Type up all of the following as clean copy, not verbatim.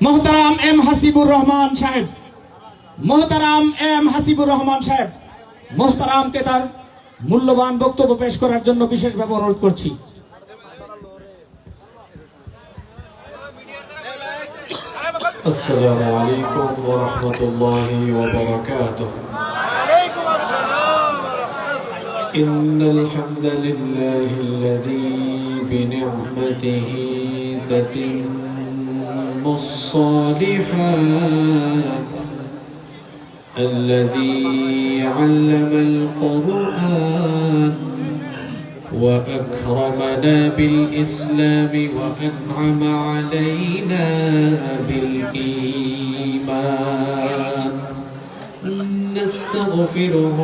মোহতারাম এম হাসিবুর রহমান সাহেব, মোহতারাম এম হাসিবুর রহমান সাহেব মোহতারামকে তার মূল্যবান বক্তব্য পেশ করার জন্য বিশেষভাবে অনুরোধ করছি। السلام عليكم ورحمة الله وبركاته. إن الحمد لله الذي بنعمته تتم الصالحات، الذي علم القرآن وأكرمنا بالإسلام وأنعم علينا بالإيمان. نستغفره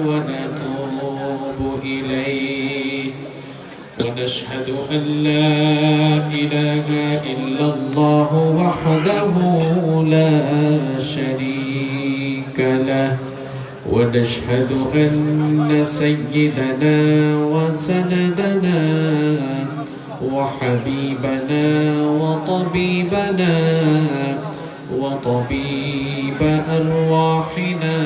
ونتوب إليه، ونشهد أن لا إله إلا الله وحده لا شريك له، ونشهد أن سيدنا وسندنا وحبيبنا وطبيبنا وطبيب أرواحنا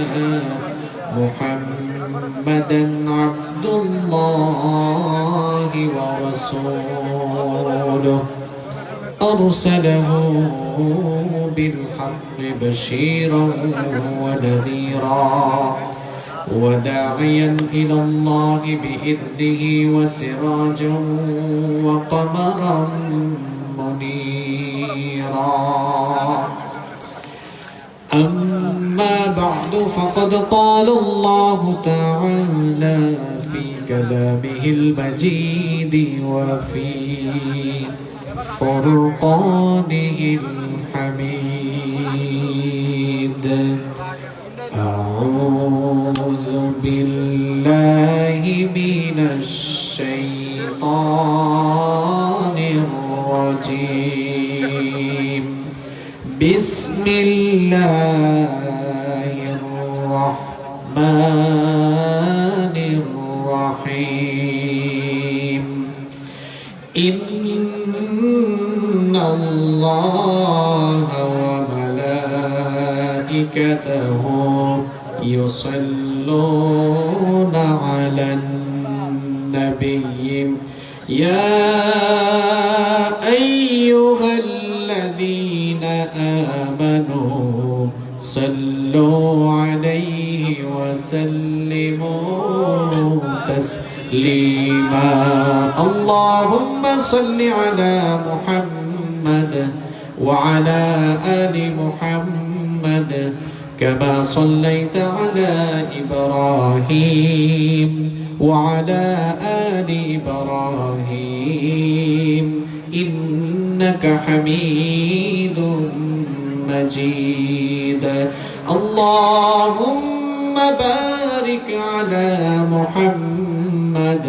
محمدا عبد الله ورسوله، أرسله بالحق بشيرا ونذيرا وداعيا إلى الله بإذنه وسراجا وقمرا منيرا. أما بعد، فقد قال الله تعالى في كلامه المجيد وفي فرقانه الحميد: أعوذ بالله من الشيطان الرجيم. بسم الله الرحمن الرحيم. إن الله وملائكته يصلون على النبي يا أيها الذين آمنوا صلوا عليه وسلموا تسليما. اللهم صل على محمد وعلى آل محمد كما صليت على إبراهيم وعلى آل إبراهيم إنك حميد مجيد. اللهم بارك على محمد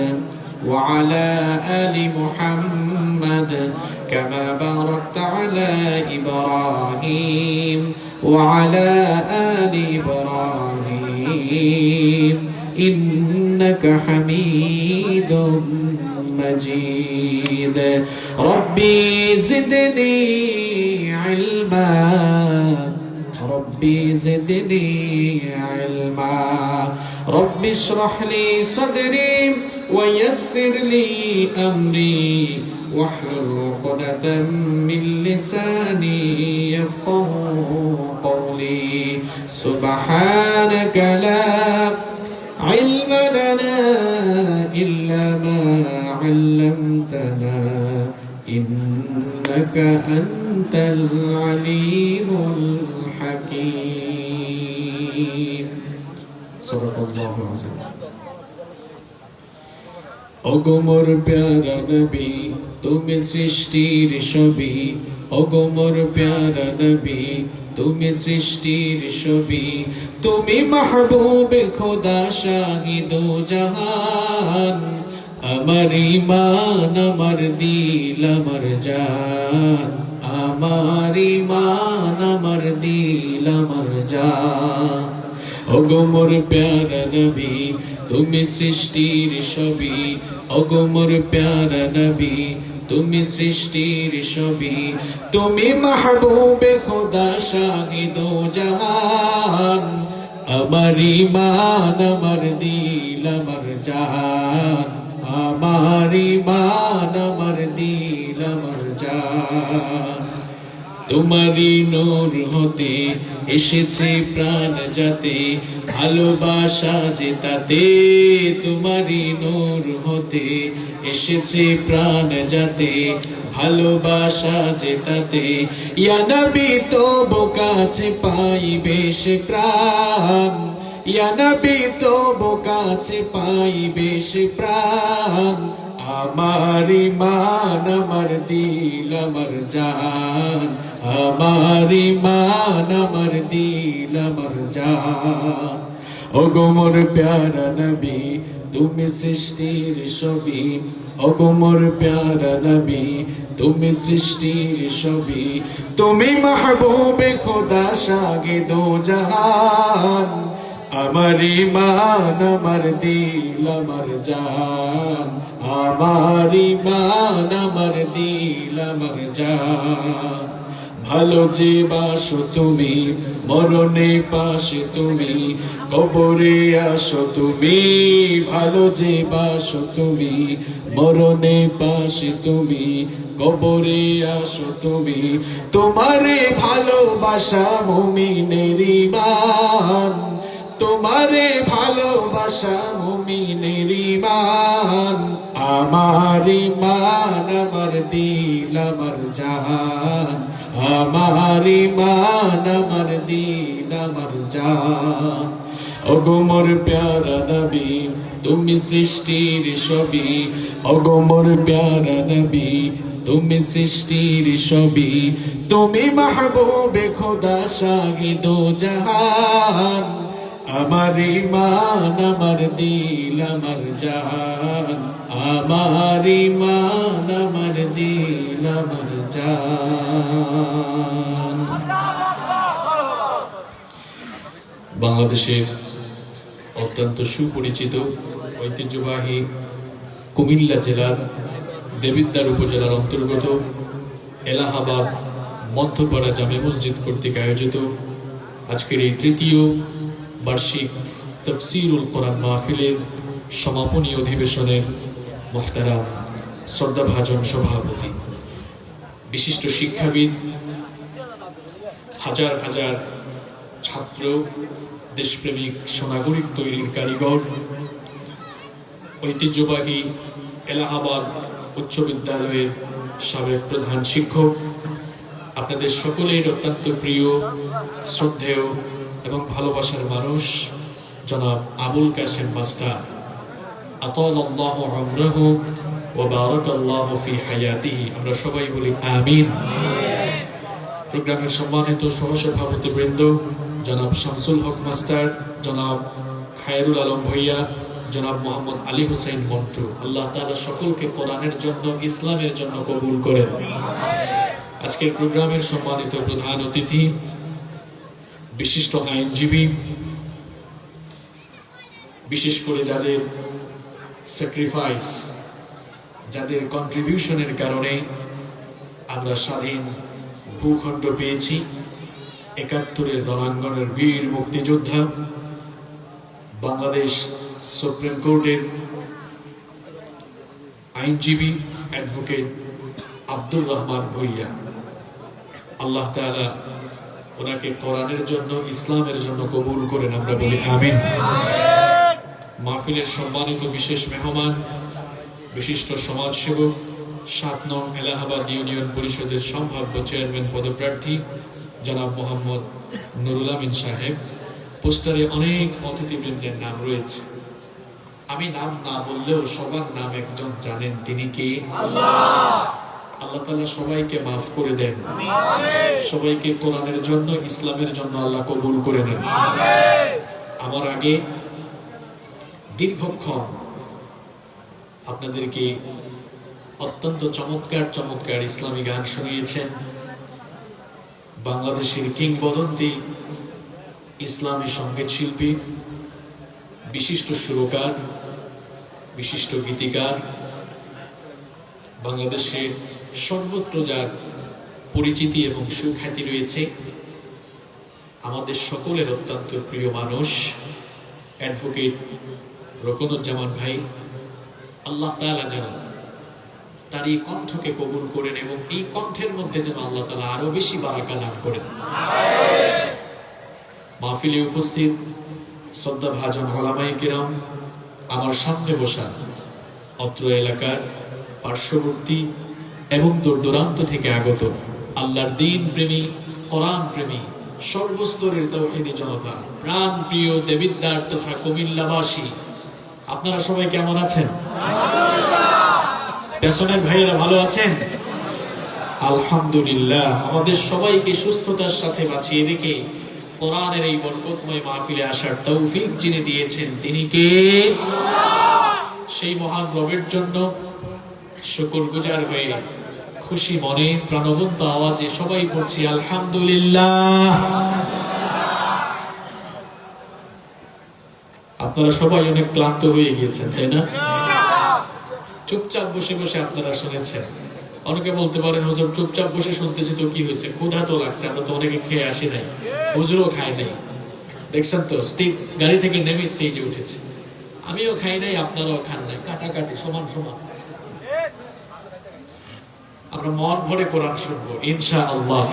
وعلى آل محمد كما باركت على إبراهيم وعلى آل إبراهيم إنك حميد مجيد. ربي زدني علما، ربي زدني علما. ربي اشرح لي صدري ويسر لي أمري واحلل عقدة من لساني يفقهوا قولي. سبحانك لا علم لنا إلا ما علمتنا إنك أنت العليم الحكيم. صدق الله العظيم. ওগো মোর প্যারা নবী, তুমি সৃষ্টির ছবি। ওগো মোর প্যারা নবী, তুমি সৃষ্টির ছবি। তুমি মাহবুবে খোদা শাহিদো জাহান। আমার ঈমান, আমার দিল, আমার জান। আমার ঈমান, আমার দিল, আমার জান। ওগো মোর প্যারা নবী, তুমি সৃষ্টির ছবি। ওগো মোর প্যারা নবী, তুমি সৃষ্টির ছবি, তুমি মাহবুবে খোদা শাহিদো জাহান। আমার ঈমান, আমার দিল, আমার জান, আমার ঈমান, আমার দিল, আমার জান। তোমারই নূর হতে এসেছে প্রাণ যাতে, ভালোবাসা যে তাতে। তোমারই নূর হতে এসেছে প্রাণ যাতে, ভালোবাসা যে তাতে। ইয়া নবী তবু কাছে পাই বেশ প্রাণ, ইয়া নবী তবু কাছে পাই বেশ প্রাণ। আমার ঈমান, আমার দিল, আমার জান, আমার ঈমান, আমার দিল, আমার জান। ওগো মোর প্যারা নবী, তুমি সৃষ্টির ছবি। ওগো মোর প্যারা নবী, তুমি সৃষ্টির ছবি। তুমি মাহবুবে খোদা শাহিদো জাহান। আমার ঈমান, আমার দিল, আমার জান, আমার ঈমান, আমার দিল, আমার জান। ভালো যে বাসো তুমি, মরণে পাশে তুমি, কবরে আসো তুমি। ভালো যে বাসো তুমি, মরণে পাশে তুমি, কবরে আসো তুমি। তোমারে ভালোবাসা মুমিনের ঈমান, তোমারে ভালোবাসা মুমিনের ঈমান। আমার ঈমান, আমার দিল, আমার জান, আমার ঈমান, আমার দিল, আমার জান। ওগো মোর প্যারা নবী, তুমি সৃষ্টির ছবি। ওগো মোর প্যারা নবী, তুমি সৃষ্টির ছবি। তুমি মাহবুবে খোদা শাহিদো জাহান। আমার ঈমান, আমার দিল, আমার জান, আমার ঈমান, আমার দিল, আমার জান। বাংলাদেশের অত্যন্ত সুপরিচিত ঐতিহ্যবাহী কুমিল্লা জেলার দেবিদ্বার উপজেলার অন্তর্গত এলাহাবাদ মধ্যপাড়া জামে মসজিদ কর্তৃক আয়োজিত আজকের এই তৃতীয় বার্ষিক তাফসীরুল কোরআন মাহফিলের সমাপনী অধিবেশনের মুহতারাম শ্রদ্ধাভাজন সভাপতি, বিশিষ্ট শিক্ষাবিদ, হাজার হাজার ছাত্র, দেশপ্রেমিক সোনাগরিক তৈরির কারিগর, ঐতিহ্যবাহী এলাহাবাদ উচ্চ বিদ্যালয়ের সাবেক প্রধান শিক্ষক, আপনাদের সকলের অত্যন্ত প্রিয়, শ্রদ্ধেয় এবং ভালোবাসার মানুষ জনাব আবুল কাসেম মাস্টার, আতালাল্লাহু উমরাহু ওয়া বারাকাল্লাহু ফি হায়াতিহি। আমরা সবাই বলি আমিন। প্রোগ্রামের সম্মানিত সহসভাপতিবৃন্দ জনাব শামসুল হক মাস্টার, জনাব খায়রুল আলম ভূঁইয়া, জনাব মোহাম্মদ আলী হুসাইন মন্টু, আল্লাহ তাআলা সকলকে কোরআনের জন্য, ইসলামের জন্য কবুল করেন। আজকের প্রোগ্রামের সম্মানিত প্রধান অতিথি, বিশিষ্ট আইনজীবী, বিশেষ করে যাদের স্যাক্রিফাইস, যাদের কন্ট্রিবিউশনের কারণে আমরা স্বাধীন ভূখণ্ড পেয়েছি, ৭১-এর রণাঙ্গনের বীর মুক্তিযোদ্ধা, বাংলাদেশ সুপ্রিম কোর্টের আইনজীবী অ্যাডভোকেট আব্দুর রহমান ভূঁইয়া, আল্লাহ তাআলা ওনাকে কোরআনের জন্য, ইসলামের জন্য কবুল করেন। আমরা বলি আমিন। মাহফিলের সম্মানিত বিশেষ মেহমান, বিশিষ্ট সমাজসেবক, ৭ নং এলাহাবাদ ইউনিয়ন পরিষদের সম্ভাব্য চেয়ারম্যান পদপ্রার্থী জনাব মোহাম্মদ নুরুল আমিন সাহেব। পোস্টারে অনেক অতিথিবৃন্দের নাম রয়েছে, আমি নাম না বললেও সবার নাম একজন জানেন, তিনি কে? আল্লাহ। আল্লাহ তাআলা সবাইকে মাফ করে দেন, সবাইকে কোরআনের জন্য, ইসলামের জন্য আল্লাহ কবুল করে নেন। আমার আগে দীর্ঘক্ষণ আপনাদেরকে অত্যন্ত চমৎকার চমৎকার ইসলামী গান শুনিয়েছেন। বাংলাদেশের কিংবদন্তি ইসলামী সঙ্গীত শিল্পী, বিশিষ্ট সুরকার, বিশিষ্ট গীতিকার, বাংলাদেশের সর্বত্র যার পরিচিতি এবং সুখ্যাতি রয়েছে, আমাদের সকলের অত্যন্ত প্রিয় মানুষ অ্যাডভোকেট রোকনুজ্জামান ভাই, আল্লাহ তাআলা যেন তার এই কণ্ঠকে কবুল করেন এবং এই কণ্ঠের মধ্যে যেন আল্লাহ তাআলা আরো বেশি বারাকা দান করেন। মাহফিলে উপস্থিত শ্রদ্ধাভাজন ওলামায়ে কিরাম, আমার সামনে বসা অত্র এলাকার পার্শ্ববর্তী এবং দূরদূরান্ত থেকে আগত আল্লাহর দ্বীন প্রেমী, কোরআন প্রেমী, সর্বস্তরের তাওহীদি জনতা, প্রাণ প্রিয় দেবিদ্বার তথা কুমিল্লাবাসী, আপনারা সবাই কেমন আছেন? পেছনের ভাইয়েরা ভালো আছেন? আলহামদুলিল্লাহ। আমাদের সবাইকে সুস্থতার সাথে বাঁচিয়ে রেখে কোরআনের এই বরকতময় মাহফিলে আসার তৌফিক যিনি দিয়েছেন তিনি কে? সেই মহান রবের জন্য শুকরগুজার হয়ে খুশি মনে প্রাণবন্ত আওয়াজে সবাই পড়ছি আলহামদুলিল্লাহ। আপনারা সবাই অনেক ক্লান্ত হয়ে গিয়েছেন, তাই না? চুপচাপ বসে বসে আপনারা শুনেছেন। অনেকে বলতে পারেন, হুজুর চুপচাপ বসে শুনতেছি তো কি হয়েছে, ক্ষুধা তো লাগছে, আমরা তো অনেকে খেয়ে আসি নাই, হুজুরও খায় নাই। দেখছেন তো স্টেজ, গাড়ি থেকে নেমে স্টেজে উঠেছে। আমিও খাই নাই, আপনারাও খান নাই, কাটাকাটি সমান সমান। আমরা মন ভরে কোরআন শুনবো ইনশাআল্লাহ।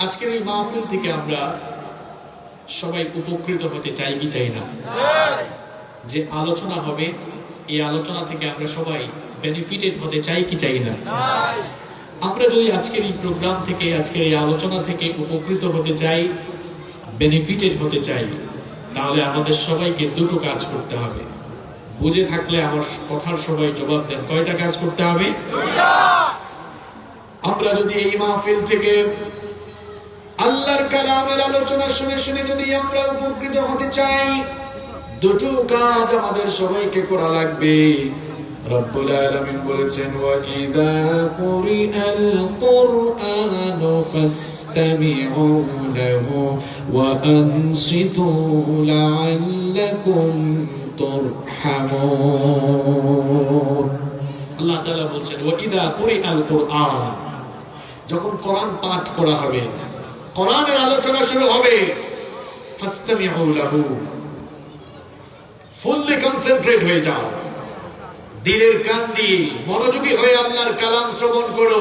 আজকের এই মাহফিল থেকে আমরা সবাই উপকৃত হতে চাই কি চাই না? যে আলোচনা হবে, এই আলোচনা থেকে আমরা সবাই বেনিফিটেড হতে চাই কি চাই না? আমরা যদি আজকের এই প্রোগ্রাম থেকে, আজকের এই আলোচনা থেকে উপকৃত হতে চাই, বেনিফিটেড হতে চাই, তাহলে আমাদের সবাইকে দুটো কাজ করতে হবে। বুঝে থাকলে আমার কথার সবাই জবাব দেন, কয়টা কাজ করতে হবে? আমরা যদি এই মাহফিল থেকে আল্লাহর কালামের আলোচনা শুনে শুনে যদি আমরা উপকৃত হতে চাই, দুটো কাজ আমাদের সবাইকে করা লাগবে। রব্বুল আলামিন বলেছেন, ওয়া ইযা কুরিআল কুরআনু ফাসতামিউ লাহু ওয়া আনসিতু লাআল্লাকুম তুরহামুন। আল্লাহ তাআলা বলেন, ওয়া ইযা কুরিআল কুরআন, যখন কোরআন পাঠ করা হবে, কোরআনের আলোচনা শুরু হবে, ফাসতামিউ লাহু, ফুললি কনসেন্ট্রেট হয়ে যাও, দিলের কান দিয়ে মনোযোগী হয়ে আল্লাহর কালাম শ্রবণ করো,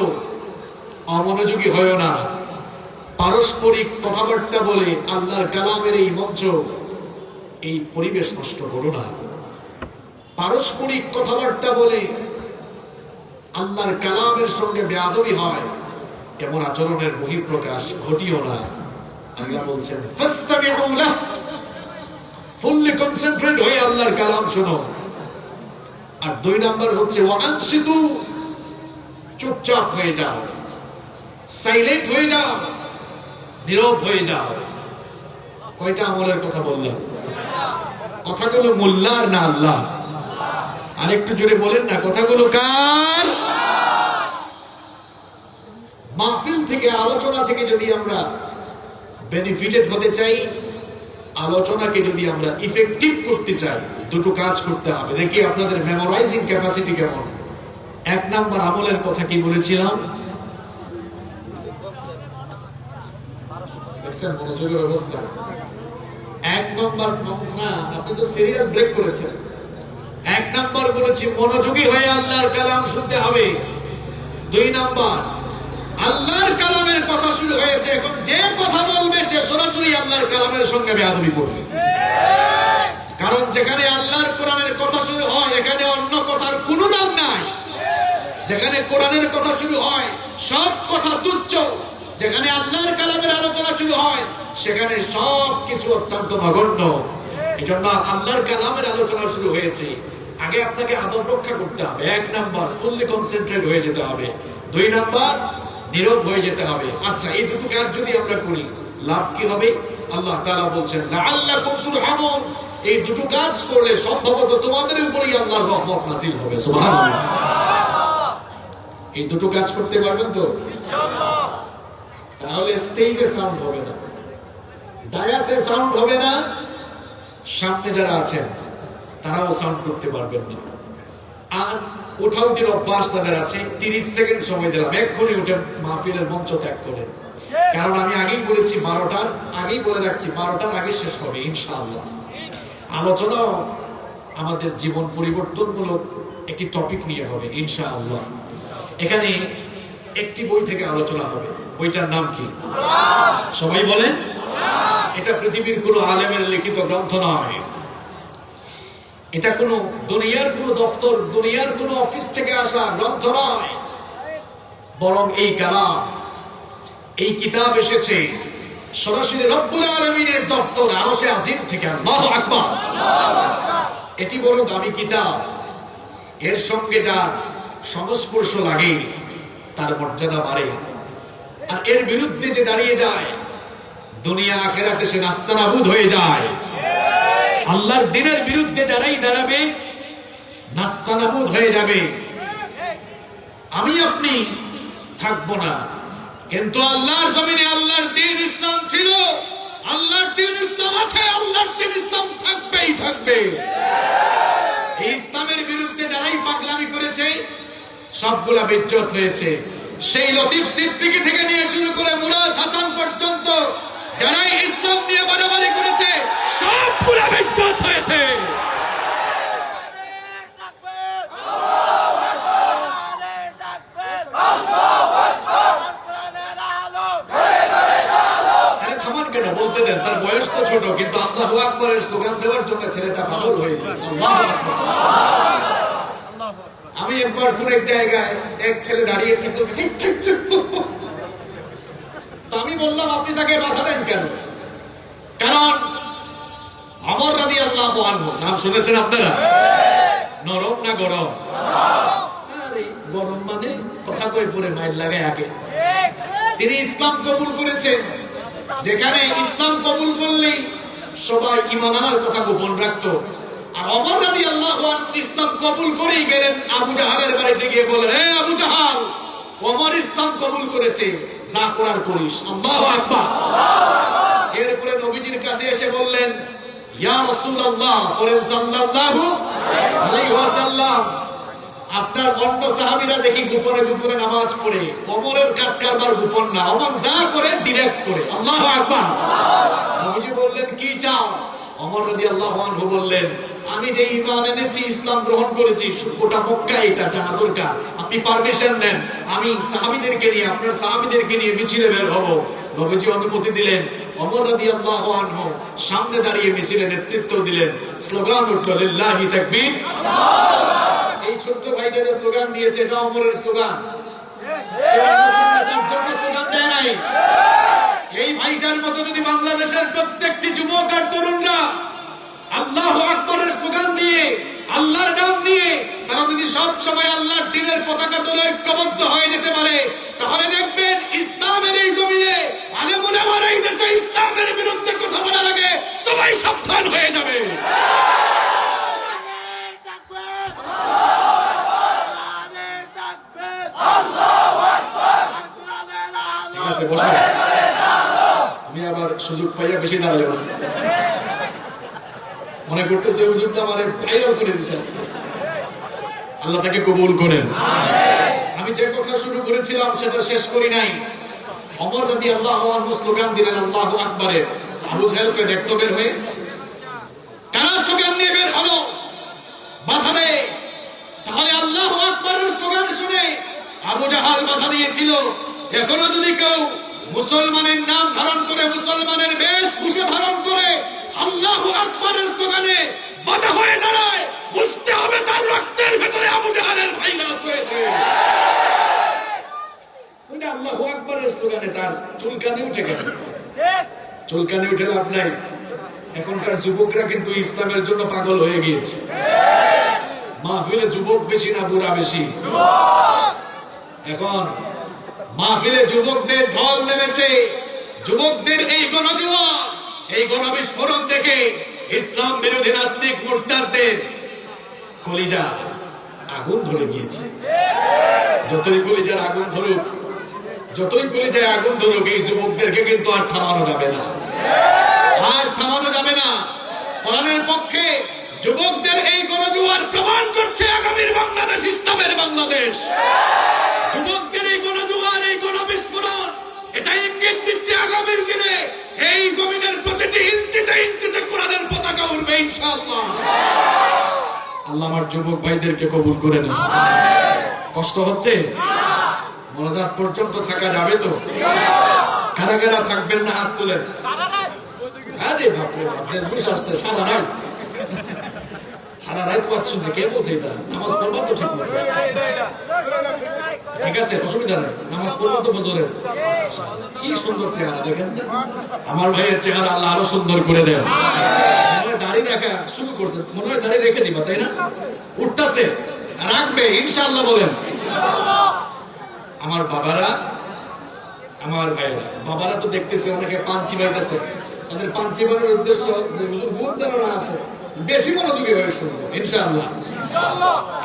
অমনোযোগী হয়ো না। পারস্পরিক কথাবার্তা বলে আল্লাহর কালামের এই মঞ্চ, এই পরিবেশ নষ্ট করো না। পারস্পরিক কথাবার্তা বলে আল্লাহর কালামের সঙ্গে বেয়াদবি হয়, এমন আচরণের বহিঃপ্রকাশ ঘটিও না। আল্লাহ বলছেন, ফাসতামিউ লাহু, ফুললি কনসেন্ট্রেট হয়ে আল্লাহর কালাম শোনো। আর দুই নাম্বার হচ্ছে ওয়া আনসিতু, চুপচাপ হয়ে যাও, সাইলেন্ট হয়ে যাও, নীরব হয়ে যাও। কয়টা আমলের কথা বললাম? কথাগুলো মোল্লার না আল্লাহ? আরেকটু জোরে বলেন না, কথাগুলো কার? মাহফিল থেকে, আলোচনা থেকে যদি আমরা বেনিফিটেড হতে চাই, আলোচনাকে যদি আমরা ইফেক্টিভ করতে চাই, দুটো কাজ করতে হবে। দেখি আপনাদের মেমোরাইজিং ক্যাপাসিটি কেমন। এক নাম্বার আমলের কথা কি বলেছিলাম? মনোযোগের অবস্থা। এক নাম্বার না, আপনি তো সিরিয়াল ব্রেক করেছেন। এক নাম্বার বলেছি মনোযোগী হয়ে আল্লাহর কালাম শুনতে হবে। দুই নাম্বার, আল্লাহর কালামের কথা শুরু হয়েছে, এখন যে কথা বলবে সে সরাসরি আল্লাহর কালামের সঙ্গে বেয়াদবি করবে। কারণ যেখানে আল্লাহর কোরআনের কথা শুরু হয়, এখানে অন্য কথার কোনো দাম নাই। যেখানে কোরআনের কথা শুরু হয়, সব কথা তুচ্ছ। যেখানে আল্লাহর কালামের আলোচনা শুরু হয়, সেখানে সব কিছু অত্যন্ত নগণ্য। এই জন্য আল্লাহর কালামের আলোচনা শুরু হয়েছে, আগে আপনাকে আদব রক্ষা করতে হবে। এক নাম্বার, ফুললি কনসেন্ট্রেট হয়ে যেতে হবে। দুই নাম্বার, নীরব হয়ে যেতে হবে। আচ্ছা, এই দুটো কাজ যদি আমরা করি, লাভ কি হবে? আল্লাহ তাআলা বলছেন, লাআল্লাকুম তুরহামুন, এই দুটো কাজ করলে সম্ভবত তোমাদের উপরেই আল্লাহর রহমত নাযিল হবে। সুবহানাল্লাহ। এই দুটো কাজ করতে পারবেন তো? ইনশাআল্লাহ। তাহলে স্টেজে সাউন্ড হবে না, ডায়াসে সাউন্ড হবে না, সামনে যারা আছেন তারাও সাউন্ড করতে পারবেন না। আর উঠাউটির অভ্যাস তাদের আছে। 30 সেকেন্ড সময় দিলাম, এক্ষুনি উঠে মাহফিলের মঞ্চ ত্যাগ করেন। কারণ আমি আগেই বলেছি 12টার আগেই বলে রাখছি, 12টার আগে শেষ হবে ইনশাআল্লাহ। আলোচনা আমাদের জীবন পরিবর্তনমূলক একটি টপিক নিয়ে হবে ইনশাআল্লাহ। এখানে একটি বই থেকে আলোচনা হবে, বইটার নাম কি? সবাই বলেন। এটা পৃথিবীর কোনো আলেমের লিখিত গ্রন্থ নয়, এটা কোনো দুনিয়ার কোনো দফতর, দুনিয়ার কোনো অফিস থেকে আসা গ্রন্থ নয়, বরং এই কালাম, এই কিতাব এসেছে সরাসরি রব্বুল আলামিনের দফতর আরশে আজিম থেকে। আল্লাহু আকবার। এটি বড় দামি কিতাব, এর সঙ্গে যার সংস্পর্শ লাগে তার মর্যাদা বাড়ে, আর এর বিরুদ্ধে যে দাঁড়িয়ে যায় দুনিয়া আখিরাতে সে নাস্তানাবুদ হয়ে যায়। আল্লাহর দ্বীনের বিরুদ্ধে যারাই দাঁড়াবে নাস্তানাবুদ হয়ে যাবে। আমি আপনি থাকবো না, কিন্তু আল্লাহর জমিনে আল্লাহর দ্বীন ইসলাম ছিল, আল্লাহর দ্বীন ইসলাম আছে, আল্লাহর দ্বীন ইসলাম থাকবেই থাকবে। এই ইসলামের বিরুদ্ধে যারাই পাগলামি করেছে সবগুলা বেজ্জত হয়েছে। সেই লতিফ সিদ্দিকী থেকে নিয়ে শুরু করে মুরাদ হাসান পর্যন্ত যারাই ইসলাম নিয়ে বাড়াবাড়ি করেছে সবগুলা বেজ্জত হয়েছে। থামান কেন, বলতে দেন, তার বয়স তো ছোট, কিন্তু আল্লাহু আকবারের স্লোগান দেওয়ার জন্য ছেলেটা পাগল হয়ে গেছে। আমি একবার কোন এক জায়গায় এক ছেলে দাঁড়িয়েছে, তো আমি বললাম আপনি তাকে বাধা দেন কেন? কারণ ওমর রাদিয়াল্লাহু আনহু, নাম শুনেছেন আপনারা? নরম না গরম? আরে গরম মানে কথা কই পরে মাইল লাগায় আগে। তিনি ইসলাম কবুল করেছেন, যেখানে ইসলাম কবুল করলেই সবাই ঈমান আনার কথা গোপন রাখতো। আর ওমর রাদিয়াল্লাহু আনহু ইসলাম কবুল করেই গেলেন আবু জাহালের বাড়িতে গিয়ে বললেন, হে আবু জাহাল, ওমর ইসলাম কবুল করেছে, যা করার করিস। আল্লাহু আকবার। এরপরে নবীজির কাছে এসে বললেন, ইয়া রাসূলুল্লাহ, বলেন সাল্লাল্লাহু আলাইহি ওয়াসাল্লাম, আপনার অন্য সাহাবীরা দেখি গোপনে গোপনে নামাজ পড়ে, ওমরের কাজ কারবার গোপন না, ওমর যা করে ডাইরেক্ট করে। আল্লাহু আকবার। নবীজি বললেন, কি চাও? ওমর রাদিয়াল্লাহু আনহু বললেন, আমি যে ঈমান এনেছি, ইসলাম গ্রহণ করেছি, গোটা মক্কা এটা জানা দরকার, আপনি পারমিশন দেন, আমি সাহাবীদেরকে নিয়ে, আপনার সাহাবীদেরকে নিয়ে মিছিলে বের হব। নবীজি অনুমতি দিলেন। ওমর রাদিয়াল্লাহু আনহু সামনে দাঁড়িয়ে মিছিলে নেতৃত্ব দিলেন। স্লোগান উঠল, লিল্লাহি তাকবীর। এই ছোট্ট ভাইটা যে স্লোগান দিয়েছে এটা ওমরের স্লোগান, স্লোগান দেয় নাই। এই ভাইটার মতো যদি বাংলাদেশের প্রত্যেকটি যুবক আর তরুণরা আল্লাহু আকবারের স্লোগান দিয়ে, আল্লাহর নাম নিয়ে তারা যদি সব সময় আল্লাহর দ্বীনের পতাকা তোলে ঐক্যবদ্ধ হয়ে যেতে পারে, তাহলে দেখবেন ইসলামের এই জমিনে আলেম ওলামারা এই দেশে ইসলামের বিরুদ্ধে কথা বলা লাগে সবাই সাবধান হয়ে যাবে। ঠিক আছে, বসে। আমি আবার সুযোগ পাইয়া বেশি দাঁড়াই না, মনে করতেছে হুজুরটা আমারে ভাইরাল করে দিয়েছে আজকে। আল্লাহ তাকে কবুল করেন। আমি যে কথা শুরু করেছিলাম সেটা শেষ করি নাই। ওমর রাদিয়াল্লাহু আনহু স্লোগান দিলেন আল্লাহু আকবারে। আবু জাহেলকে দেখতো বের হয়ে, কারা স্লোগান নিয়ে বের হলো, বাধা দেয়। তাহলে আল্লাহু আকবারের স্লোগান শুনে আবু জাহাল বাধা দিয়েছিল। এখনো যদি কেউ মুসলমানের নাম ধারণ করে, মুসলমানের বেশভূষা ধারণ করে আল্লাহু আকবারের স্লোগানে বাধা হয়ে দাঁড়ায়, বুঝতে হবে তার রক্তের ভেতরে আবু জাহালের ভাইরাস হয়েছে। ওইটা আল্লাহু আকবারের স্লোগানে তার চুলকানি উঠে গেল। চুলকানি উঠে লাভ নাই। এখনকার যুবকরা কিন্তু ইসলামের জন্য পাগল হয়ে গিয়েছে। মাহফিলে যুবক বেশি না বুড়া বেশি? এখন মাহফিলে যুবকদের ঢল নেমেছে। যুবকদের এই গণজুয়া, এই গণবিস্ফোরণ দেখে ইসলাম বিরোধী নাস্তিক মুরতাদদের কলিজা আগুন ধরে গিয়েছে। যতই কলিজার আগুন ধরুক, যতই কলিজায় আগুন ধরুক, এই যুবকদেরকে কিন্তু আর থামানো যাবে না, আর থামানো যাবে না। কোরআনের পক্ষে যুবকদের এই গণজোয়ার প্রমাণ করছে আগামীর বাংলাদেশ ইসলামের বাংলাদেশ। যুবকদের এই গণজোয়ার, এই গণবিস্ফোরণ, এটা ইঙ্গিত দিচ্ছে আগামীর দিনে এই জমিনের প্রতিটি ইঞ্চিতে ইঞ্চিতে কোরআনের পতাকা উড়বে ইনশাআল্লাহ। আল্লাহ আমার যুবক ভাইদেরকে কবুল করে নেন। কষ্ট হচ্ছে? মোনাজাত পর্যন্ত থাকা যাবে তো? কারা কারা থাকবেন না হাত তুলেন। আরে বাপরে বাপ, ফেসবুক আসতে সারা রাত, সারা রাত বাদ শুনছে। কে বলছে এটা? নামাজ পড়বা তো ঠিক মতো? ঠিক আছে, অসুবিধা নেই, নামাজ পড়বো তো ফজরের। কি সুন্দর চেহারা দেখেন, আমার ভাইয়ের চেহারা আল্লাহ আরো সুন্দর করে দেন। দাড়ি রাখা শুরু করছে, মনে হয় দাড়ি রেখে দিবা, তাই না? উঠতেছে, রাখবে ইনশাআল্লাহ বলেন। আমার বাবারা, আমার ভাইয়েরা, বাবারা তো দেখতেছে অনেকে পাঞ্চি বাইতেছে। তাদের পাঞ্চি বানানোর উদ্দেশ্য ভোট যেন না আসে, বেশি মনোযোগী হয়ে শুনবো ইনশাআল্লাহ।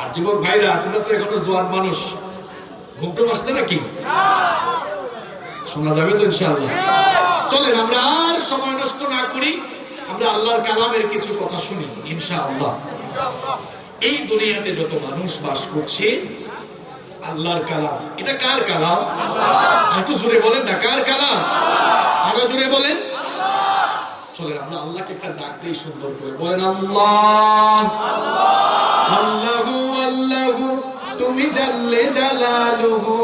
আর যুবক ভাইরা, তোমরা তো এখনো জোয়ান মানুষ, ঘুমটুম আসছে নাকি? শোনা যাবে তো ইনশাআল্লাহ? চলেন আমরা আর সময় নষ্ট না করি, আমরা আল্লাহর কালামের কিছু কথা শুনি ইনশাআল্লাহ। এই দুনিয়াতে যত মানুষ বাস করছে, আল্লাহর কালাম। এটা কার কালাম? একটু জোরে বলেন না, কার কালাম? আরো জোরে বলেন। চলেন আমরা আল্লাহকে একটা ডাক দেই সুন্দর করে, বলেন আল্লাহ। আল্লাহু আল্লাহু তুমি জাল্লে জালালুহু,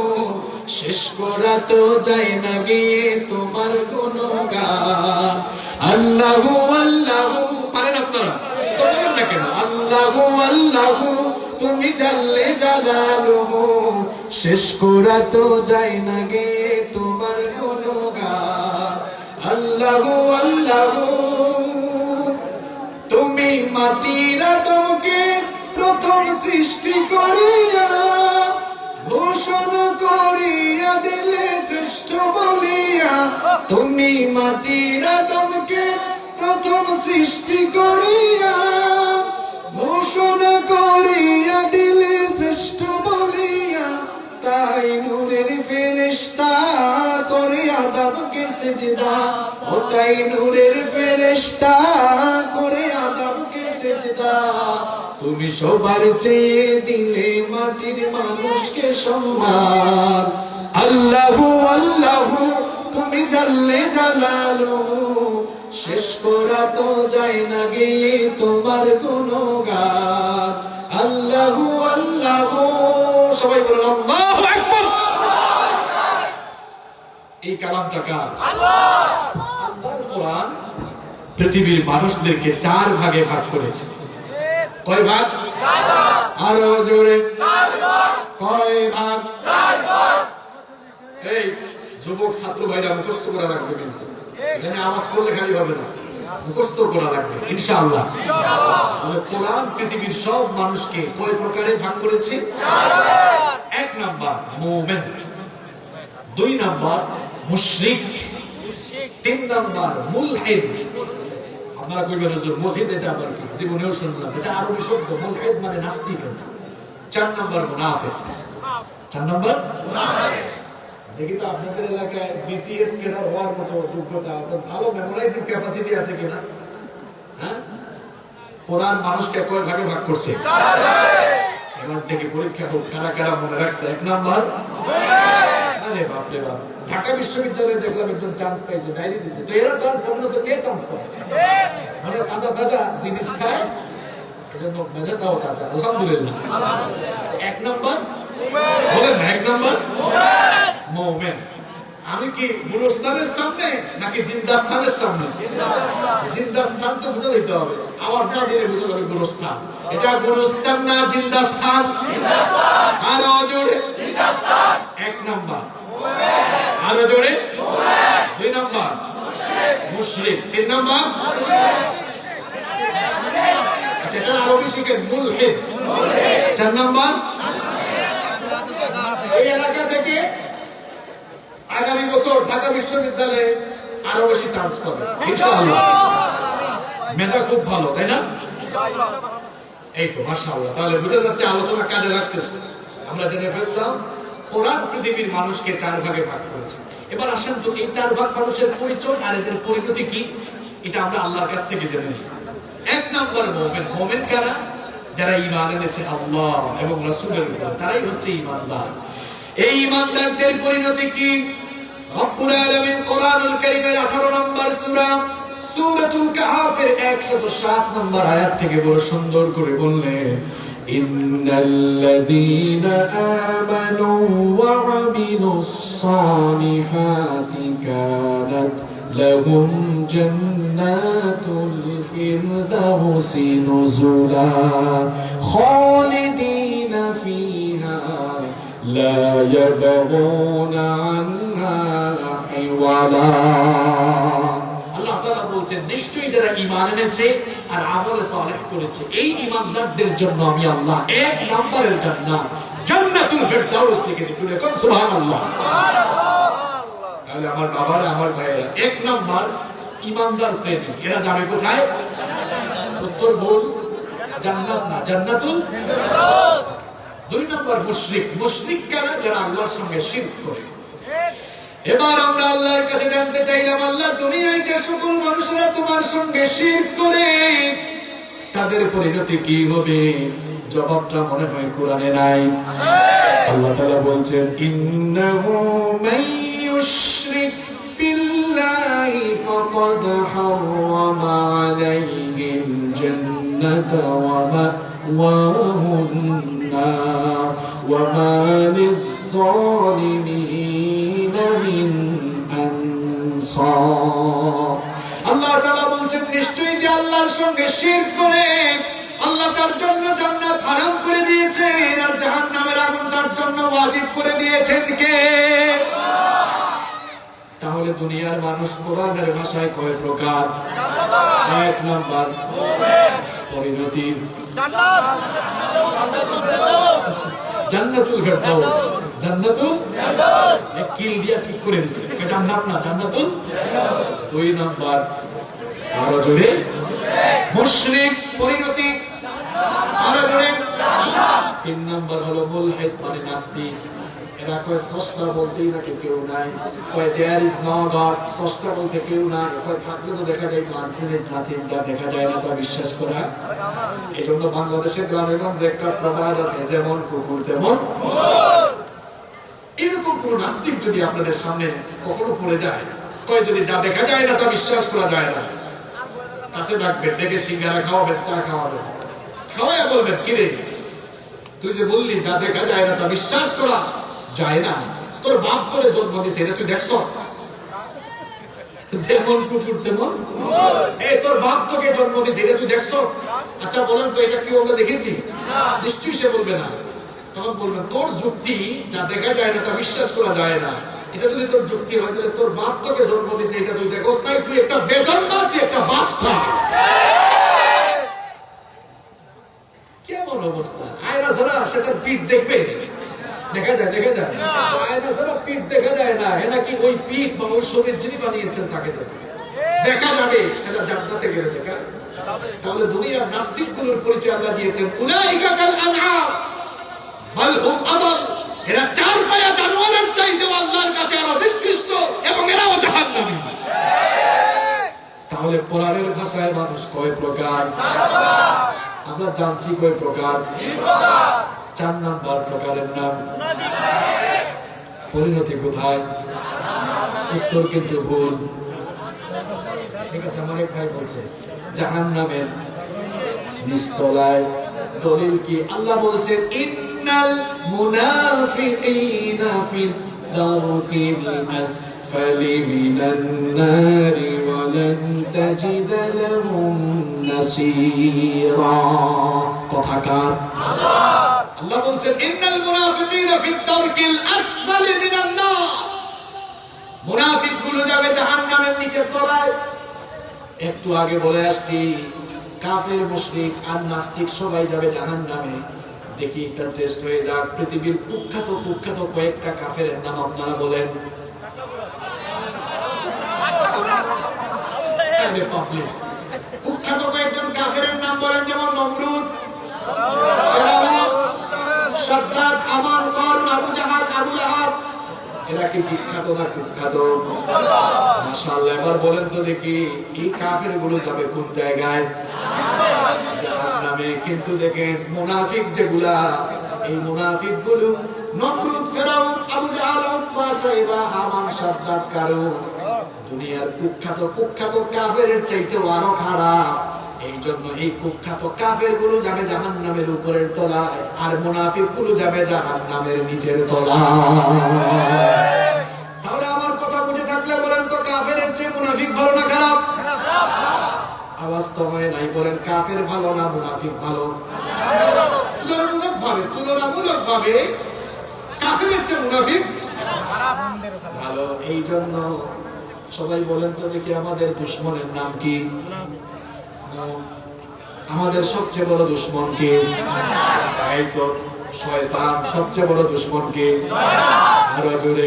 শেষ করা তো যায় না গিয়ে তোমার গুণগান। আল্লাহু আল্লাহু, পারেন আপনারা তো বলেন না কেন? আল্লাহু আল্লাহু তুমি জাল্লে জালালুহু, শেষ করা তো যায় না গে তোমার গুণগান। আল্লাহু আল্লাহু তুমি মাটির আদমকে প্রথম সৃষ্টি করিয়া ঘোষণা করিয়া দিলে শ্রেষ্ঠ বলিয়া। তুমি মাটির আদমকে প্রথম সৃষ্টি করিয়া ঘোষণা করিয়া দিলে শ্রেষ্ঠ বলিয়া। তাই নূরের ফেরেশতা করে আদমকে সিজদা, ও তাই নূরের ফেরেশতা করে আদমকে সিজদা। তুমি সবার চেয়ে দিলে মাটির মানুষকে সম্মান। আল্লাহু আল্লাহু তুমি জাল্লে জালালুহু, শেষ করা তো যায় না গে তোমার গুণগান। আল্লাহু আল্লাহু, সবাই বলুন আল্লাহু আকবার। এই কালামটা কার? আল্লাহর কোরআন পৃথিবীর মানুষদেরকে 4 ভাগে ভাগ করেছে। কয় ভাগ? আরো জোরে, কয় ভাগ? এই যুবক ছাত্র ভাইরা মুখস্থ করা রাখবে, কিন্তু এখানে আওয়াজ করলে খালি হবে না, মুখস্থ করা লাগবে ইনশাআল্লাহ। তাহলে কোরআন পৃথিবীর সব মানুষকে কয় প্রকারে ভাগ করেছে? 1 নাম্বার মুমিন, 2 নাম্বার মুশরিক, 3 নাম্বার মুলহিদ। আপনারা কইবেন হুজুর মুলহিদ এটা আবার কি? জীবনেও শুনলাম, এটা আরবি শব্দ। মুলহিদ মানে নাস্তিক। 4 নাম্বার মুনাফিক। 4 নাম্বার মুনাফিক। দেখি তো আপনাদের এলাকায় বিসিএস কেনা হওয়ার মতো যোগ্যতা, ভালো মেমোরাইজিং ক্যাপাসিটি আছে কিনা? হ্যাঁ, কোরআন মানুষকে কয় ভাগে ভাগ করছে? এবার থেকে পরীক্ষা হোক, কারা কারা মনে রাখছে? 1 নাম্বার। আরে বাপ রে বাপ, ঢাকা বিশ্ববিদ্যালয়ে দেখলাম একজন চান্স পাইছে, ডায়েরি দিছে। তো এরা চান্স পাবে না তো কে চান্স পাবে? মানে তাজা তাজা জিনিস খায়, এজন্য মেধাটাও তাজা। আলহামদুলিল্লাহ। 1 নাম্বার বলেন না, 1 নাম্বার মুমিন। আমি কি গুরুস্থানের সামনে নাকি জিন্দাস্থানের সামনে? জিন্দাস্থান তো বুঝে দিতে হবে, আওয়াজ না দিলে বুঝে যাবে গুরুস্থান। এটা গুরুস্থান না জিন্দাস্থান? আরো জোরে, 1 নাম্বার। আরো জোরে, 2 নাম্বার মুশরিক, 3 নাম্বার। আচ্ছা, এটা আরবি শিখেন, মুলহিদ। 4 নাম্বার। এই এলাকা থেকে আগামী বছর ঢাকা বিশ্ববিদ্যালয়ে আরো বেশি চান্স পাবে ইনশাআল্লাহ। মেধা খুব ভালো, তাই না? এই তো মাশাআল্লাহ। তাহলে বুঝা যাচ্ছে আলোচনা কাজে লাগতেছে। আমরা জেনে ফেললাম কোরআন পৃথিবীর মানুষকে 4 ভাগে ভাগ করেছে। এবার আসেন তো এই 4 ভাগ মানুষের পরিচয় আর এদের পরিণতি কি, এটা আমরা আল্লাহর কাছ থেকে জেনে নিই। এক নম্বর মুমিন। মুমিন কারা? যারা ঈমান এনেছে আল্লাহ এবং রাসূলের উপর, তারাই হচ্ছে ঈমানদার। এই ঈমানদারদের পরিণতি কি? রব্বুল আলামিন কোরআনুল কারীমের 18 নম্বর সূরা সূরাতুল কাহফের 107 নম্বর আয়াত থেকে বড় সুন্দর করে বললেন, ইন্নাল্লাযীনা আমানু ওয়া আমিলুস সালিহাতি কানাত লাহুম জান্নাতুল ফিরদাউসি নুজুলা খালিদিনা ফিহা লা ইয়াবগুনা আনহা হিওয়ালা। আল্লাহ তাআলা বলছেন, নিশ্চয়ই যারা ঈমান এনেছে আর আমল সালেহ করেছে, এই ঈমানদারদের জন্য আমি আল্লাহ এক নম্বরের জান্নাত, জান্নাতুল ফিরদাউস লিখেছি। তুলে কোন সুবহানাল্লাহ। তাহলে আমার বাবারা, আমার ভাইয়েরা, এক নম্বর ঈমানদার শ্রেণী, এরা যাবে কোথায়? উত্তর বল, জান্নাত না, জান্নাতুল ফিরদাউস। দুই নম্বর মুশরিক। মুশরিক কারা? যারা আল্লাহর সঙ্গে শিরক করে। এবার আমরা আল্লাহর কাছে জানতে চাইলাম, আল্লাহ দুনিয়ায় যে সকল মানুষেরা তোমার সঙ্গে শিরক করে তাদের পরিণতি কি হবে? জবাবটা মনে হয় কোরআনে নাই। আল্লাহ তাআলা বলছেন, ইন্নাহু মাইয়ুশরিক বিল্লাহি ফাকাদ হারামা আলাইহিল জান্নাতা ওয়া মাওয়াহুন নার ওয়া মা লিয-যালিমিনা মিন আনসার। আল্লাহ তাআলা বলছেন, নিশ্চয়ই যে আল্লাহর সঙ্গে শিরক করে আল্লাহ তার জন্য জান্নাত হারাম করে দিয়েছেন আর জাহান্নামের আগুন তার জন্য ওয়াজিব করে দিয়েছেন কে? তাহলে দুনিয়ার মানুষ কোরআনের ভাষায় কয় প্রকার? এক নাম্বার পরিণতি জান্নাতুল ফিরদাউস। জান্নাতুল ফিরদাউস এক কিল দিয়া ঠিক করে দিয়েছে, এটা জান্নাত না, জান্নাতুল ফিরদাউস। দুই নাম্বার আরো জোরে মুশরিক, পরিণতি আরো জোরে জান্নাত। তিন নাম্বার হলো মুলহিদ, মানে নাস্তিক। এরা কয় স্রষ্টা বলতেই নাকি কেউ নাই, কয় দেয়ার ইজ নো গড, স্রষ্টা বলতে কেউ নাই, কয় থাকলে তো দেখা যায় আনসিন ইজ নাথিং, যা দেখা যায় না তা বিশ্বাস করা। এজন্য বাংলাদেশের গ্রামেগঞ্জে একটা প্রবাদ আছে, যেমন কুকুর তেমন। এরকম কোন নাস্তিক যদি আপনাদের সামনে কখনো পড়ে যায়, কয় যদি যা দেখা যায় না তা বিশ্বাস করা যায় না, কাছে ডাকবেন, ডেকে সিঙ্গারা খাওয়াবেন, চা খাওয়াবেন, খাওয়াইয়া বলবেন, কিরে তুই যে বললি যা দেখা যায় না তা বিশ্বাস করা যায় না, তোর বাপ তোরে জন্ম দিয়েছে, এটা তুই দেখছ? যেমন কুকুর তেমন। এই তোর বাপ তোকে জন্ম দিয়েছে, এটা তুই দেখছ? আচ্ছা বলেন তো, এটা কি আমরা দেখেছি? নিশ্চয়ই সে বলবে না। তখন বলবেন, তোর যুক্তি যা দেখা যায় না তা বিশ্বাস করা যায় না, এটা যদি তোর যুক্তি হয় তাহলে তোর বাপ তোকে জন্ম দিয়েছে, এটা তুই দেখছ? তাই তুই একটা বেজন্মা, তুই একটা বাস্টার্ড। কেমন অবস্থা! আয়না ছাড়া সে তার পিঠ দেখবে? দেখা যায়? দেখা যায়? আয়না ছাড়া পিঠ দেখা যায় না। এ নাকি ওই পিঠ বা ওই শরীর যিনি বানিয়েছেন তাকে দেখা যাবে, সেটা জান্নাতে গেলে দেখা। তাহলে দুনিয়ার নাস্তিকগুলোর পরিচয় আল্লাহ দিয়েছেন, উলাইকা কাল আনআম বাল হুম আদাল। এরা চার পায়া জানোয়ারের চাইতেও আল্লাহর কাছে আরো নিকৃষ্ট, এবং এরাও জাহান্নামী। তাহলে কোরআনের ভাষায় মানুষ কয় প্রকার? আমরা জানছি কয় প্রকার? চার নাম্বার প্রকারের নাম পরিণতি কোথায়? উত্তর কিন্তু ভুল। ঠিক আছে, আমার এক ভাই বলছে জাহান্নামের নিচতলায়। দলিল কি? আল্লাহ বলছেন, ইন্নাল মুনাফিকিনা ফিদ দারকিল আসফালি মিনান নারি ওয়া লান তাজিদ লাহুম নাসীরা। কথাকার আল্লাহ। আল্লাহ বলছেন, ইন্নাল মুনাফিকিনা ফিদ দারকিল আসফালি মিনান নার। মুনাফিকগুলো যাবে জাহান্নামের নিচের তলায়। একটু আগে বলে আসছি, কাফের, মুশরিক আর নাস্তিক সবাই যাবে জাহান্নামে। দেখি একটা টেস্ট হয়ে যাক, পৃথিবীর কুখ্যাত কুখ্যাত কয়েকটা কাফের নাম আপনারা বলেন। কুখ্যাত কয়েকজন কাফের নাম বলেন, যেমন নমরুদ, শাদ্দাদ, আমান, কারুন, আবু জাহাল, আবু লাহাব। এরা কি বিখ্যাত না কুখ্যাত? মাশাআল্লাহ। এবার বলেন তো দেখি, এই কাফের গুলো যাবে কোন জায়গায়? নামে, কিন্তু দেখেন মুনাফিক যেগুলা, এই মুনাফিক গুলো নমরুদ, ফেরাউন, আবু জাহল, উতবা, সাইবা, হামান, সাদ্দাত, কারুন, দুনিয়ার কুখ্যাত কাফেরের চাইতেও আরো খারাপ। এই জন্য এই কুখ্যাত কাফের গুলো যাবে জাহান্নামের উপরের তলায়, আর মুনাফিক গুলো যাবে জাহান্নামের নিচের তলায়। তাহলে আমার কথা বুঝে থাকলে বলেন তো, কাফেরের চেয়ে মুনাফিক ভালো না খারাপ? আওয়াজ তো হয় নাই, বলেন কাফের ভালো না মুনাফিক ভালো? তুলনামূলক ভাবে কাফেরের চেয়ে মুনাফিক ভালো। এই জন্য সবাই বলেন তো দেখি, আমাদের দুশমনের নাম কি? আমাদের সবচেয়ে বড় দুশমন কে? এই তো শয়তান। সবচেয়ে বড় দুশমন কে? আরো জোরে।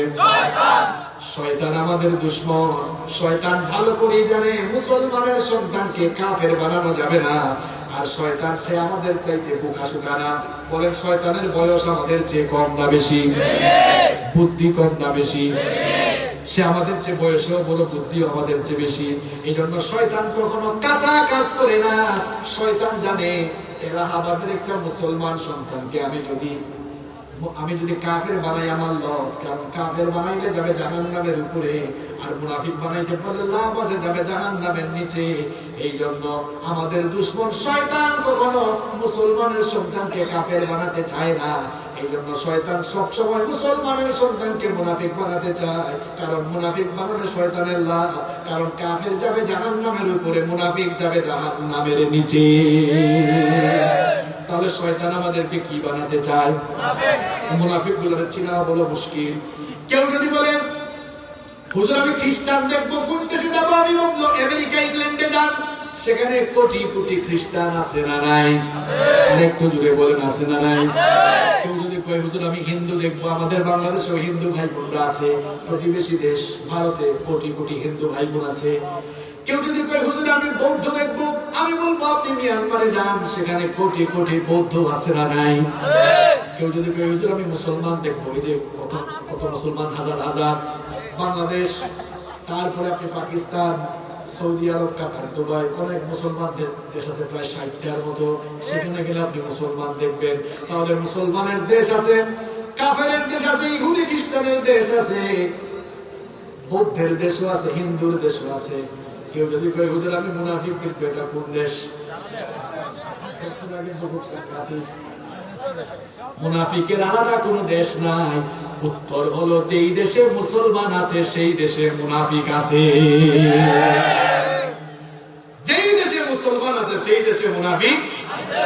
শয়তান আমাদের দুশমন। শয়তান ভালো করেই জানে মুসলমানের সন্তানকে কাফের বানানো যাবে না। আর শয়তান সে আমাদের চাইতে বোকা শোকানা। বলেন শয়তানের বয়স আমাদের চেয়ে কম না বেশি? বুদ্ধি কম না বেশি? সে আমাদের চেয়ে বয়সেও বড়, বুদ্ধিও আমাদের চেয়ে বেশি। এই জন্য শয়তান কখনো কাঁচা কাজ করে না। শয়তান জানে এলাহাবাদের একটা মুসলমান সন্তানকে আমি যদি কাফের বানাই আমার লস, কারণ কাফের বানাইলে যাবে জাহান্নামের উপরে, আর মুনাফিক বানাইতে পারলে লাভ আছে, যাবে জাহান্নামের নিচে। এই জন্য আমাদের দুশমন শয়তান কখনো মুসলমানের সন্তানকে কাফের বানাতে চায় না। এই জন্য শয়তান সবসময় মুসলমানের সন্তানকে মুনাফিক বানাতে চায়, কারণ মুনাফিক বানানো শয়তানের লাভ। কারণ কাফের যাবে জাহান্নামের উপরে, মুনাফিক যাবে জাহান্নামের নিচে। তাহলে শয়তান আমাদেরকে কি বানাতে চায়? মুনাফিক গুলোর চিনা বলো মুশকিল। কেউ যদি বলে হুজুর আমি খ্রিস্টান দেখবো, কোন দেশে যাবো? আমি বলবো আমেরিকা, ইংল্যান্ডে যান, সেখানে কোটি কোটি খ্রিস্টান আছে না নাই? আরেকটু জুড়ে বলেন আছে না নাই? কেউ যদি কয় হুজুর আমি হিন্দু দেখবো, আমাদের বাংলাদেশেও হিন্দু ভাই বোনরা আছে, প্রতিবেশী দেশ ভারতে কোটি কোটি হিন্দু ভাই বোন আছে। কেউ যদি কয় হুজুর আমি বৌদ্ধ দেখবো, আমি বলবো আপনি মিয়ানমারে যান, সেখানে কোটি কোটি বৌদ্ধ আছে না নাই? কেউ যদি কয় হুজুর আমি মুসলমান দেখবো, এই যে কত মুসলমান, হাজার হাজার, বাংলাদেশ, তারপরে আপনি পাকিস্তান, সৌদি আরব, কাতার, দুবাই, অনেক মুসলমান দেশ আছে, প্রায় 60টার মতো। সেখানে গেলে আপনি মুসলমান দেখবেন। তাহলে মুসলমানের দেশ আছে, কাফেরের দেশ আছে, ইহুদি খ্রিস্টানের দেশ আছে, বৌদ্ধের দেশও আছে, হিন্দুর দেশও আছে। কেউ যদি কয় হুজুর আমি মুনাফিক দেখবো, এটা কোন দেশ? মুনাফিকের আলাদা কোনো দেশ নাই। উত্তর হলো যেই দেশে মুসলমান আছে সেই দেশে মুনাফিক আছে। যেই দেশে মুসলমান আছে সেই দেশে মুনাফিক আছে।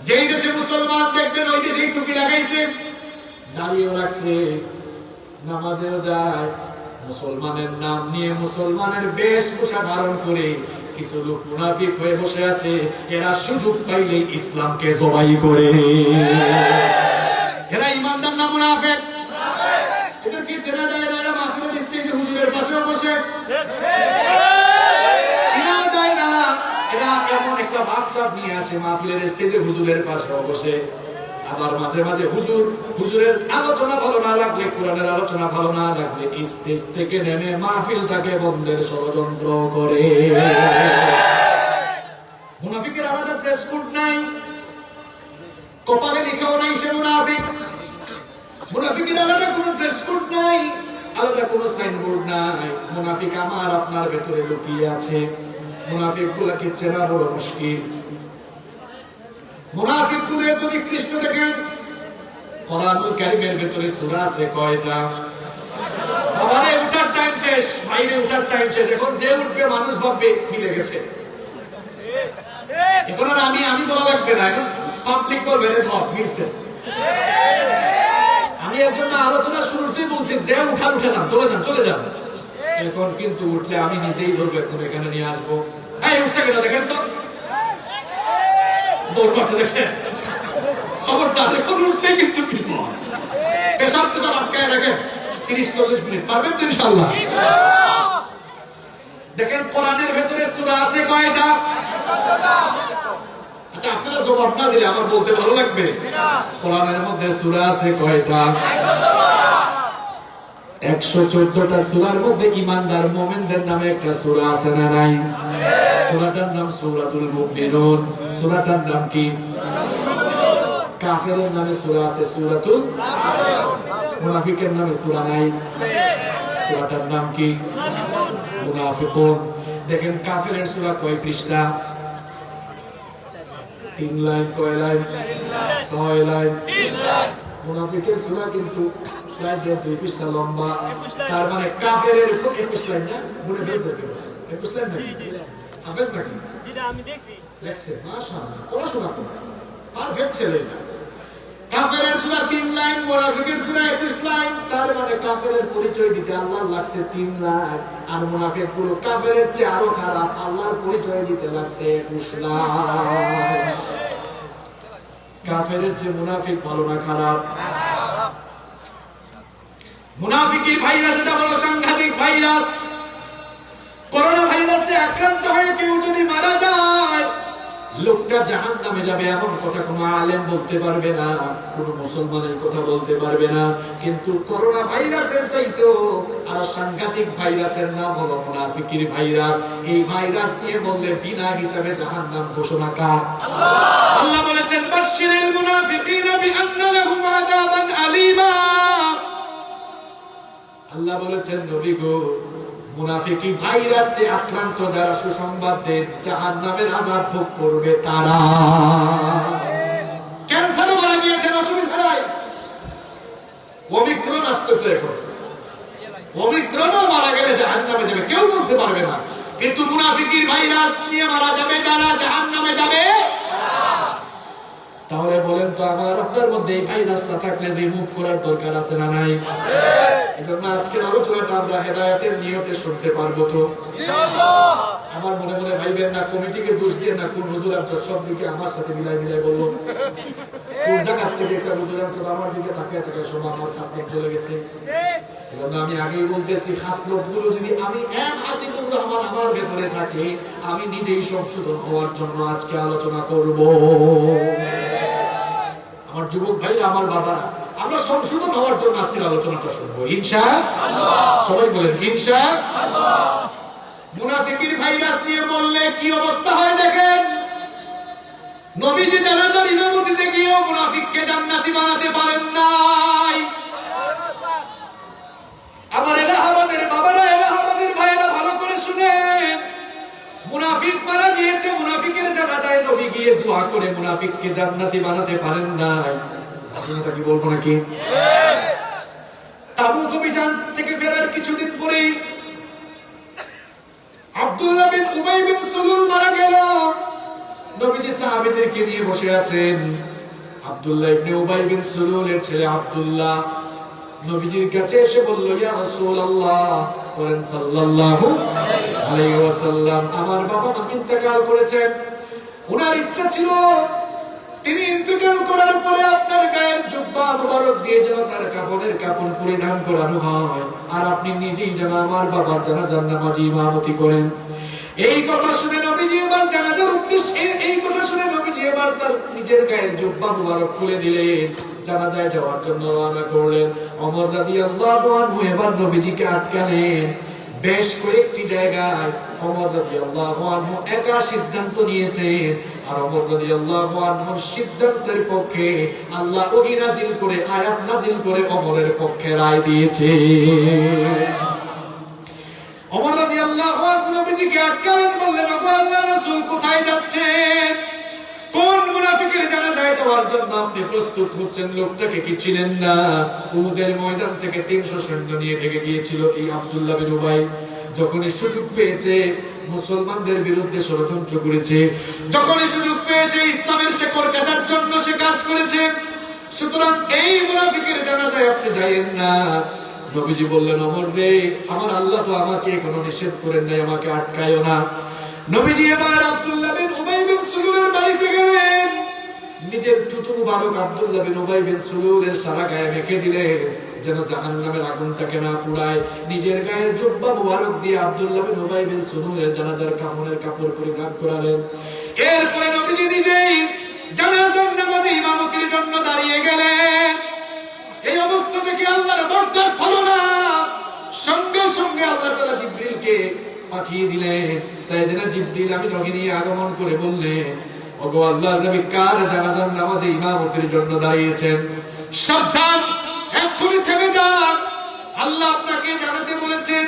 যেই দেশে মুসলমান দেখবেন ওই দেশে টুপি লাগাইছে, দাঁড়িয়েও রাখছে, নামাজেও যায়, মুসলমানের নাম নিয়ে মুসলমানের বেশভূষা ধারণ করে কিছু লোক মুনাফিক হয়ে বসে আছে। এরা সুযোগ পাইলে ইসলামকে জবাই করে। এরা ইমানদার না মুনাফিক? এটা কি চেনা যায় না? এরা মাহফিলের স্টেজে হুজুরের পাশে বসে চেনা যায় না। এরা এমন একটা ভাবসাব নিয়ে আসে মাহফিলের স্টেজে হুজুরের পাশে বসে। আবার মাঝে মাঝে হুজুরের আলোচনা ভালো না লাগলে, কোরআনের আলোচনা ভালো না লাগলে স্টেজ থেকে নেমে মাহফিলটাকে বন্ধের ষড়যন্ত্র করে। মুনাফিকের আলাদা প্রেস কোড নাই, কপালে লেখাও নাই সে মুনাফিক। মুনাফিকের আলাদা কোনো প্রেস কোড নাই, আলাদা কোনো সাইনবোর্ড নাই। মুনাফিক আমার আপনার ভেতরে লুকিয়ে আছে। মুনাফিক গুলাকে চেনা বড় মুশকিল। মুনাফিক গুলো এত নিকৃষ্ট দেখেন। কোরআনুল কারীমের ভেতরে সূরা আছে কয়টা? আমারে উঠার টাইম শেষ, বাইরে উঠার টাইম শেষ। এখন যে উঠবে মানুষ ভাববে মিলে গেছে। এখন আর আমি বলা লাগবে না, এখন পাবলিক বলবে রে ধর মিলছে। আমি এর জন্য আলোচনা শুরুতেই বলছি যে উঠে যান, চলে যান। এখন কিন্তু উঠলে আমি নিজেই ধরবো, এখন এখানে নিয়ে আসবো। এই উঠছে কিনা দেখেন তো, দৌড় করছে দেখছেন? খবরদার, এখন উঠলে কিন্তু পেশাব আটকায় রাখেন 30-40 মিনিট, পারবেন তো ইনশাআল্লাহ? দেখেন কোরআনের ভেতরে সূরা আছে কয়টা? আচ্ছা আপনারা জবাব না দিলে আমার বলতে ভালো লাগবে। কোরআনের মধ্যে সূরা আছে কয়টা? 114টা সূরার মধ্যে ঈমানদার মুমিনদের নামে একটা সূরা আছে না নাই? সূরাটার নাম সূরাতুল মুমিনুন। সূরাটার নাম কি? কাফেরের নামে সূরা আছে সূরাতুল কাফিরুন, মুনাফিকের নামে সূরা নাই। সূরাটার নাম কি? মুনাফিকুন। দেখেন কাফেরের সূরা কয় পৃষ্ঠা? 3 লাইন। কয় লাইন? কয় লাইন? 3 লাইন। মুনাফিকের সূরা কিন্তু প্রায় 2 পৃষ্ঠা লম্বা। তার মানে কাফেরের 21 লাইন না? মনে ফেলছে 21 লাইন না? হাফেজ নাকি? জি আমি দেখছি। দেখছে? মাশাআল্লাহ, পড়াশোনা করে পারফেক্ট ছেলে। কাফেরের সূরা 3 লাইন, মুনাফিকের সূরা 21 লাইন। তার মানে কাফেরের পরিচয় দিতে আল্লাহর লাগছে 3 লাইন, আর মুনাফিক পুরো কাফেরের চেয়ে আরো খারাপ, আল্লাহর পরিচয় দিতে লাগছে 21 লাইন। কাফেরের চেয়ে মুনাফিক ভালো না খারাপ? মুনাফিকের ভাইরাস এটা বড় সাংঘাতিক ভাইরাস। করোনা ভাইরাসে আক্রান্ত হয়ে কেউ যদি মারা যায়, লোকটা জাহান্নামে যাবে এমন কথা কোনো আলেম বলতে পারবে না, কোনো মুসলমানের কথা বলতে পারবে না। কিন্তু করোনা ভাইরাসের চাইতেও আর সাংঘাতিক ভাইরাসের নাম হলো মুনাফিকের ভাইরাস। এই ভাইরাস নিয়ে বললে বিনা হিসাবে জাহান্নাম ঘোষণা কার? আল্লাহ বলেছেন বাশশিরিল মুনাফিকিনা বিআন্না লাহুম আযাবান আলীমা। আল্লাহ বলেছেন নবী গো, মুনাফিকি ভাইরাসে আক্রান্ত যারা সুসংবাদ দেন জাহান্নামের আযাব ভোগ করবে তারা। ক্যান্সারে মারা গিয়েছেন, অসুবিধা নাই, ওমিক্রন আসতেছে এখন, ওমিক্রনও মারা গেলে জাহান্নামে যাবে, কেউ বলতে পারবে না। কিন্তু মুনাফিকির ভাইরাস নিয়ে মারা যাবে যারা, জাহান্নামে যাবে। তাহলে বলেন তো আমার আপনার মধ্যে এই ভাইরাসটা থাকলে রিমুভ করার দরকার আছে না নাই? এজন্য আজকের আলোচনাটা আমরা হেদায়েতের নিয়তে শুনতে পারবো তো ইনশাআল্লাহ। আমার মনে মনে ভাইবেন না, কমিটিকে দোষ দিয়ে না, কোন হুজুর আমসার সব দিকে আমার সাথে মিলাই মিলাই বললো, কোন জায়গা থেকে একটা হুজুর আমসার আমার দিকে তাকিয়ে থাকে, সব আমার কাছে চলে গেছে। এজন্য আমি আগেই বলতেছি, খাসলতগুলো যদি আমি হাসিবুর রহমান আমার ভেতরে থাকে, আমি নিজেই সংশোধন হওয়ার জন্য আজকে আলোচনা করব। আমার যুবক ভাইরা, আমার বাবা, আমরা সংশোধন হওয়ার জন্য আজকের আলোচনাটা শুনবো ইনশাআল্লাহ। সবাই বলেন ইনশাআল্লাহ। মুনাফিকের ভাইরাস নিয়ে বললে কি অবস্থা হয় দেখেন। নবীজি জানাজার ইমামতিতে গিয়েও মুনাফিককে জান্নাতি বানাতে পারেন নাই। আমার এলাহাবাদের বাবারা, এলাহাবাদের ভাইরা ভালো করে শুনেন, মুনাফিক মারা গিয়েছে, মুনাফিকের জানাজায় নবী গিয়ে দোয়া করে মুনাফিককে জান্নাতি বানাতে পারেন নাই। আপনারা কি বলবো নাকি? তাবুক অভিযান থেকে ফেরার কিছুদিন পরেই আব্দুল্লাহ বিন উবাই বিন সুলুল মারা গেল। নবীজি সাহাবীদেরকে নিয়ে বসে আছেন। আব্দুল্লাহ ইবনে উবাই বিন সুলুলের ছেলে আব্দুল্লাহ নবীজির কাছে এসে বলল, ইয়া রাসূলুল্লাহ, বলেন সাল্লাল্লাহু আলাইহি ওয়াসাল্লাম, আমার বাবা মা ইন্তেকাল করেছেন। ওনার ইচ্ছা ছিল তিনি ইন্তেকাল করার পরে আপনার গায়ের জুব্বা মুবারক দিয়ে যেন তার কাফনের কাপড় পরিধান করানো হয়, আর আপনি নিজেই যেন আমার বাবার জানাজার নামাজে ইমামতি করেন। এই কথা শুনে নবীজি এবার জানাজার উদ্দেশ্যে, এই কথা শুনে নবীজি এবার তার নিজের গায়ের জুব্বা মুবারক খুলে দিলেন, জানাজায় যাওয়ার জন্য রওনা করলেন। ওমর রাদিয়াল্লাহু আনহু এবার নবীজিকে আটকালেন বেশ কয়েকটি জায়গায়। ওমর রাদিয়াল্লাহু আনহু একা সিদ্ধান্ত নিয়েছেন, আর ওমর রাদিয়াল্লাহু আনহুর সিদ্ধান্তের পক্ষে আল্লাহ ওহী নাযিল করে, আয়াত নাযিল করে ওমরের পক্ষে রায় দিয়েছে। ওমর রাদিয়াল্লাহু আনহু নবীজিকে আটকালেন, বললেন, ওগো আল্লাহর রাসূল, কোথায় যাচ্ছেন? কোন মুনাফিকের জানাজায় যাওয়ার জন্য আপনি প্রস্তুত হচ্ছেন? লোকটাকে কি চিনেন না? উহুদের ময়দান থেকে 300 সৈন্য নিয়ে ভেগে গিয়েছিল এই আব্দুল্লাহ বিন উবাই। যখনই সুযোগ পেয়েছে মুসলমানদের বিরুদ্ধে ষড়যন্ত্র করেছে, যখনই সুযোগ পেয়েছে ইসলামের শেকড় কাটার জন্য সে কাজ করেছে। সুতরাং এই মুনাফিকের জানাজায় আপনি যাইয়েন না। নবীজি বললেন, ওমর রে, আমার আল্লাহ তো আমাকে কোনো নিষেধ করেন নাই, আমাকে আটকায়ও না। নবীজি এবার আব্দুল্লাহ বিন উবাই বিন সুলুলের বাড়িতে গেলেন। নিজের থুতু মুবারক আব্দুল্লাহ বিন উবাই বিন সুলুলের সারা গায়ে মেখে দিলেন, যেন জাহান্নামের আগুন তাকে না পুড়ায়। নিজের গায়ের জুব্বা মুবারক দিয়ে আব্দুল্লাহ বিন উবাই বিন সুলুলের জানাজার কাফনের কাপড় পরিধান করালেন। এরপরে নবীজি নিজেই জানাজার নামাজে ইমামতির জন্য দাঁড়িয়ে গেলেন। এই অবস্থা থেকে আল্লাহর বরদাস্ত হলো না। সঙ্গে সঙ্গে আল্লাহ তাআলা জিবরিলকে পাঠিয়ে দিলেন। সাইয়েদনা জিবরিল আমি নিয়ে আগমন করে বললেন, ওগো আল্লাহর নবী, কার জানাজার নামাজে ইমামতির জন্য দাঁড়িয়েছেন? সাবধান, এক্ষুনি থেমে যান। আল্লাহ আপনাকে জানাতে বলেছেন,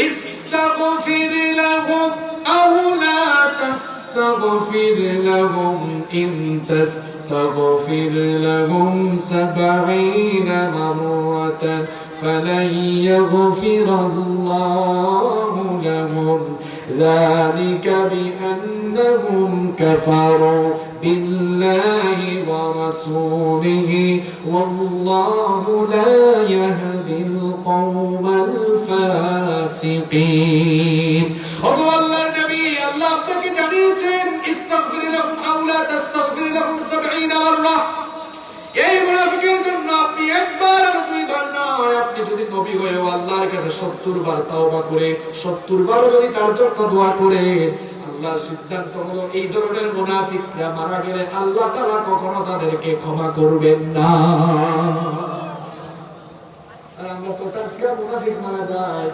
ইস্তাগফির লাহুম আও লা তাস্তাগফির লাহুম ইন তাস্তাগফির লাহুম ৭০ মাররাতান ফালান ইয়াগফিরাল্লাহু লাহুম যালিকা বিআন্নাহুম কাফারু বিল্লাহি ওয়া রাসূলিহি ওয়াল্লাহু লা ইয়াহদিল কওমাল ফাসিকিন। ওগো আল্লাহর নবী, আল্লাহ আপনাকে জানিয়েছেন, ইস্তাগফির লাহুম আও লা তাস্তাগফির লাহুম ৭০ মাররা। এই মুনাফিকের জন্য আপনি একবার আর দুইবার নয়, আপনি যদি নবী হয়েও আল্লাহর কাছে ৭০ বার তাওবা করে ৭০ বার যদি তার জন্য দোয়া করে, আল্লাহর সিদ্ধান্ত হলো এই ধরনের মুনাফিকরা মারা গেলে আল্লাহ তাআলা কখনো তাদেরকে ক্ষমা করবেন না। আর আমরা তো তার কিরা মুনাফিক মারা যায়,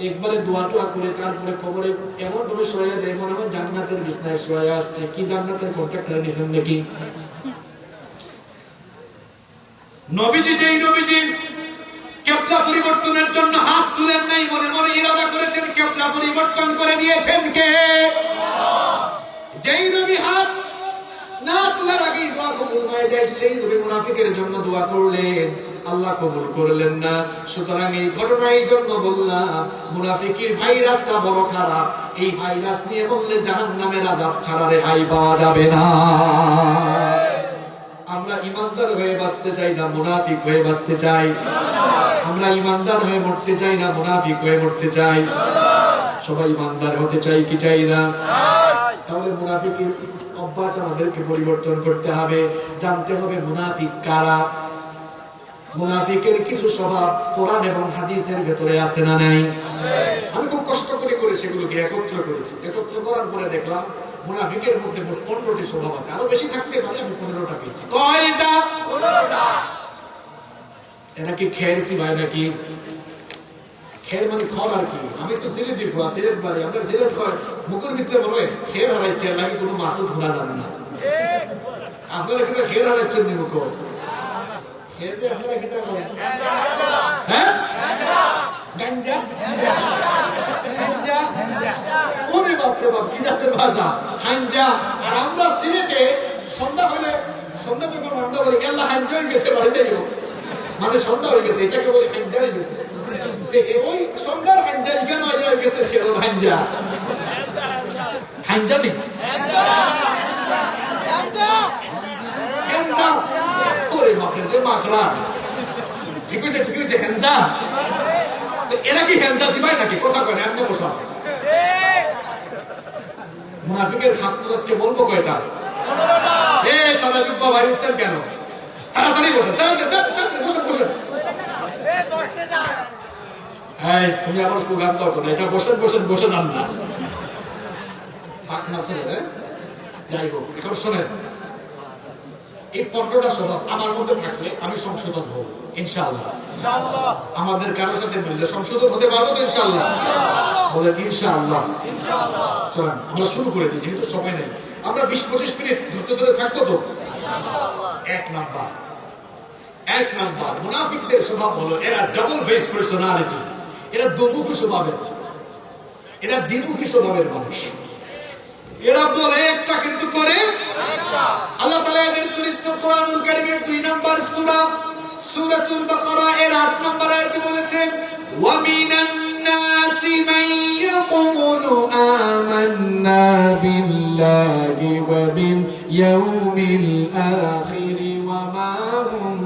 একবারে দোয়া টোয়া করে তারপরে কবরে এমন ভাবে শুয়ে যায় মনে হয় জান্নাতের বিছানায় শুয়ে আসছে। কি জান্নাতের কন্ট্রাক্ট করে নিছেন নাকি? নবীজি, যেই নবীজি কিবলা পরিবর্তনের জন্য হাত তুলেন নাই, মনে মনে ইরাদা করেছেন, কিবলা পরিবর্তন করে দিয়েছেন কে? যেই নবী হাত না তোলার আগেই দোয়া কবুল হয়ে যায়, সেই নবী মুনাফিকের জন্য দোয়া করলেন, আল্লাহ কবুল করলেন না। সুতরাং এই ঘটনা এই জন্য বললাম, মুনাফিকের ভাইরাসটা বড় খারাপ। এই ভাইরাস নিয়ে বললে জাহান্নামের আযাব ছাড়া রেহাই পাওয়া যাবে না। আমরা ইমানদার হয়ে বাঁচতে চাই না মুনাফিক হয়ে বাঁচতে চাই? আমরা ইমানদার হয়ে মরতে চাই না মুনাফিক হয়ে মরতে চাই? সবাই ইমানদার হতে চাই কি চাই না? তাহলে মুনাফিকের অভ্যাস আমাদেরকে পরিবর্তন করতে হবে, জানতে হবে মুনাফিক কারা। মুনাফিকের কিছু স্বভাব কোরআন এবং হাদিসের ভেতরে আছে না নাই? আমি খুব কষ্ট করে সেগুলোকে একত্র করেছি। একত্র করার পরে দেখলাম মুনাফিকের মধ্যে 15টি স্বভাব আছে। আরো বেশি থাকতে পারে, আমি 15টা পেয়েছি। কয়টা? 15টা। এরা কি খেরছি ভাই নাকি? খের মানে খড় আর কি। আমি তো সিলেট ফুয়া, সিলেট বাড়ি, আমরা সিলেট হয় মুখের ভিতরে বলে খের হারাইছে, নাকি কোনো মাথা ধরা যাবে না। আপনারা কিন্তু খের হারাইছেন নি মুখ? খের দিয়ে আপনারা কিটা করেন? হ্যাঁ, গাঞ্জা। ওরে বাপ রে বাপ, কি জাতের ভাষা! হাঞ্জা। আর আমরা সিলেটে সন্ধ্যা হলে, সন্ধ্যা যখন আমরা বলি আল্লাহ হাঞ্জা হয়ে গেছে, বাড়িতেও মানে সন্ধ্যা হয়ে গেছে, এটাকে বলি হাঞ্জা হয়ে গেছে। ওই সন্ধ্যার হাঞ্জা এখানে হয়ে গেছে খেরো হাঞ্জা। হাঞ্জা নেই, ওরে বাপ রে, সে মাখরাজ। ঠিক হয়েছে, ঠিক হয়েছে, হ্যাঞ্জা। এরা কি হ্যাঞ্জা সিবাই নাকি? কথা কয় না, আপনি বসা। মুনাফিকের খাসকে বলবো কয়টা? এই সবাই জুব্বা ভাই উঠছেন কেন? তাড়াতাড়ি বসেন, তাড়াতাড়ি বসেন, বসেন। এই তুমি আবার স্লোগান দাও না, এটা বসেন বসেন, বসে যান না। পাক না শুনে, যাই হোক, এখন শোনেন, এই 15টা স্বভাব আমার মধ্যে থাকলে আমি সংশোধন হব ইনশাআল্লাহ। আমাদের কারোর সাথে মিললে সংশোধন হতে পারবো তো ইনশাআল্লাহ? বলেন ইনশাআল্লাহ। চলেন আমরা শুরু করে দিই, যেহেতু সময় নেই। আমরা 20-25 মিনিট ধৈর্য ধরে থাকবো তো? এক নাম্বার মুনাফিকদের স্বভাব হলো এরা ডাবল ফেস পার্সোনালিটি। এরা দুমুখী স্বভাবের, এরা দ্বিমুখী স্বভাবের মানুষ। এরা বলে একটা কিন্তু করে আরেকটা। আল্লাহ তাআলা এদের চরিত্র কোরআনুল কারীমের 2 নম্বর সূরা সূরাতুল বাকারা এর 8 নম্বর আয়াতে বলেছেন, ওয়া মিনান নাসি মান ইয়াকুলু আমান্না বিল্লাহি ওয়া বিল ইয়াউমিল আখির ওয়া মা হুম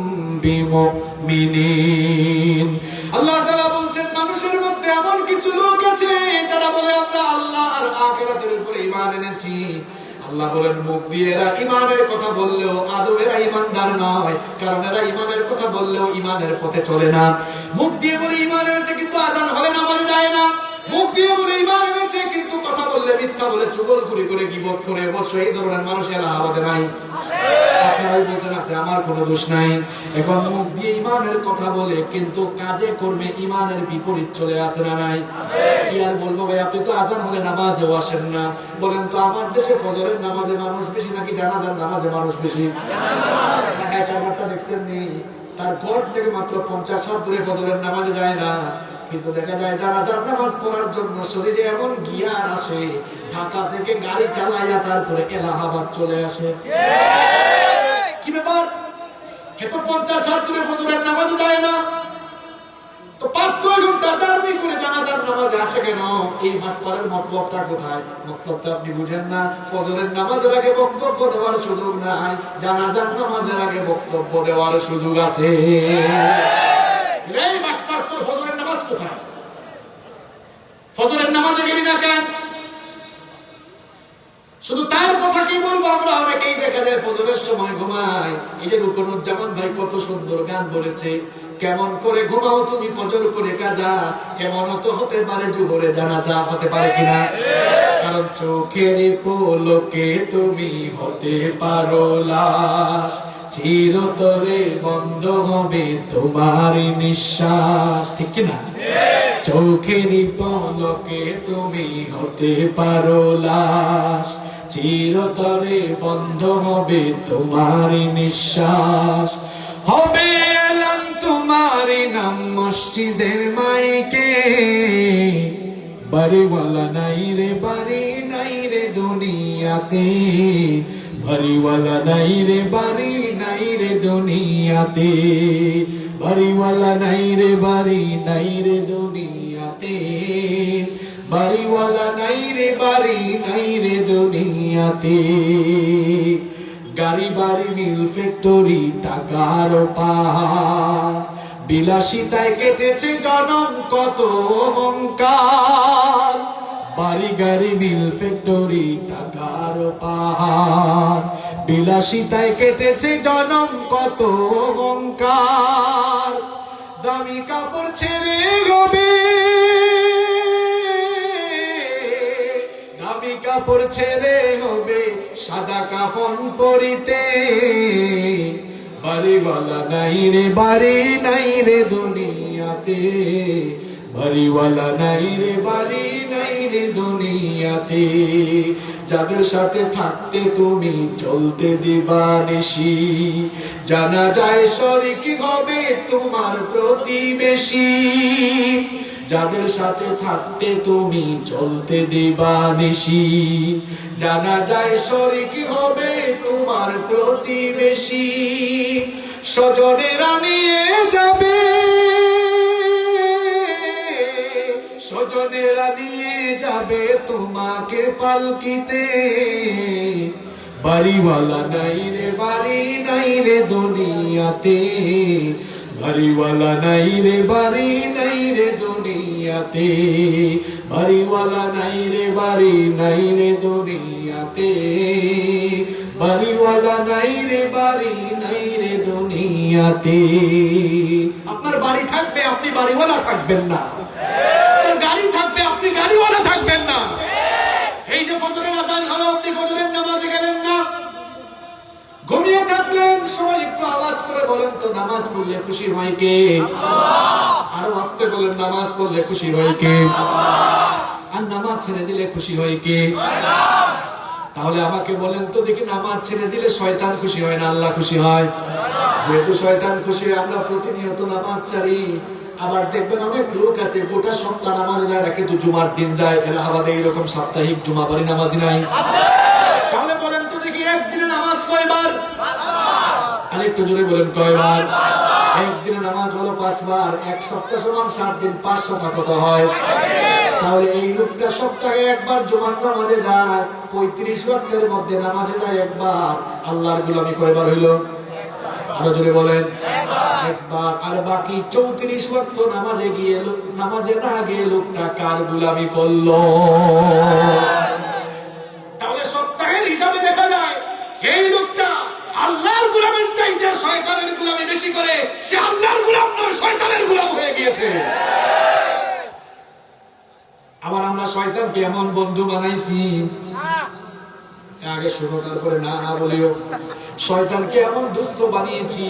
বিমুমিনিন। আল্লাহ তাআলা বলছেন, মানুষের মধ্যে এমন কিছু লোক আছে যারা বলে আমরা আল্লাহ আর আখিরাতের উপরে ঈমান এনেছি। আল্লাহ বলেন, মুখ দিয়ে এরা ঈমানের কথা বললেও আদৌ এরা ঈমানদার নয়, কারণ এরা ঈমানের কথা বললেও ঈমানের পথে চলে না। মুখ দিয়ে বলে ঈমান এনেছে কিন্তু আযান হলে নামাজে যায় না। মুখ দিয়ে বলে ঈমান এনেছে কিন্তু কথা বললে মিথ্যা বলে, চুগলখড়ি করে, গীবত করে, অবশ্য এই ধরনের মানুষ এলাহাবাদে নাই। আপনারাই বলছেন আছে, আমার কোনো দোষ নাই। এখন মুখ দিয়ে ইমানের কথা বলে কিন্তু কাজে কর্মে ইমানের বিপরীত চলে আসে না নাই? কি আর বলবো ভাই, আপনি তো আজান হলে নামাজেও আসেন না। বলেন তো আমার দেশে ফজরের নামাজে মানুষ বেশি নাকি জানাজার নামাজে মানুষ বেশি? হ্যাঁ, ব্যাপারটা দেখছেন নি? তার ঘর থেকে মাত্র 50 হাত দূরে ফজরের নামাজে যায় না, কিন্তু দেখা যায় জানাজার নামাজ পড়ার জন্য শরীরে এমন গিয়ার আসে, ঢাকা থেকে গাড়ি চালাইয়া তারপরে এলাহাবাদ চলে আসে। কি ব্যাপার? এত 50 হাত দূরে ফজরের নামাজে যায় না, তো 5-6 ঘন্টা জার্নি করে জানাজার নামাজে আসে কেন? এই মাতবারের মতলবটা কোথায়? মতলবটা আপনি বুঝেন না। ফজরের নামাজের আগে বক্তব্য দেওয়ার সুযোগ নাই, জানাজার নামাজের আগে বক্তব্য দেওয়ার সুযোগ আছে। এই মাতবার তোর ফজরের নামাজ কোথায়? ফজরের নামাজে গেলি না কেন? শুধু তার কথা কি বলবো, আমরা অনেকেই দেখা যায় ফজরের সময় ঘুমাই। এই যে রুকনুজ্জামান ভাই কত সুন্দর গান বলেছে, কেমন করে ঘুমাও তুমি ফজর করে কাজা, কেমন তো হতে পারে জুহরে জানাজা, হতে পারে কিনা? কারণ চোখের পলকে তুমি হতে পারো লাশ, চিরতরে বন্ধ হবে তোমার নিঃশ্বাস, ঠিক কিনা? চোখের পলকে তুমি হতে পারো লাশ, চিরতরে বন্ধ হবে তোমার নিঃশ্বাস। হবে এলান তোমার নাম মসজিদের মাইকে, বাড়িওয়ালা নাই রে, বাড়ি নাই রে দুনিয়াতে, বাড়িওয়ালা নাই রে, বাড়ি নাই রে দুনিয়াতে, বাড়িওয়ালা নাই রে, বাড়ি নাই রে দুনিয়াতে, বাড়িওয়ালা নাই রে, বাড়ি নাই রে দুনিয়াতে। গাড়ি বাড়ি মিল ফ্যাক্টরি টাকার পাহাড়, বিলাসিতায় কেটেছে জনম কত অহংকার। বাড়ি গাড়ি মিল ফ্যাক্টরি টাকার পাহাড়, বিলাসিতায় কেটেছে জনম কত অহংকার। দামি কাপড় ছেড়ে গবে, দামি কাপড় ছেড়ে হবে সাদা কাফন পরিতে, বাড়িওয়ালা নাই রে, বাড়ি নাই রে দুনিয়াতে, বাড়িওয়ালা নাই রে, বাড়ি নাই রে দুনিয়াতে। যাদের সাথে থাকতে তুমি চলতে দিবা নিশি, জানা যায় শরীক হবে তোমার প্রতিবেশী। যাদের সাথে থাকতে তুমি চলতে দিবা নিশি, জানা যায় শরীক হবে তোমার প্রতিবেশী। স্বজনেরা নিয়ে যাবে, স্বজনেরা নিয়ে যাবে তোমাকে পালকিতে, বাড়িওয়ালা নাই রে, বাড়ি নাই রে দুনিয়াতে, বাড়িওয়ালা নাই রে, বাড়ি নাই রে দুনিয়াতে, বাড়িওয়ালা নাই রে, বাড়ি নাই রে দুনিয়াতে, বাড়িওয়ালা নাই রে, বাড়ি নাই রে দুনিয়াতে। আপনার বাড়ি থাকবে, আপনি বাড়িওয়ালা থাকবেন না। আপনার গাড়ি থাকবে, আপনি গাড়িওয়ালা থাকবেন না। এই যে ফজরের আযান হলো, আপনি ফজরের নামাজে গেলেন না, ঘুমিয়ে থাকলেন। সবাই একটু আওয়াজ করে বলেন তো, নামাজ পড়লে খুশি হয় কে? আরো আস্তে বলেন, নামাজ পড়লে খুশি হয় কে? আর নামাজ ছেড়ে দিলে খুশি হয় কে? তাহলে আমাকে বলেন তো দেখি, নামাজ ছেড়ে দিলে শয়তান খুশি হয় না আল্লাহ খুশি হয়? যেহেতু শয়তান খুশি হয়, আমরা প্রতিনিয়ত নামাজ ছাড়ি। আবার দেখবেন অনেক লোক আছে গোটা সপ্তাহ নামাজে যায় না, কিন্তু জুমার দিন যায়। এলাহাবাদে এইরকম সাপ্তাহিক জুমা বাড়ি নামাজি নাই? তাহলে বলেন তো দেখি, একদিনে নামাজ কয়বার? আর একটু জোরে বলেন, কয়বার? একদিনে নামাজ হলো 5 বার। এক সপ্তাহ সমান 7 দিন, 5 শতক কত হয়? তাহলে এই লোকটা সপ্তাহে একবার জুমার নামাজে যায়, 35 ওয়াক্তের মধ্যে নামাজে যায় একবার। আল্লাহর গোলামি কয়বার হইল? আরো জোরে বলেন, একবার। আর বাকি 34 ওয়াক্ত নামাজে গিয়ে, নামাজে না গিয়ে লোকটা কার গোলামি করলো? তাহলে সপ্তাহের হিসাবে দেখা যায় এই লোকটা আল্লাহর গোলামের চাইতে শয়তানের গোলামি বেশি করে, সে আল্লাহর গোলাম নয়, শয়তানের গোলাম হয়ে গিয়েছে। আবার আমরা শয়তানকে এমন বন্ধু বানাইছি, আগে শুনো তারপরে না বলিও, শয়তানকে এমন দুস্থ বানিয়েছি,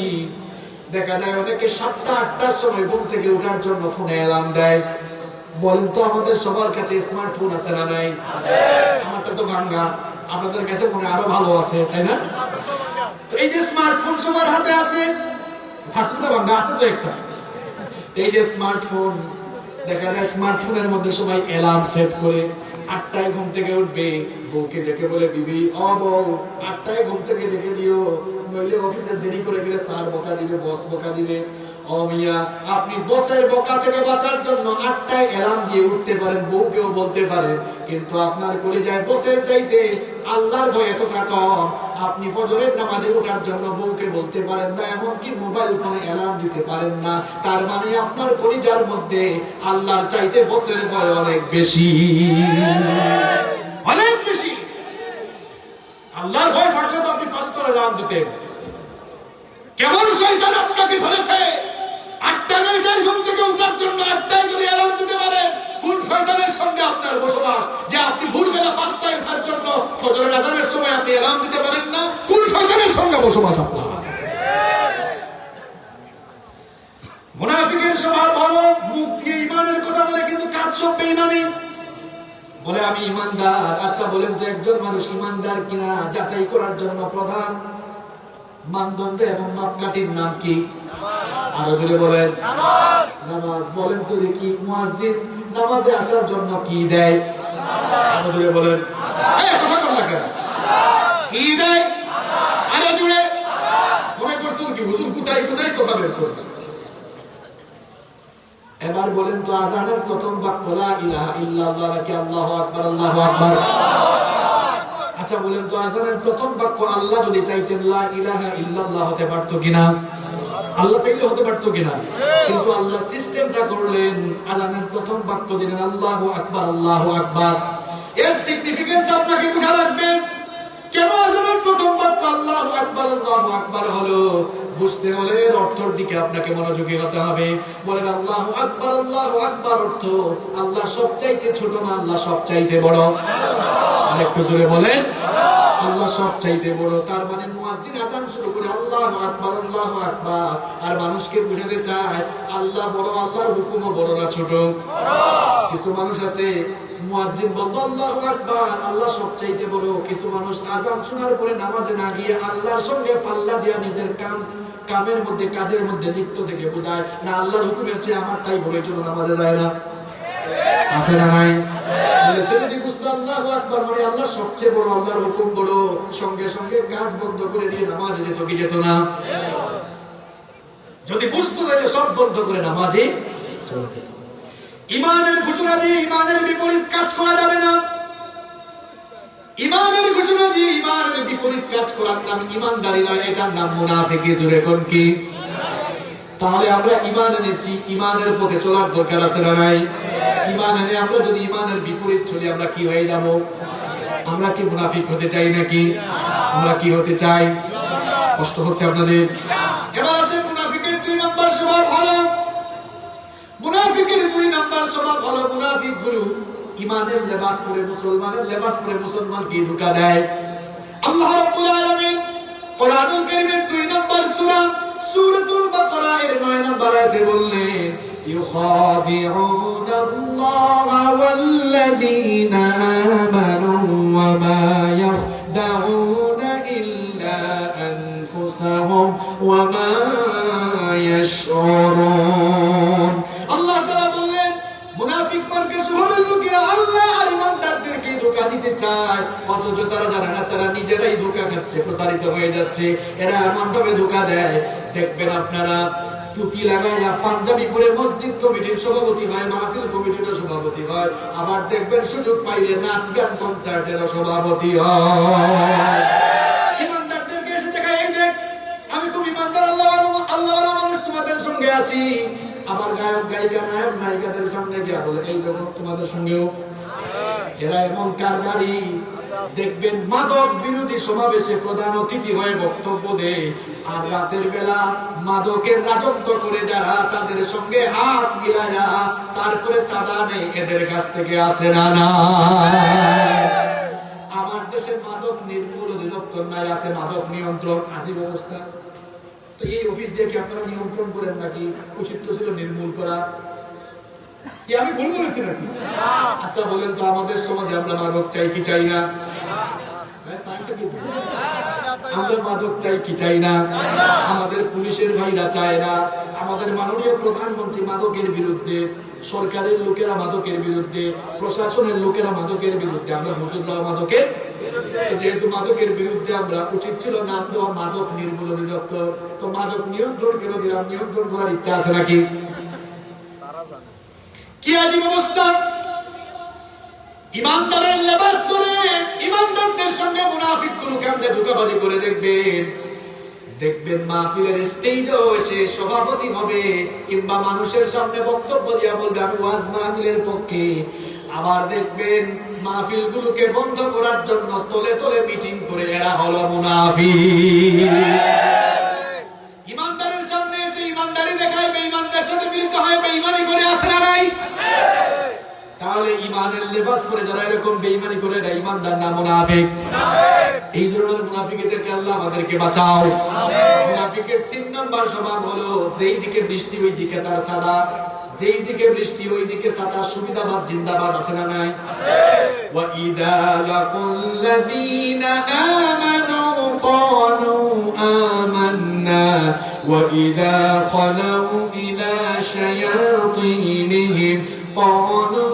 দেখা যায় অনেকে 7টা 8টার সময় ঘুম থেকে ওঠার জন্য ফোনে অ্যালার্ম দেয়। বলেন তো আমাদের সবার কাছে স্মার্টফোন আছে না নাই? আমারটা তো ভাঙা, আপনাদের কাছে মনে আরো ভালো আছে, তাই না? তো এই যে স্মার্টফোন সবার হাতে আছে, থাকুক না ভাঙা, আছে তো একটা। এই যে স্মার্টফোন, দেখা যায় স্মার্টফোনের মধ্যে সবাই অ্যালার্ম সেট করে 8টায় ঘুম থেকে উঠবে, বউকে ডেকে বলে বিবি ও বউ 8টায় ঘুম থেকে ডেকে দিও, নইলে অফিসে দেরি করে গেলে স্যার বকা দিবে, বস বকা দিবে। ও মিয়া, আপনি বসের বকা থেকে বাঁচার জন্য 8টায় অ্যালার্ম দিয়ে উঠতে পারেন, বউকেও বলতে পারেন, কিন্তু আপনার কলিজায় বসের চাইতে আল্লাহর ভয় এতটা কম, আপনি ফজরের নামাজে ওঠার জন্য বউকে বলতে পারেন না, এমনকি মোবাইল ফোনে অ্যালার্ম দিতে পারেন না। তার মানে আপনার কলিজার মধ্যে আল্লাহর চাইতে বসের ভয় অনেক বেশি, অনেক বেশি। আল্লাহর ভয় থাকলে তো আপনি 5টা অ্যালার্ম দিতেন। কেমন শয়তান আপনাকে ধরেছে 8টা 9টায় ঘুম থেকে উঠার জন্য 8টায় যদি অ্যালার্ম দিতে পারেন, কোন শয়তানের সঙ্গে আপনার বসবাস যে আপনি ভোরবেলা 5টায় ওঠার জন্য ফজরের আযানের সময় আপনি অ্যালার্ম দিতে পারেন না? কোন শয়তানের সঙ্গে বসবাস আপনার? মুনাফিকের স্বভাব হলো মুখ দিয়ে ঈমানের কথা বলে কিন্তু কাজ সব বেঈমানি। বলে আমি ঈমানদার। আচ্ছা বলেন তো একজন মানুষ ঈমানদার কিনা যাচাই করার জন্য প্রধান মানদণ্ড এবং মাপকাঠির নাম কি? আরো জোরে বলেন নামাজ। বলেন তো দেখি মুয়াজ্জিন নামাজে আসার জন্য কি দেয়? আরো জোরে বলেন, এই কথা বল না কেন? কি দেয়? আরো জোরে মনে করছেন কি হুজুর কোথায় কোথায় কথা বের করবে? এবার বলেন তো আযানের প্রথম বাক্য লা ইলাহা ইল্লাল্লাহ নাকি আল্লাহু আকবার? আল্লাহু আকবার। আচ্ছা বলেন তো আযানের প্রথম বাক্য আল্লাহ যদি চাইতেন লা ইলাহা ইল্লাল্লাহ হতে পারতো কিনা? আল্লাহ চাইলে হতে পারতো কিনা? কিন্তু আল্লাহ সিস্টেমটা করলেন, আযানের প্রথম বাক্য দিলেন আল্লাহু আকবার, আল্লাহু আকবার। এর সিগনিফিকেন্স আপনাকে বোঝা লাগবে। কেন আযানের প্রথম বাক্য আল্লাহু আকবার, আল্লাহু আকবার হলো? বুঝতে হলে এর অর্থের দিকে আপনাকে মনোযোগী হতে হবে। বলেন আল্লাহু আকবার, আল্লাহু আকবার অর্থ আল্লাহ সবচাইতে ছোট না আল্লাহ সবচাইতে বড়? আরেকটু জোরে বলেন, আল্লাহ সবচাইতে বড়। তার মানে মুয়াজ্জিন আযান শুরু করে আল্লাহু আকবার, আল্লাহু আকবার, আর মানুষকে বুঝাতে চায় আল্লাহ বড়, আল্লাহর হুকুমও বড় না ছোট? কিছু মানুষ আছে মুয়াজ্জিন বলতো আল্লাহু আকবার, আল্লাহ সবচাইতে বড়। কিছু মানুষ আযান শোনার পরে নামাজে না গিয়ে আল্লাহর সঙ্গে পাল্লা দিয়া নিজের কামের মধ্যে কাজের মধ্যে লিপ্ত থেকে বোঝায় না আল্লাহর হুকুমের চেয়ে আমারটাই বড়, এই জন্য নামাজে যায় না। আছে না নাই? সে যদি বুঝতো আল্লাহু আকবার মানে আল্লাহ সবচেয়ে বড়, আল্লাহর হুকুম বড়, সঙ্গে সঙ্গে কাজ বন্ধ করে দিয়ে নামাজে যেত কি যেত না? যদি বুঝতো তাহলে সব বন্ধ করে নামাজে চলে যেত। ঈমানের ঘোষণা দিয়ে ঈমানের বিপরীত কাজ করা যাবে না। ঈমানের ঘোষণা দিয়ে ঈমানের বিপরীত কাজ করার নাম ঈমানদারি নয়, এটার নাম মুনাফিকি। জোরে কোন কি? তাহলে আমরা ঈমান এনেছি, ঈমানের পথে চলার দরকার আছে না নাই? ঈমান এনে আমরা যদি ঈমানের বিপরীত চলি আমরা কি হয়ে যাব? আমরা কি মুনাফিক হতে চাই নাকি? আমরা কি হতে চাই? কষ্ট হচ্ছে আপনাদের? এবার আসেন মুনাফিকের 2 নাম্বার স্বভাব হলো, মুনাফিকের 2 নাম্বার স্বভাব হলো মুনাফিক গুলো ঈমানের লেবাস পরে মুসলমানের লেবাস পরে মুসলমানকে ধোঁকা দেয়। আল্লাহ রাব্বুল আলামিন কোরআনুল কারীমের 2 নাম্বার সূরা সূরাতুল বাকারা এর 9 নাম্বার আয়াতে বললেন ইউখাদিউনাল্লাহা ওয়াল্লাযীনা আমানু ওয়া মা ইয়াখদাউনা ইল্লা আনফুসাহুম ওয়া মা ইয়াশউরুন। আল্লাহ তাআলা বললেন মুনাফিক মার্কা স্বভাবের লোকেরা আল্লাহ আর ঈমানদারদেরকে ধোঁকা দিতে চায়, অথচ তারা জানে না তারা নিজেরাই ধোঁকা খাচ্ছে, প্রতারিত হয়ে যাচ্ছে। এরা এমন ভাবে ধোঁকা দেয়, দেখবেন আপনারা টুপি লাগাইয়া পাঞ্জাবি পরে মসজিদ কমিটির সভাপতি হয়, মাহফিল কমিটির সভাপতি হয়, আবার দেখবেন সুযোগ পাইলে নাচ গান কনসার্টের সভাপতি হয়। ঈমানদারদেরকে এসে দেখায় এই দেখ আমি খুব ঈমানদার, আল্লাহওয়ালা মানুষ, তোমাদের সঙ্গে আছি। আবার গায়ক গায়িকা নায়ক নায়িকাদের সামনে গিয়া বলে এই দেখো তোমাদের সঙ্গেও। এরা এমন কারবারি, দেখবেন মাদক বিরোধী সমাবেশে প্রধান অতিথি হয়ে বক্তব্য দেয়, আর রাতের বেলা মাদকের রাজত্ব করে যারা, তাদের সঙ্গে হাত মিলায়া তারপরে চাঁদা নেই, এদের কাছ থেকে আসে না না। আমার দেশে মাদক নির্মূল অধিদপ্তর নাই, আছে মাদক নিয়ন্ত্রণ আজি ব্যবস্থা। তো এই অফিস দিয়ে কি আপনারা নিয়ন্ত্রণ করেন নাকি? উচিত তো ছিল নির্মূল করা। কি আমি ভুল বলেছি নাকি? আচ্ছা বলেন তো, আমাদের সমাজে আমরা মাদক চাই কি চাই না? আমরা মাদক চাই কি চাই না? আমাদের পুলিশের ভাইরা চায় না। আমাদের মাননীয় প্রধানমন্ত্রী মাদকের বিরুদ্ধে, সরকারের লোকেরা মাদকের বিরুদ্ধে, প্রশাসনের লোকেরা মাদকের বিরুদ্ধে, আমরা হুজুররাও মাদকের বিরুদ্ধে। যেহেতু মাদকের বিরুদ্ধে আমরা, উচিত ছিল নাম দেওয়া মাদক নির্মূল অধিদপ্তর। তো মাদক নিয়ন্ত্রণ কেন দিলাম? নিয়ন্ত্রণ করার ইচ্ছা আছে নাকি? কি আজীব অবস্থা! ইমানদারের লেবাস পরে ইমানদারদের সঙ্গে মুনাফিকগুলো কেমনে ধোঁকাবাজি করে দেখবেন। দেখবেন মাহফিলের স্টেজেও এসে সভাপতি হবে কিংবা মানুষের সামনে বক্তব্য দিয়া বলবে আমি ওয়াজ মাহফিলের পক্ষে। আবার দেখবেন মাহফিলগুলোকে বন্ধ করার জন্য তলে তলে মিটিং করে এরা হলো মুনাফিক। ইমানদারের সামনে এসে ইমানদারি দেখায়, বেঈমানদের সাথে মিলিত হয়, বেঈমানি করে আসে না নাই? তাহলে ইমানের লেবাস পরে যারা এরকম বেঈমানি করে এরা ইমানদার না মুনাফিক? এই ধরনের মুনাফিকদেরকে আল্লাহ আমাদেরকে বাঁচাও। মুনাফিকের 3 নাম্বার স্বভাব হলো যেই দিকে বৃষ্টি ওই দিকে তার সাদা, যেই দিকে বৃষ্টি ওই দিকে সাদা। সুবিধাবাদ জিন্দাবাদ আছে না নাই? ওয়া ইদা লাকুল্লাযীনা আমানু ক্বালু আমান্না ওয়া ইদা খালাউ ইলা শায়াতিনিহিম ক্বালু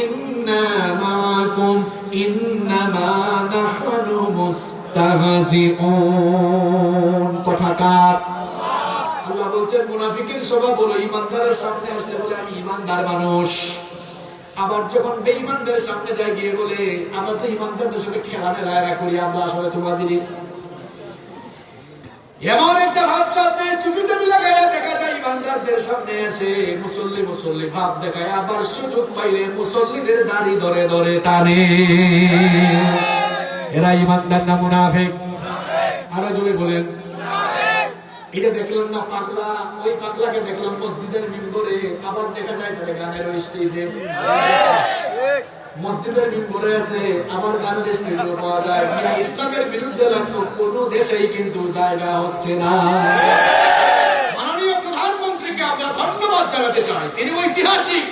ইন্না মাআকুম ইন্নামা নাহনু মুস্তাহজিউন। কথাকার আল্লাহ বলছেন মুনাফিকের স্বভাব হলো ইমানদারের সামনে আসলে বলে আমি ইমানদার মানুষ, আবার যখন বেঈমানদের সামনে যায় গিয়ে বলে আমরা তো ইমানদারদের সাথে খেলামেলা করি, আমরা আসলে তোমাদেরই। এমন একটা ভাব সামনে টুপিটা লাগাইয়া দেখা যায় ইমানদারদের সামনে এসে মুসল্লি মুসল্লি ভাব দেখায়, আবার সুযোগ পাইলে মুসল্লিদের দাড়ি ধরে ধরে টানে। এরা ইমানদার না মুনাফিক? আরো জোরে বলেন। এটা দেখলাম না পাগলা, ওই পাগলাকে দেখলাম মসজিদের মিম্বরে, আবার দেখা যায় তাহলে গানের ওই স্টেজে। মসজিদের মিম্বরে আছে, আবার গানের স্টেজে পাওয়া যায়। ইসলামের বিরুদ্ধে লাগছে, কোন দেশেই কিন্তু জায়গা হচ্ছে না। মাননীয় প্রধানমন্ত্রীকে আমরা ধন্যবাদ জানাতে চাই, তিনি ঐতিহাসিক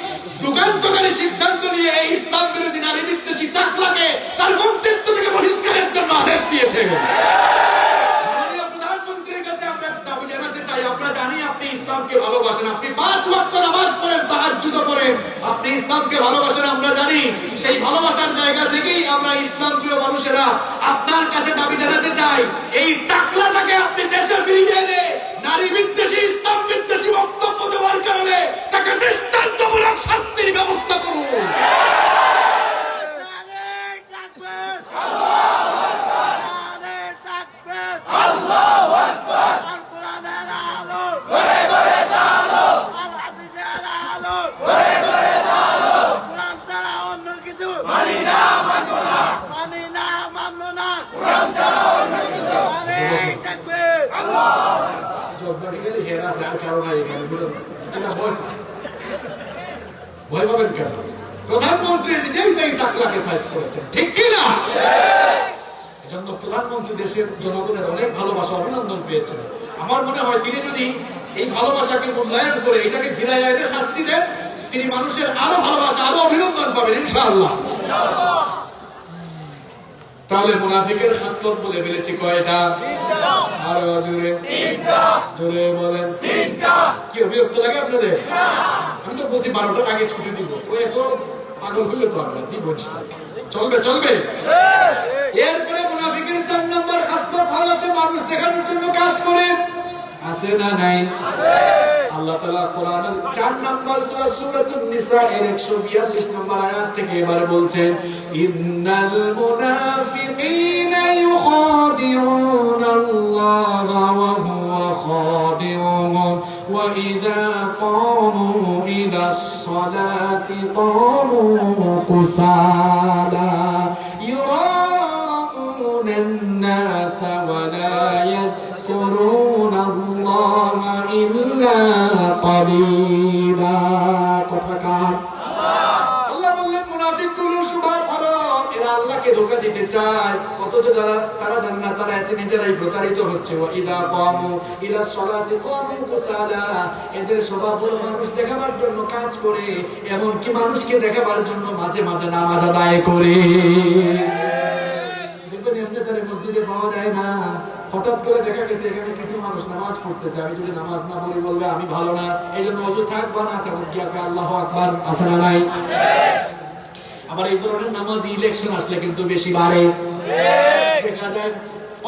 যুগান্তকারী সিদ্ধান্ত নিয়ে এই ইসলাম বিরোধী নারী বিদ্বেষী টাকলাকে তার মন্ত্রিত্ব থেকে বহিষ্কারের জন্য আদেশ দিয়েছে। আমরা জানি আপনি ইসলামকে ভালোবাসেন, আপনি 5 ওয়াক্ত নামাজ পড়েন, তাহাজ্জুদ পড়েন, আপনি ইসলামকে ভালোবাসেন, আমরা জানি। সেই ভালোবাসার জায়গা থেকেই আমরা ইসলাম প্রিয় মানুষেরা আপনার কাছে দাবি জানাতে চাই, এই টাকলাটাকে আপনি দেশে ফিরিয়ে এনে নারী বিদ্বেষী ইসলাম বিদ্বেষী বক্তব্য দেওয়ার কারণে তাকে দৃষ্টান্তমূলক শাস্তির ব্যবস্থা করুন। প্রধানমন্ত্রী নিজেই তো এই টাকলাকে সাইজ করেছেন, ঠিক কিনা? এজন্য প্রধানমন্ত্রী দেশের জনগণের অনেক ভালোবাসা অভিনন্দন পেয়েছেন। আমার মনে হয় তিনি যদি এই ভালোবাসাকে মূল্যায়ন করে এটাকে ফিরাইয়া এনে শাস্তি দেন, তিনি মানুষের আরো ভালোবাসা আরো অভিনন্দন পাবেন ইনশাআল্লাহ। তাহলে মুনাফিকের খাসলত বলে ফেলেছি কয়টা? আরো জোরে জোরে বলেন। কি অবিরক্ত লাগে আপনাদের? আমি তো বলছি 12টার আগে ছুটি দিব, ওই এত পাগল হইলে তো আমরা দিব, চলবে চলবে। এরপরে মুনাফিকের 4 নম্বর খাসলত হলো সে মানুষ দেখানোর জন্য কাজ করে, আছে না নাই? আল্লাহ তাআলা কোরআনের 4 নম্বর সূরা সূরাতুন নিসা এর 142 নম্বর আয়াত থেকে এবারে বলছেন, ইন্নাল মুনাফিকিনা ইউখাদিউনাল্লাহা ওয়া হুয়া খাদিউহুম ওয়া ইযা ক্বামু ইলাস সালাতি ক্বামু কুসালা ইউরাউনান নাস ওয়া লা ইয়াযকুরুনাল্লাহা কালিলা। কথাকার আল্লাহ বললেন মুনাফিকগুলোর স্বভাব ভালো, এরা আল্লাহকে ধোঁকা দিতে চায়, অথচ তারা জানে না তারা এতে নিজেরাই প্রতারিত হচ্ছে। ওয়া ইযা কামু ইলা সলাতি কামু কুসালা, এদের স্বভাব হলো মানুষ দেখাবার জন্য কাজ করে, এমন কি মানুষকে দেখাবার জন্য মাঝে মাঝে নামাজ আদায় করে। দেখবেন এমনি তারে মসজিদে পাওয়া যায় না, হঠাৎ করে দেখা গেছে এখানে কিছু মানুষ নামাজ পড়তেছে, আমি যদি নামাজ না পড়ি বলবে আমি ভালো না, এই জন্য ওযু থাকবা না থাকুক কি আপনি আল্লাহু আকবার আছে না নাই? আবার এই ধরনের নামাজ ইলেকশন আসলে কিন্তু বেশি বাড়ে। দেখা যায়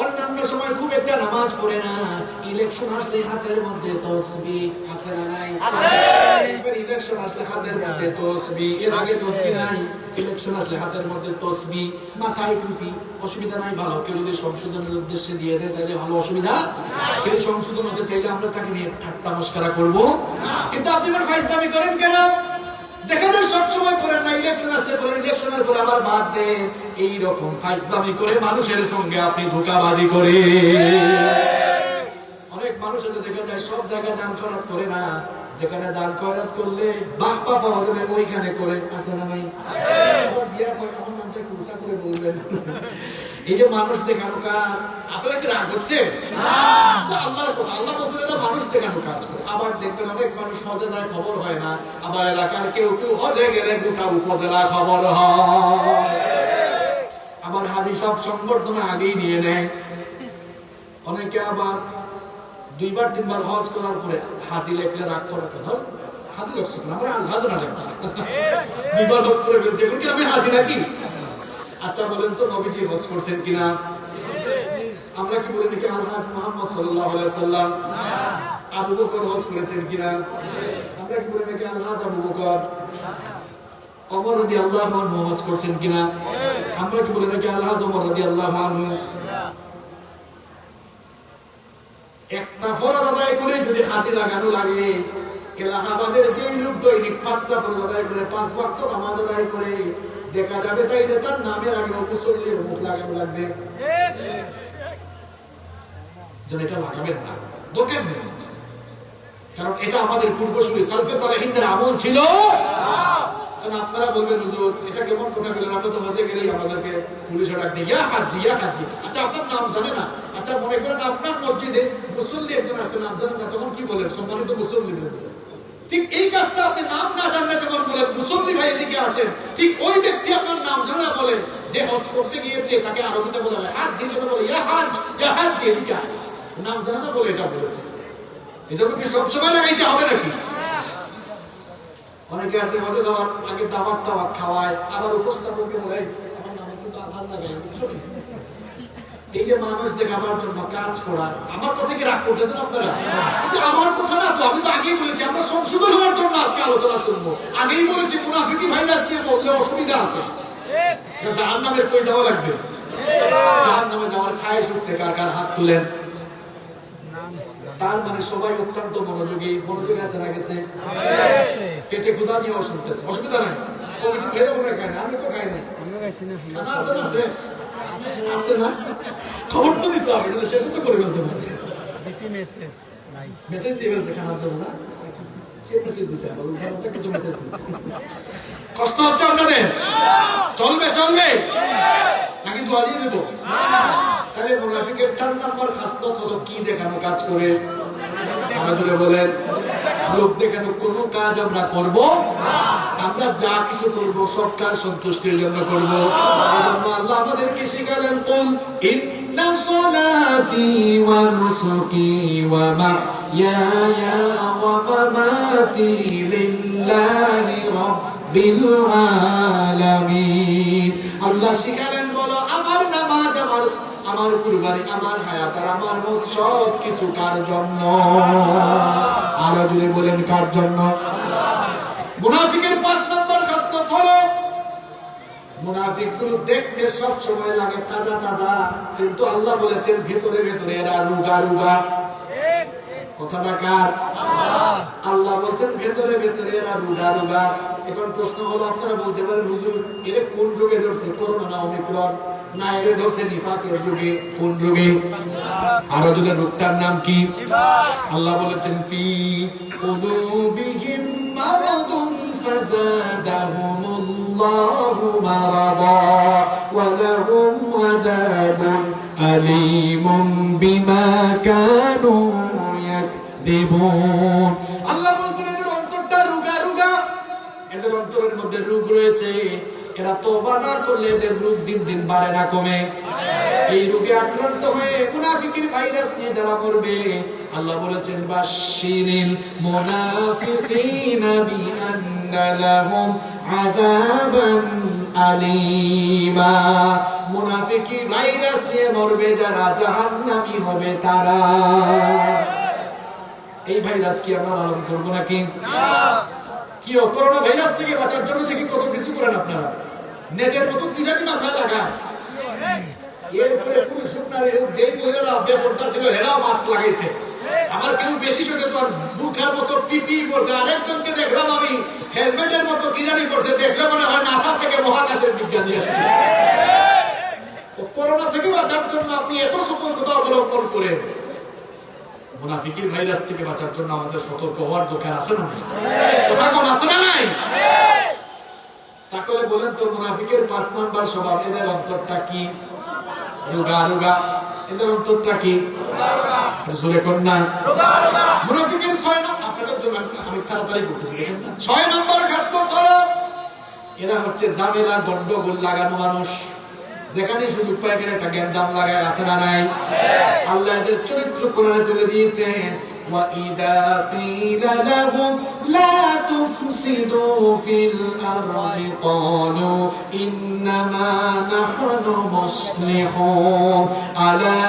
অন্যান্য সময় খুব একটা নামাজ পড়ে না, ইলেকশন আসলে হাতের মধ্যে তাসবিহ আছে না নাই? এবার ইলেকশন আসলে হাতের মধ্যে তাসবিহ, এর আগে তাসবিহ নাই, ইলেকশন আসলে হাতের মধ্যে তাসবিহ, মাথায় টুপি। অসুবিধা নাই, ভালো। কেউ যদি সংশোধনের উদ্দেশ্যে দিয়ে দেয় তাহলে ভালো, অসুবিধা। কেউ সংশোধন হতে চাইলে আমরা তাকে নিয়ে ঠাট্টা মশকরা করবো, কিন্তু আপনি এবার ফাইজলামি করেন কেন? দেখা যায় সবসময় করেন না, ইলেকশন আসলে করেন, ইলেকশনের পরে আবার বাদ দেন। এইরকম ফাইজলামি করে মানুষের সঙ্গে আপনি ধোঁকাবাজি করে। অনেক মানুষ দেখা যায় সব জায়গায় দান খয়রাত করে না, যেখানে দান খয়রাত করলে বাহবা পাওয়া যাবে ওইখানে করে। আছে না নাই? আমার নামটা একটু উঁচা করে বলবেন। এই যে মানুষ দেখানো কাজ, আপনারা কি রাগ হচ্ছে? আল্লাহর কথা, আল্লাহ বলছেন এটা মানুষ দেখানো কাজ করে। আবার দেখবেন অনেক মানুষ হজে যায়, খবর হয় না। আবার এলাকার কেউ কেউ হজে গেলে গোটা উপজেলা খবর হয়। আবার হাজী সব সংবর্ধনা আগেই নিয়ে নেয়। অনেকে আবার 2বার 3বার হজ করার পরে হাজী লেখলে রাগ করার কথা, হাজী লোক শিখলাম আমরা আলহাজ না লেখা, 2বার হজ করে ফেলছে, এখন কি আমি হাজী নাকি? আচ্ছা বলেন তো নবীজি হজ করছেন কিনা? আমরা কি বলি নাকি আলহাজ মুহাম্মদ সাল্লাল্লাহু আলাইহি ওয়াসাল্লাম? আবু বকর হজ করেছেন কিনা? আমরা কি বলি নাকি আলহাজ আবু বকর? ওমর রাদিয়াল্লাহু আনহু হজ করছেন কিনা? আমরা কি বলি নাকি আলহাজ ওমর রাদিয়াল্লাহু আনহু? একটা ফরজ আদায় করে যদি হাজী লাগানো লাগে, এলাহাবাদের যে লোক দৈনিক 5টা ফরজ আদায় করে 5 ওয়াক্ত নামাজ আদায় করে, দেখা যাবে তাই যে তার নামের আগে মুসল্লির মুখ লাগানো লাগবে। এটা লাগাবেন না, দোকান নেই, কারণ এটা আমাদের পূর্বসূরি সালফে সালেহিনদের আমল ছিল। আপনারা বলবেন হুজুর এটা কেমন কথা বলেন, আমরা তো হজে গেলেই আমাদেরকে পুলিশে ডাক দেয় ইয়া হাজ্জি ইয়া হাজ্জি। আচ্ছা আপনার নাম জানে না? আচ্ছা মনে করেন আপনার মসজিদে মুসল্লি একজন আসছে, নাম জানেন না, তখন কি বলেন? সম্মানিত মুসল্লি বলেন। ঠিক এই কাজটা আপনি নাম না জানলে যখন বলেন মুসল্লি ভাই এদিকে আসেন, ঠিক ওই ব্যক্তি আপনার নাম জানা বলেন যে হজ করতে গিয়েছে, তাকে আরবিতে বলা হয় হাজ্জি, যখন বলে ইয়া হাজ্জি এদিকে আসেন, নাম জানা না বলে এটা বলেছে। এজন্য কি সবসময় লাগাইতে হবে নাকি? অনেকে আছে হজে যাওয়ার আগে দাওয়াত খাওয়ায়, আবার উপস্থাপককে বলে আমার নামে কিন্তু আলহাজ লাগাই। এই যে মানুষ দেখাবার জন্য কাজ করা, আমার কথা কি রাগ করতেছেন আপনারা? আমার কথা না তো, আমি তো আগেই বলেছি আমরা সংশোধন হওয়ার জন্য আজকে আলোচনা শুনবো। আগেই বলেছি মুনাফিকি ভাইরাস নিয়ে বললে অসুবিধা আছে। জাহান্নামে কই যাওয়া লাগবে? জাহান্নামে যাওয়ার খায়েশ হচ্ছে, কার কার হাত তুলেন। তার মানে সবাই অত্যন্ত মনোযোগী আছে না গেছে? পেটে ক্ষুধা নিয়ে শুনতেছে, অসুবিধা নাই। আমি তো খাই নাই, আছে না? খবর তো দিতে হবে, শেষ তো করে ফেলতে পারে। মেসেজ দিয়ে ফেলছে খানার জন্য না? কষ্ট হচ্ছে আপনাদের? চলবে চলবে নাকি দোয়া দিয়ে দেবো? তাহলে মুনাফিকের 4 নম্বর খাসলত হলো কি দেখানো কাজ করে? আমাদের বলেন লোক দেখানো কোন কাজ আমরা করব না। আমরা যা কিছু করব সব কাজ সন্তুষ্টির জন্য করব। আল্লাহ আমাদেরকে শিখালেন কুল ইন্না সলাতি ওয়া নুসুকি ওয়া মাহইয়ায়া ওয়া মামাতি লিল্লাহি রাব্বিল আলামিন। আল্লাহ শিখালেন বলো আমার নামাজ, আমার কুরবানি, আমার হায়াত আর আমার মত সব কিছু কার জন্য? আরো জুড়ে বলেন কার জন্য? মুনাফিকের 5 নম্বর খাসলত হলো মুনাফিকগুলো দেখতে সব সময় লাগে তাজা তাজা, কিন্তু আল্লাহ বলেছেন ভিতরে ভিতরে এরা রোগা রোগা। কথাটা কার? আল্লাহ বলেছেন ভিতরে ভিতরে এরা রোগা রোগা। এখন প্রশ্ন হলো আপনারা বলতে পারেন হুজুর এরা কোন রোগে ধরছে? করোনা না ওমিক্রন? না এরা ধরছে নিফাকের রোগে? কোন রোগে? আরো জনের রোগটার নাম কি? আল্লাহ বলেছেন ফি কুলুবিহিম মারাদুন ফাযাদাহুমুল্লাহু মারাদা ওয়া লাহুম আযাবুন আলীমুম বিমা কানু ইয়াকযিবুন। আল্লাহ বলেছেন এদের অন্তরটা রোগা রোগা, এদের অন্তরের মধ্যে রোগ রয়েছে, এরা তওবা না করলে এদের রোগ দিন দিন বাড়ে না কমে। এই রোগে আক্রান্ত হয়ে মুনাফিকের ভাইরাস নিয়ে যারা মরবে, আল্লাহ বলেছেন বাশশিরিল মুনাফিকিনা বিআন্না লাহুম আযাবান আলীমা। মুনাফিকি ভাইরাস নিয়ে মরবে যারা, জাহান্নামী হবে তারা। এই ভাইরাস কি আমরা লালন করব নাকি? কি করোনা ভাইরাস থেকে বাঁচার জন্য দেখি কত কিছু করেন আপনারা, নেটের মতো কি জানি মাথায় লাগান, এরপরে পুরো শুকনার যেই মহিলারা বেপরদা ছিল এরাও মাস্ক লাগাইছে। আমার কেউ বেশি সচেতন, বুখার মতো পিপি পরছে, আরেকজনকে দেখলাম আমি হেলমেটের মতো কি জানি পরছে, দেখলে মনে হয় নাসা থেকে মহাকাশের বিজ্ঞানী এসেছে। তো করোনা থেকে বাঁচার জন্য আপনি এত সতর্কতা অবলম্বন করেন, মুনাফিকের ভাইরাস থেকে বাঁচার জন্য আমাদের সতর্ক হওয়ার দরকার আছে না নাই? কথা কোন আছে না নাই? তাহলে বলেন তো মুনাফিকের 5 নাম্বার স্বভাব, এদের অন্তরটা কি? রোগা রোগা। এদের অন্তরটা কি? জোরে কোন না রোগা রোগা। মুনাফিকের 6 নাম্বার, আপনাদের জন্য আমি তাড়াতাড়ি বলতেছি, দেখেন না 6 নাম্বার খাসলত হলো এরা হচ্ছে ঝামেলা গন্ডগোল লাগানো মানুষ। যেখানে সুযোগ পায় এখানে একটা গ্যাঞ্জাম লাগায়, আছে না নাই? আল্লাহ এদের চরিত্র কোরআনে তুলে দিয়েছেন, ওয়া ইদা কিলা লাহুম লা তুফসিদু ফিল আরদি ক্বালু ইন্নামা নাহনু মুসলিহুন আলা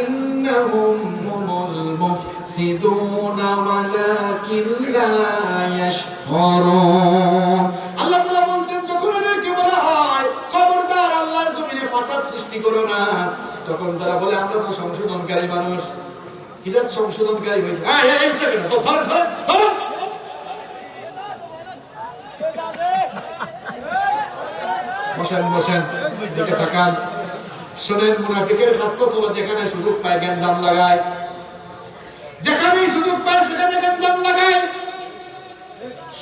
ইন্নাহুম হুমুল মুফসিদুন ওয়ালাকিন লা ইয়াশউরুন। আল্লাহ তাআলা বলেন যখন এদেরকে বলা হয় খবরদার আল্লাহর জমিনে ফাসাদ সৃষ্টি করো না, তখন তারা বলে আমরা তো সংশোধনকারী মানুষ। কি জাত সংশোধনকারী হয়েছে? হ্যাঁ এই সেকেন্ড তো ধরেন ধরেন ধরেন, বসেন বসেন, দিকে তাকান। শুনেন, মুনাফিকের খাসলত হলো যেখানে সুযোগ পায় গ্যাঞ্জাম লাগায়, যেখানে সুযোগ পায় সেখানে গ্যাঞ্জাম লাগায়।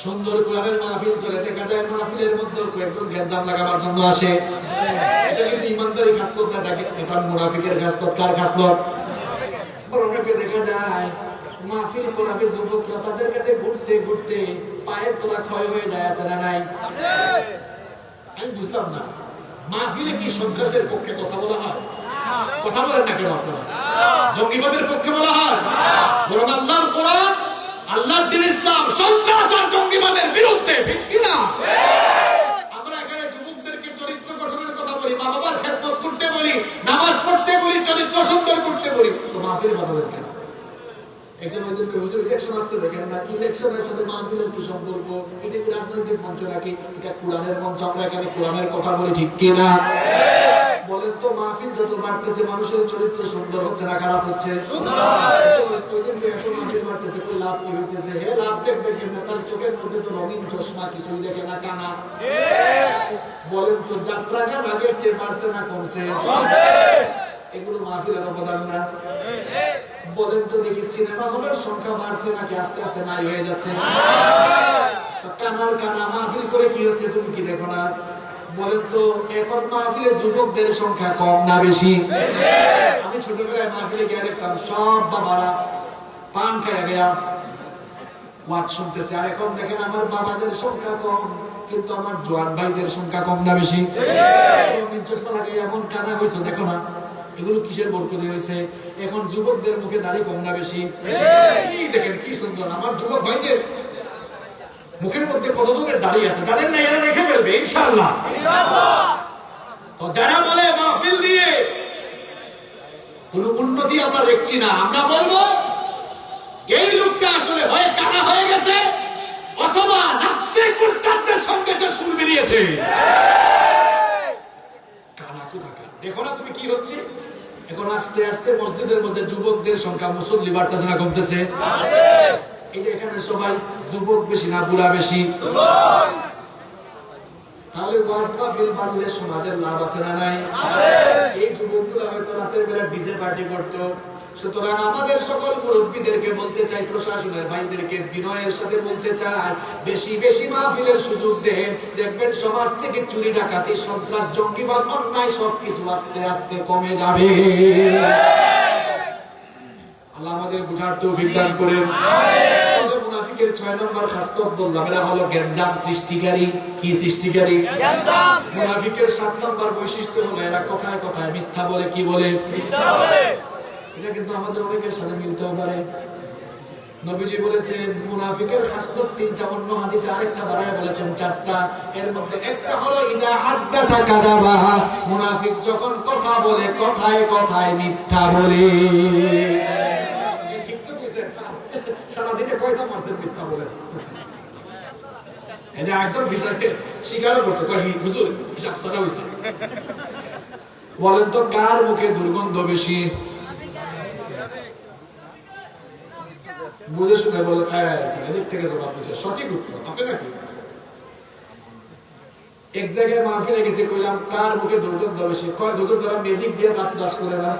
সুন্দর কোরআনের মাহফিল চলে, দেখা যায় মাহফিলের মধ্যে কয়েকজন গ্যাঞ্জাম লাগাবার জন্য আসে। এটা কিন্তু ইমানদারি খাসলত না, এটা মুনাফিকের খাসলত। কার খাসলত? বড়কে দেখা যায় মাহফিল কোরআনে যুবকরা তাদের কাছে ঘুরতে ঘুরতে পায়ের তলা ক্ষয় হয়ে যায়, আছে না নাই? আমি বুঝলাম না, মাহফিলে কি সন্ত্রাসের পক্ষে কথা বলা হয়? কথা বলেন না কেন আপনারা? জঙ্গিবাদের পক্ষে বলা হয়? বরং আল্লাহর কোরআন, আল্লাহর দ্বীন ইসলাম সন্ত্রাস আর জঙ্গিবাদের বিরুদ্ধে, ঠিক কি না? আমরা এখানে যুবকদেরকে চরিত্র গঠনের কথা বলি, মা বাবার খেদমত করতে বলি, নামাজ পড়তে বলি, চরিত্র সুন্দর করতে বলি, তো মাহফিলে কথা বলেন কেন? একজন ওইদিনকে হুজুর ইলেকশন আসতে দেখেন না, ইলেকশনের সাথে মাহফিলের কি সম্পর্ক? এটা কি রাজনৈতিক মঞ্চ নাকি? এটা কোরআনের মঞ্চ, আমরা এখানে কোরআনের কথা বলি, ঠিক কি না? বলেন তো মাহফিল যত বাড়তেছে মানুষের চরিত্র সুন্দর হচ্ছে না খারাপ হচ্ছে? লাভ কি হইতেছে? হে লাভ দেখবে কেমন? তার চোখের মধ্যে তো রঙিন চশমা, কিছুই দেখে না, কানা। বলেন তো যাত্রা গান আগের চেয়ে বাড়ছে না কমছে? এগুলো মাহফিলের অবদান না? বলেন তো দেখি সিনেমা হলের সংখ্যা বাড়ছে নাকি আস্তে আস্তে নাই হয়ে যাচ্ছে? কানার কানা মাহফিল করে কি হচ্ছে তুমি কি দেখো না? বলেন তো এখন মাহফিলে যুবকদের সংখ্যা কম না বেশি? আমি ছোটবেলায় মাহফিলে গিয়ে দেখতাম সব বাবারা পান খাইয়া গিয়া ওয়াজ শুনতেছে, আর এখন দেখেন আমার বাবাদের সংখ্যা কম কিন্তু আমার জোয়ান ভাইদের সংখ্যা কম না বেশি? চশমা লাগে এমন কানা হয়েছে দেখো না, এগুলো কিসের বরকতে হয়েছে? এখন যুবকদের মুখে দাড়ি কম না বেশি? দেখেন কি সুন্দর, আমার যুবক ভাইদের মুখের মধ্যে কতজনের দাড়ি আছে, যাদের না এরা রেখে ফেলবে ইনশাআল্লাহ। তো যারা বলে মাহফিল দিয়ে কোনো উন্নতি আমরা দেখছি না, আমরা বলবো এই লোকটা আসলে হয় কানা হয়ে গেছে অথবা নাস্তিক মুরতাদদের সঙ্গে সে সুর মিলিয়েছে। কানা কোথাকার? দেখো না তুমি কি হচ্ছে এখন? আস্তে আস্তে মসজিদের মধ্যে যুবকদের সংখ্যা, মুসল্লি বাড়তেছে না কমতেছে? এই যে এখানে সবাই যুবক বেশি না বুড়া বেশি? তাহলে ওয়াজ মাহফিল বাড়লে সমাজের লাভ আছে না নাই? এই যুবকগুলো হয়তো রাতের বেলা ডিজে পার্টি করতো। সুতরাং আমাদের সকল মুরব্বীদেরকে বলতে চাই, প্রশাসনের ভাইদেরকে বিনয়ের সাথে বলতে চাই, বেশি বেশি মাহফিলের সুযোগ দেন, দেখবেন সমাজ থেকে চুরি ডাকাতি সন্ত্রাস জঙ্গিবাদ অন্যায় সবকিছু আস্তে আস্তে কমে যাবে। আল্লাহ আমাদের বুঝার তৌফিক দান করেন। আমিন। মুনাফিকের 6 নম্বর খাসলত বললাম, এরা হলো গ্যাঞ্জাম সৃষ্টিকারী। কি সৃষ্টিকারী? গ্যাঞ্জাম। মুনাফিকের 7 নম্বর বৈশিষ্ট্য হলো এরা কথায় কথায় মিথ্যা বলে। কি বলে? মিথ্যা বলে। এটা কিন্তু আমাদের অনেকের সাথে মিলতেও পারে। নবীজি বলেছেন মুনাফিকের খাসলত 3টা, অন্য হাদিসে আরেকটা বাড়ায় বলেছেন 4টা। এর মধ্যে একটা হলো ইদা হাদ্দাতা কাযাবা, মুনাফিক যখন কথা বলে কথায় কথায় মিথ্যা বলে। ঠিক তো কইছেন, সারা দিনে কয়টা মাসের মিথ্যা বলে? এটা একজন হিসাবে স্বীকারও করছে, কয় হুজুর হিসাব ছাড়া হইছে। বলেন তো কার মুখে দুর্গন্ধ বেশি? বুঝে শুনে বলে এদিক থেকে জবাব দিচ্ছে, সঠিক উত্তর আপনি নাকি? এক জায়গায় মাহফিলে গেছে, কইলাম কার মুখে দুর্গন্ধ বেশি? কয় হুজুর যারা ম্যাজিক দিয়ে দাঁত ব্রাশ করে না।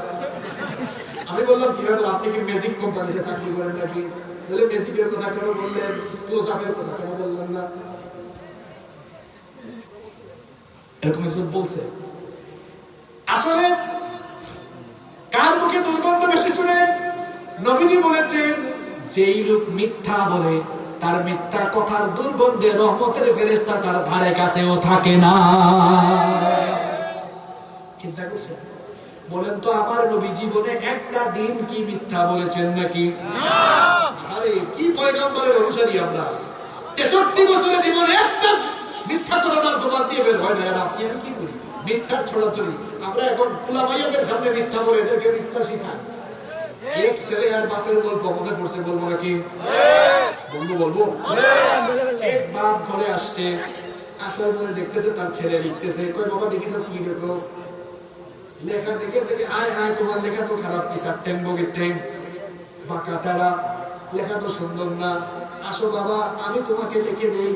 আমি বললাম কি হলো, আপনি কি ম্যাজিক কোম্পানিতে চাকরি করেন নাকি? বলে ম্যাজিকের কথা কেন বললেন, ক্লোজ আপের কথা কেন বললেন না? এরকম একজন বলছে। আসলে কার মুখে দুর্গন্ধ বেশি শুনেন? নবীজি বলেছেন যেই লোক মিথ্যা বলে তার মিথ্যা কথার দুর্গন্ধে রহমতের ফেরেশতা তার ধারে কাছেও থাকে না। চিন্তা করছেন? বলেন তো আমার নবী জীবনে একটা দিন কি মিথ্যা বলেছেন নাকি? না। আরে কি পয়গম্বরের অনুসারী আমরা! 63 বছরের জীবনে একটা মিথ্যা কথা তার জবান দিয়ে বের হয় না। আর আপনি আমি কি করি? মিথ্যার ছড়াছড়ি। আমরা এখন খোলা মাইয়াদের সামনে মিথ্যা বলে এদেরকে মিথ্যা শিখাই। এক ছেলে আর বাপের গল্প মনে পড়ছে, বলবো নাকি? বলবো। এক বাপ ঘরে আসছে, আসার পরে দেখতেছে তার ছেলে লিখতেছে। কই বাবা দেখি তো কি লেখো? লেখা দেখে দেখে আয় আয় তোমার লেখা তো খারাপ, পিসার টেম্বো গেটে বাঁকা তারা, লেখা তো সুন্দর না। আসো বাবা আমি তোমাকে লিখে দেই,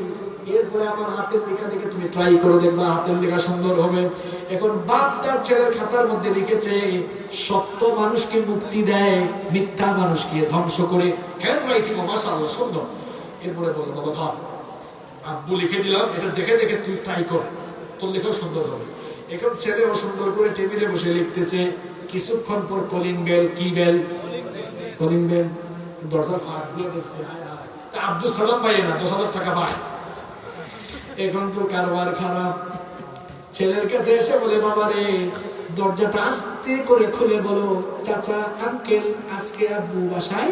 এরপরে আমার হাতের লেখা দেখে তুমি ট্রাই করে দেখবা হাতের লেখা সুন্দর হবে। এখন বাপ তার ছেলের খাতার মধ্যে লিখেছে সত্য মানুষকে মুক্তি দেয়, মিথ্যা মানুষকে ধ্বংস করে। হ্যান্ড রাইটিং মাশাআল্লাহ সুন্দর। এরপরে বলল বাবা ধর, আব্বু লিখে দিলাম, এটা দেখে দেখে তুই ট্রাই কর, তোর লেখাও সুন্দর হবে। এখন ছেলেও সুন্দর করে টেবিলে বসে লিখতেছে। কিছুক্ষণ পর কলিং বেল। কি বেল? Calling bell. দরজা ফাঁক দিয়ে দেখছে আব্দুল সালাম ভাই না, 10,000 টাকা পায়। এখন তো কারবার খারাপ। ছেলের কাছে এসে বলে বাবা রে দরজাটা আস্তে করে খুলে বলো চাচা আঙ্কেল আজকে আব্বু বাসায়?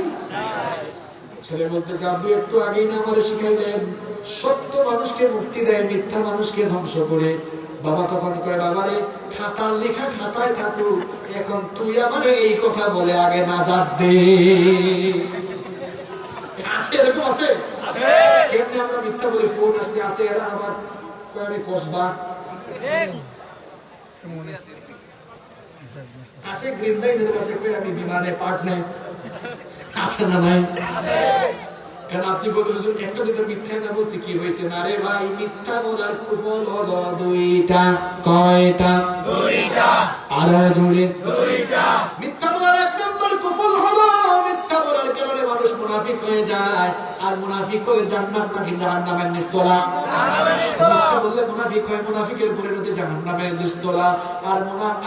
ছেলে বলতেছে আব্বু একটু আগেই না আমারে শিখাইলেন সত্য মানুষকে মুক্তি দেয়, মিথ্যা মানুষকে ধ্বংস করে। বাবা তখন কয় বাবা রে খাতার লেখা খাতায় থাকুক, এখন তুই আমারে এই কথা বলে আগে নাজাত দে। আছে এরকম আছে? কেমনে আমরা মিথ্যা বলে ফোন আসছে আছে, এরা আবার কয় আমি কসবা আছে গ্রিন লাইনের কাছে কই আমি বিমানে পার্ট নেই। আছে না নাই? কেন আপনি বলতে হুজুর একটা দুটো মিথ্যা না বলছি কি হয়েছে? না রে ভাই মিথ্যা বলার কুফল হলো 2টা। কয়টা? 2টা। আর জোরে 2টা। মিথ্যা বলার 1 নম্বর কুফল হলো মিথ্যা বলার কারণে মানুষ মুনাফিক হয়ে যায়। আর মুনাফিক হলে জান্নাত নাকি জাহান্নামের নিচতলা? মিথ্যা বললে মুনাফিক হয়, মুনাফিকের পরিণতি জাহান্নামের নিচতলা।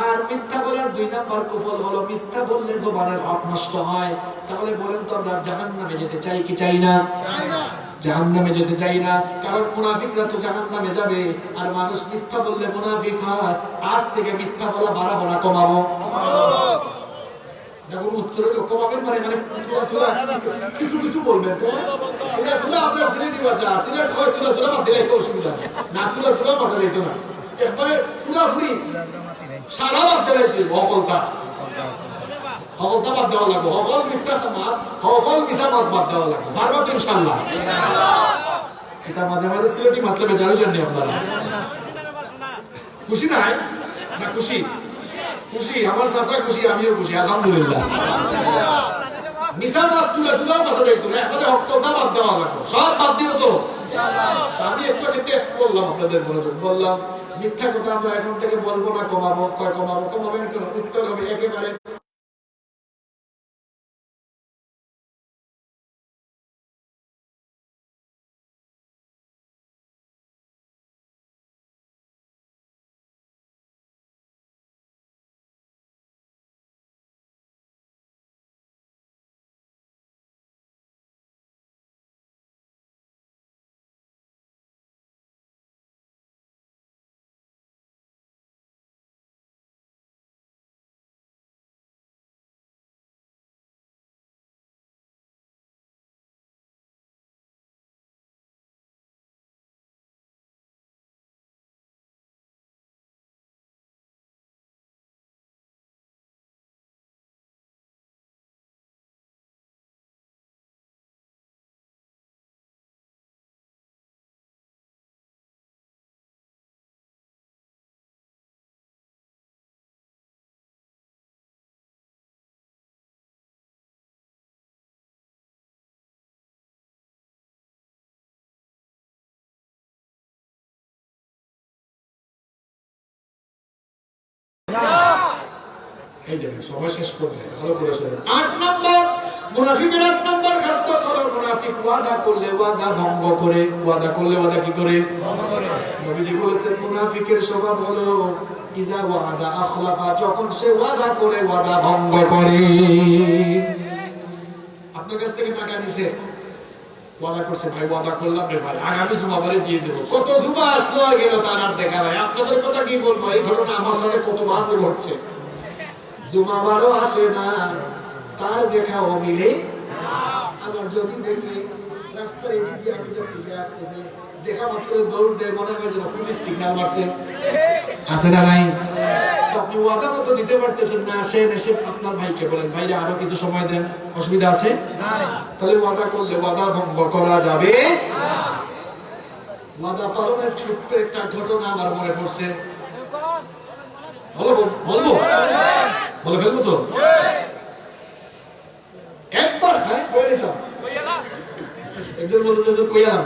আর মিথ্যা বলার 2 নম্বর কুফল হলো মিথ্যা বললে জবানের হক নষ্ট হয়। তাহলে বলেন তো আমরা জাহান্নামে যেতে চাই কি চাই না? চাই না। জাহান্নামে যেতে চাই না, কারণ মুনাফিকরা তো জাহান্নামে যাবে। আর মানুষ মিথ্যা বললে মুনাফিক হয়। আজ থেকে মিথ্যা বলা বাড়াবো না কমাবো? দেখুন উত্তরে কমাবেন মানে কিছু কিছু বলবেন। আপনার সিলেটি ভাষা সিলেট হয় তুলা তুলা মাথা দিলে অসুবিধা না, তুলা তুলা মাথা দিত না, একবারে ফুরাফুরি সারা বাদ দিলে অকলতা হকলতা বাদ দেওয়া লাগবে, হকল মিথ্যা মাত হকল মিশা মাত বাদ দেওয়া লাগবে। পারবা তো ইনশাআল্লাহ? এটা মাঝে মাঝে সিলেটি মাতলেবে জানো জানি আপনারা। খুশি নাই না? খুশি খুশি, আমার চাচা খুশি, আমিও খুশি আলহামদুলিল্লাহ। মিশা মাত তুলা তুলা মাথা দেখতো না, একবারে হকলতা বাদ দেওয়া লাগবে, সব বাদ দিব তো। আমি একটু আগে টেস্ট করলাম আপনাদের মনোযোগ, বললাম মিথ্যা কথা আমরা এখন থেকে বলবো না, কমাবো। কমাবেন কেন? উত্তর হবে একেবারে এই দেখেন সবাই শেষ পর্যায়ে ভালো করে শুনুন। ৮ নম্বর মুনাফিকের ৮ নম্বর খাসলত হলো মুনাফিক ওয়াদা করলে ওয়াদা ভঙ্গ করে। ওয়াদা করলে ওয়াদা কি করে? ভঙ্গ করে। নবীজি বলেছেন মুনাফিকের স্বভাব হলো ইজা ওয়াদা আখলাফা, যখন সে ওয়াদা করে ওয়াদা ভঙ্গ করে। আপনার কাছ থেকে টাকা নিছে, ওয়াদা করছে ভাই ওয়াদা করলাম রে ভাই আগামী জুমাবারে দিয়ে দেব। কত জুমা আসলো আর গেল, তার আর দেখা নাই। আপনাদের কথা কি বলবো, এই ঘটনা আমার সাথে কতবার ঘটছে। জুমাবারও আসে না, তার দেখাও মিলে। আবার যদি দেখি রাস্তার এদিক দিয়ে আমি যাচ্ছি, যে আসতেছে, দেখা মাত্র দৌড় দেয়, মনে হয় যেন পুলিশ সিগন্যাল মারছে। আছে না নাই? আপনি ওয়াদা মতো দিতে পারতেছেন না, আসেন, এসে আপনার ভাইকে বলেন ভাইরা আরো কিছু সময় দেন, অসুবিধা আছে? তাহলে ওয়াদা করলে ওয়াদা ভঙ্গ করা যাবে না। ওয়াদা পালনের ছোট্ট একটা ঘটনা আমার মনে পড়ছে। বলবো বলে ফেলবো তো? একবার হ্যাঁ কয়ে নিতাম, একজন বলছে যে কইয়ালাম।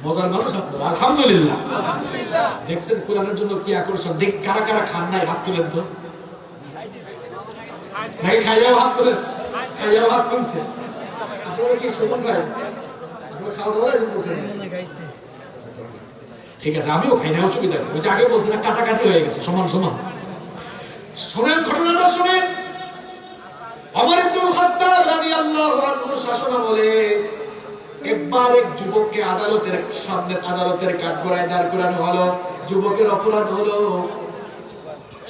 মজার মানুষ আপনারা, আলহামদুলিল্লাহ। দেখছেন কোরআনের জন্য কি আকর্ষণ। দেখ কারা কারা খান নাই, হাত তুলেন তো। নাকি খাইয়াও হাত তুলেন? খাইয়াও হাত তুলছে। আপনারা কি সমান খাই? আপনারা খাওয়া দাওয়া করছেন? ঠিক আছে, আমিও খাই না, অসুবিধা নেই। ওই যে আগে বলছি না, কাটাকাটি হয়ে গেছে, সমান সমান। শোনেন ঘটনাটা শোনেন। ওমর ইবনুল খাত্তাব রাদিয়াল্লাহু আনহু শাসনামলে একবার এক যুবককে আদালতের সামনে, আদালতের কাঠগড়ায় দাঁড় করানো হলো। যুবকের অপরাধ হলো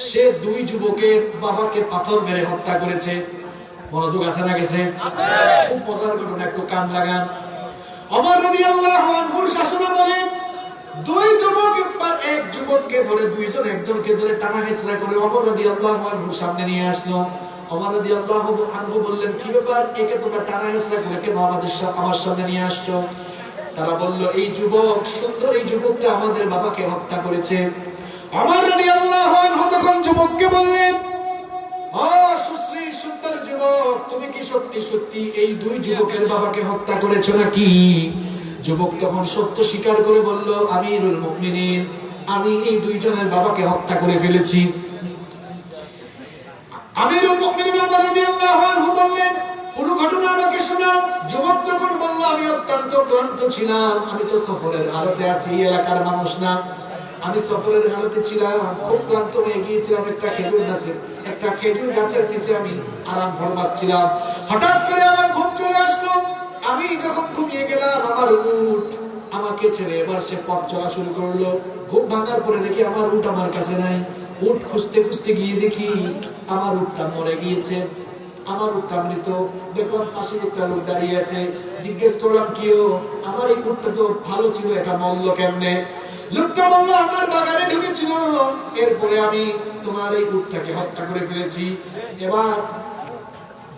সে 2 যুবকের বাবাকে পাথর মেরে হত্যা করেছে। মনোযোগ আছে না গেছে? আছে। খুব মজার ঘটনা, একটু কান লাগান। ওমর রাদিয়াল্লাহু আনহুর শাসনামলে 2 যুবক একবার এক যুবককে ধরে, 2 জন একজনকে ধরে টানা হেঁচড়া করে ওমর রাদিয়াল্লাহু আনহুর সামনে নিয়ে আসলো। ওমর রাদিয়াল্লাহু আনহু বললেন, কি ব্যাপার, একে তোমরা টানা হেঁচড়া করে কেন আমার সামনে নিয়ে আসছো? তারা বলল, এই যুবক, সুন্দর এই যুবকটা আমাদের বাবাকে হত্যা করেছে। ওমর রাদিয়াল্লাহু আনহু তখন যুবককে বললেন, ও সুশ্রী সুন্দর যুবক, তুমি কি সত্যি সত্যি এই 2 যুবকের বাবাকে হত্যা করেছো নাকি? যুবক তখন সত্য স্বীকার করে বলল, আমিরুল মুমিনিন, আমি এই 2 জনের বাবাকে হত্যা করে ফেলেছি। আমিরুল মুমিনিন ওমর রাদিয়াল্লাহু আনহু বললেন, পুরো ঘটনা আমাকে শোনাও। যুবক তখন বলল, আমি অত্যন্ত ক্লান্ত ছিলাম, আমি তো সফরের হালতে আছি, এলাকার মানুষ না, আমি সফরের হালতে ছিলাম, খুব ক্লান্ত হয়ে গিয়েছিলাম। একটা খেজুর গাছের নিচে আমি আরাম ফরমাচ্ছিলাম। হঠাৎ করে আমার ঘুম চলে আসলো। আমি যখন ঘুমিয়ে গেলাম, আমার উট আমাকে ছেড়ে এবার সে পথ চলা শুরু করলো। ঘুম ভাঙার পরে দেখি আমার উট আমার কাছে নাই। উট খুঁজতে খুঁজতে গিয়ে দেখি আমার উটটা মরে গিয়েছে, আমার উটটা মৃত। দেখলাম পাশে একটা লোক দাঁড়িয়ে আছে। জিজ্ঞেস করলাম, কিও, আমার এই উটটা তো ভালো ছিল, এটা মরল কেমনে? লোকটা বললো, আমার বাগানে ঢুকেছিল, এরপরে আমি তোমার এই উটটাকে হত্যা করে ফেলেছি। এবার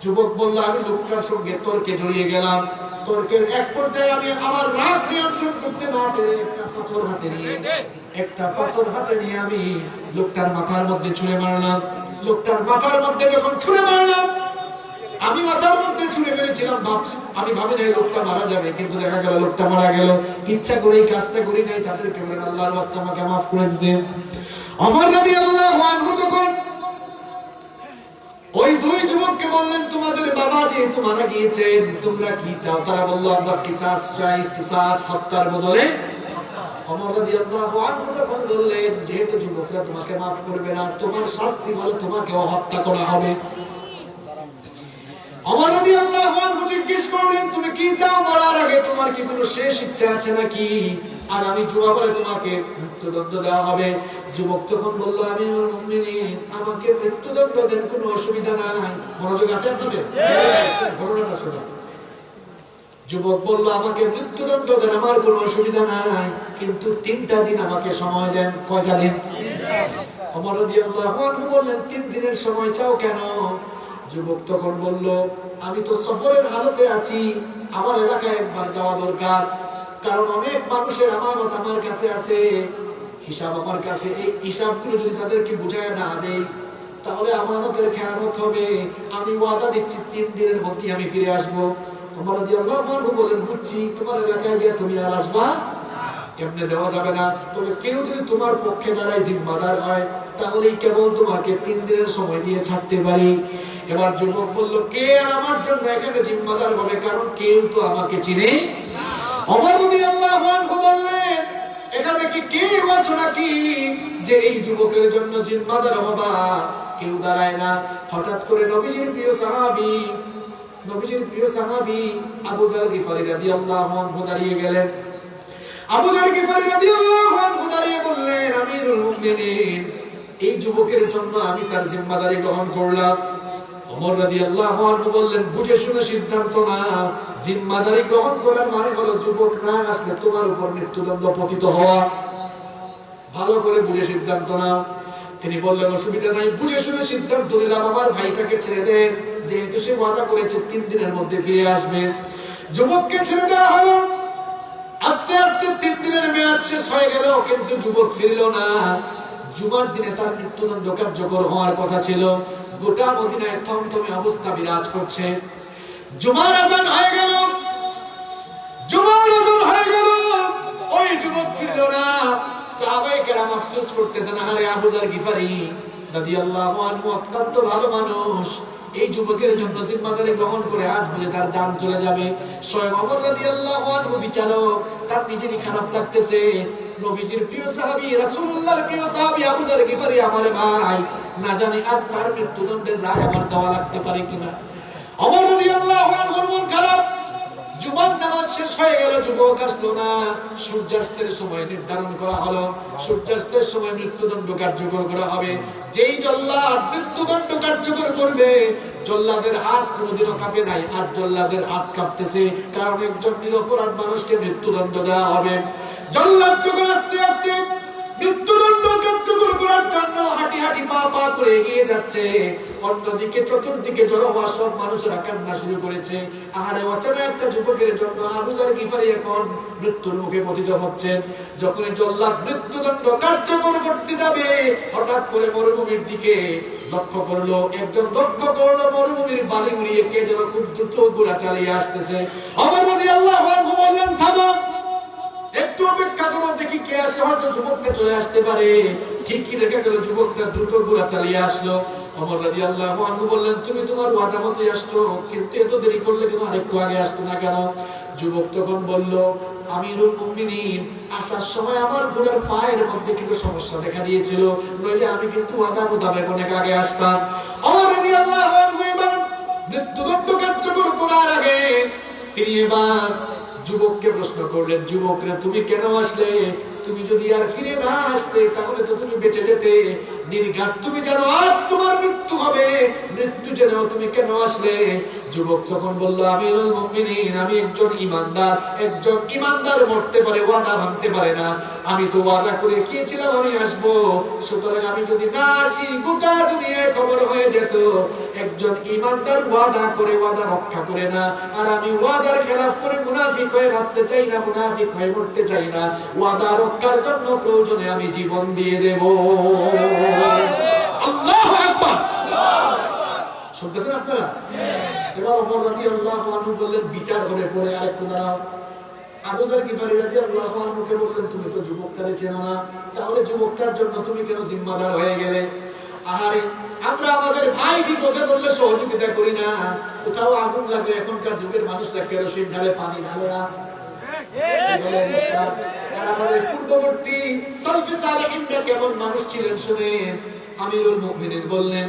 যুবক বলল, আমি লোকটার সঙ্গে তর্কে জড়িয়ে গেলাম। তর্কের এক পর্যায়ে আমি আমার রাগ নিয়ন্ত্রণ করতে না পেরে একটা পাথর হাতে নিয়ে আমি লোকটার মাথার মধ্যে ছুঁড়ে মারলাম। লোকটার মাথার মধ্যে যখন ছুঁড়ে মারলাম, আমি মাথার মধ্যে ছুঁড়ে মেরেছিলাম, ভাবছি আমি ভাবি না এই লোকটা মারা যাবে, কিন্তু দেখা গেল লোকটা মারা গেল। ইচ্ছা করে এই কাজটা করি নাই। তাদেরকে বলেন আল্লাহর ওয়াস্তে আমাকে মাফ করে দিতেন। ওমর রাদিয়াল্লাহু আনহু তখন ওই দুই যুবককে বললেন, তোমাদের বাবা যেহেতু মারা গিয়েছেন, তোমরা কি চাও? তারা বলল, আমরা কিসাস চাই, কিসাস, হত্যার বদলে। ওমর রাদিয়াল্লাহু আনহু তখন বললেন, যেহেতু যুবকরা তোমাকে মাফ করবে না, তোমার শাস্তি হলো তোমাকেও হত্যা করা হবে। ওমর রাদিয়াল্লাহু আনহু জিজ্ঞেস করলেন, তুমি কি চাও মরার আগে? তোমার কি কোনো শেষ ইচ্ছা আছে নাকি? আর আমি জবাব বলে তোমাকে মৃত্যুদণ্ড দেওয়া হবে। যুবক তখন বলল, আমিরুল মুমিনিন, আমাকে মৃত্যুদণ্ড দেন, কোনো অসুবিধা নাই। মনোযোগ আছে আপনাদের? ঘটনাটা শোনো। যুবক বলল, আমাকে মৃত্যুদণ্ড দেন, আমার কোনো অসুবিধা নাই, কিন্তু 3টা দিন আমাকে সময় দেন। কয়টা দিন? ওমর রাদিয়াল্লাহু আনহু বললেন, 3 দিনের সময় চাও কেন? যুবক তখন বলল, আমি তো সফরের হালতে আছি, আমার এলাকায় একবার যাওয়া দরকার, কারণ অনেক মানুষের আমানত আমার কাছে আছে, হিসাব আমার কাছে। এই হিসাবগুলো যদি তাদেরকে বুঝায় না দেই, তাহলে আমানতের খেয়ানত হবে। আমি ওয়াদা দিচ্ছি 3 দিনের মধ্যে আমি ফিরে আসবো। ওমর রাদিয়াল্লাহু আনহু বলেন, বুঝছি, তোমার এলাকায় গিয়ে তুমি আর আসবা এমনি দেওয়া যাবে না। তবে কেউ যদি তোমার পক্ষে দাঁড়ায় জিম্মাদার হয়, তাহলেই কেবল তোমাকে 3 দিনের সময় দিয়ে ছাড়তে পারি। এবার যুবক বলল, কে আর আমার জন্য এখানে জিম্মাদার হবে? কারণ কেউ তো আমাকে চিনে। ওমর রাদিয়াল্লাহু আনহু বললেন, এখানে কি কেউ আছো নাকি যে এই যুবকের জন্য জিম্মাদার হবা? কেউ দাঁড়ায় না। হঠাৎ করে নবীজির প্রিয় সাহাবী আবু যার গিফারী রাদিয়াল্লাহু আনহু দাঁড়িয়ে গেলেন। আবু যার গিফারী রাদিয়াল্লাহু আনহু দাঁড়িয়ে বললেন, আমিরুল মুমিনিন, এই যুবকের জন্য আমি তার জিম্মাদারি গ্রহণ করলাম। ওমর রাদিয়াল্লাহু আনহু বললেন, বুঝে শুনে সিদ্ধান্ত না। জিম্মাদারি গ্রহণ করার মানে হলো যুবক না আসলে তোমার উপর মৃত্যুদণ্ড পতিত হওয়া। ভালো করে বুঝে সিদ্ধান্ত নাও। তিনি বললেন, অসুবিধা নাই, বুঝে শুনে সিদ্ধান্ত নিলাম, আমার ভাইটাকে ছেড়ে দেন, যেহেতু সে ওয়াদা করেছে 3 দিনের মধ্যে ফিরে আসবে। যুবককে ছেড়ে দেওয়া হলো। আস্তে আস্তে 3 দিনের মেয়াদ শেষ হয়ে গেল, কিন্তু যুবক ফিরল না। জুমার দিনে তার মৃত্যুদণ্ড কার্যকর হওয়ার কথা ছিল। গোটা মদিনায় থমথমে অবস্থা বিরাজ করছে। জুমার আযান হয়ে গেল, ওই যুবক ফিরল না। সাহাবায়ে কেরাম আফসোস করতেছেন, আরে আবু যার গিফারী রাদিয়াল্লাহু আনহু অত্যন্ত ভালো মানুষ, এই যুবকের জন্য জিম্মাদারি গ্রহণ করে আজ বুঝে তার জান চলে যাবে। স্বয়ং ওমর রাদিয়াল্লাহু আনহু বিচারক, তার নিজেরই খারাপ লাগতেছে। নবীজির প্রিয় সাহাবী, রাসূলুল্লাহর প্রিয় সাহাবী আবু যার গিফারী আমার ভাই, না জানি আজ তার মৃত্যুদণ্ডের রায় আমার দেওয়া লাগতে পারে কিনা। ওমর রাদিয়াল্লাহু আনহুর মন খারাপ। জুমার নামাজ শেষ হয়ে গেল, যুবক আসলো না। সূর্যাস্তের সময় নির্ধারণ করা হলো, সূর্যাস্তের সময় মৃত্যুদণ্ড কার্যকর করা হবে। যেই জল্লাদ মৃত্যুদণ্ড কার্যকর করবে, জল্লাদের হাত কোনোদিনও কাঁপে নাই, আর জল্লাদের হাত কাঁপতেছে, কারণ একজন নিরপরাধ মানুষকে মৃত্যুদণ্ড দেওয়া হবে। জল্লাদ যখন আস্তে আস্তে মৃত্যুদণ্ড কার্যকর করার জন্য হাঁটি হাঁটি পা করে এগিয়ে যাচ্ছে, অন্যদিকে চতুর্দিকে জড়ো হওয়া সব মানুষেরা কান্না শুরু করেছে। আহারে, অচেনা একটা যুবকের জন্য আবু যার গিফারী এখন মৃত্যুর মুখে পতিত হচ্ছেন। যখন জল্লাদ মৃত্যুদণ্ড কার্যকর করতে যাবে, হঠাৎ করে মরুভূমির দিকে লক্ষ্য করলো। একজন লক্ষ্য করলো মরুভূমির বালি উড়িয়ে কে যেন খুব দ্রুত ঘোড়া চালিয়ে আসতেছে। ওমর রাদিয়াল্লাহু আনহু বললেন, থামো, একটু অপেক্ষা করো, দেখি কে আসে, হয়তো যুবকটা চলে আসতে পারে। ঠিকই দেখা গেল যুবকটা দ্রুত ঘোড়া চালিয়ে আসলো। ওমর রাদিয়াল্লাহু আনহু বললেন, তুমি তোমার ওয়াদা মতোই আসছো, কিন্তু এত দেরি করলে কেন? আরেকটু আগে আসতো না কেন? যুবক তখন বলল, আমিরুল মুমিনিন, আসার সময় আমার ঘোড়ার পায়ের মধ্যে কিছু সমস্যা দেখা দিয়েছিল, নইলে আমি কিন্তু ওয়াদা মোতাবেক অনেক আগে আসতাম। ওমর রাদিয়াল্লাহু আনহু এবার মৃত্যুদণ্ড কার্যকর করার আগে তিনি এবার যুবককে প্রশ্ন করলেন, যুবকরা তুমি কেন আসলে? তুমি যদি আর ফিরে না আসতে, তাহলে তো তুমি বেঁচে যেতে। নির্ঘাত তুমি জানো আজ তোমার মৃত্যু হবে, মৃত্যু জেনেও তুমি কেন আসলে? যুবক তখন বলল, আমিরুল মুমিনিন, আমি একজন ইমানদার মরতে পারে, ওয়াদা ভাঙতে পারে না। আমি তো ওয়াদা করে গিয়েছিলাম আমি আসবো, সুতরাং আমি যদি না আসি গোটা দুনিয়ায় খবর হয়ে যেত। একজন ইমানদার ওয়াদা করে ওয়াদা রক্ষা করে না, আর আমি ওয়াদার খেলাফ করে মুনাফিক হয়ে বাঁচতে চাই না, মুনাফিক হয়ে মরতে চাই না। ওয়াদা রক্ষার জন্য প্রয়োজনে আমি জীবন দিয়ে দেব। আল্লাহু আকবার। শুনতেছেন আপনারা? এবার ওমর রাদিয়াল্লাহু আনহু বললেন বিচার করে পরে আরেকটু দাঁড়াও। আবু যর গিফারি রাদিয়াল্লাহু আনহুকে বললেন তুমি তো যুবকটারে চেনো না, তাহলে যুবকটার জন্য তুমি কেন জিম্মাদার হয়ে গেলে? আহারে আমরা আমাদের ভাই বিপদে পড়লে সহযোগিতা করি না, কোথাও আগুন লাগলে এখনকার যুগের মানুষরা কেরোসিন ঢালে, পানি ঢালে না। আমাদের পূর্ববর্তী সালফে সালেহিনরা কেমন মানুষ ছিলেন শুনেন। আমিরুল মুমিনিন বললেন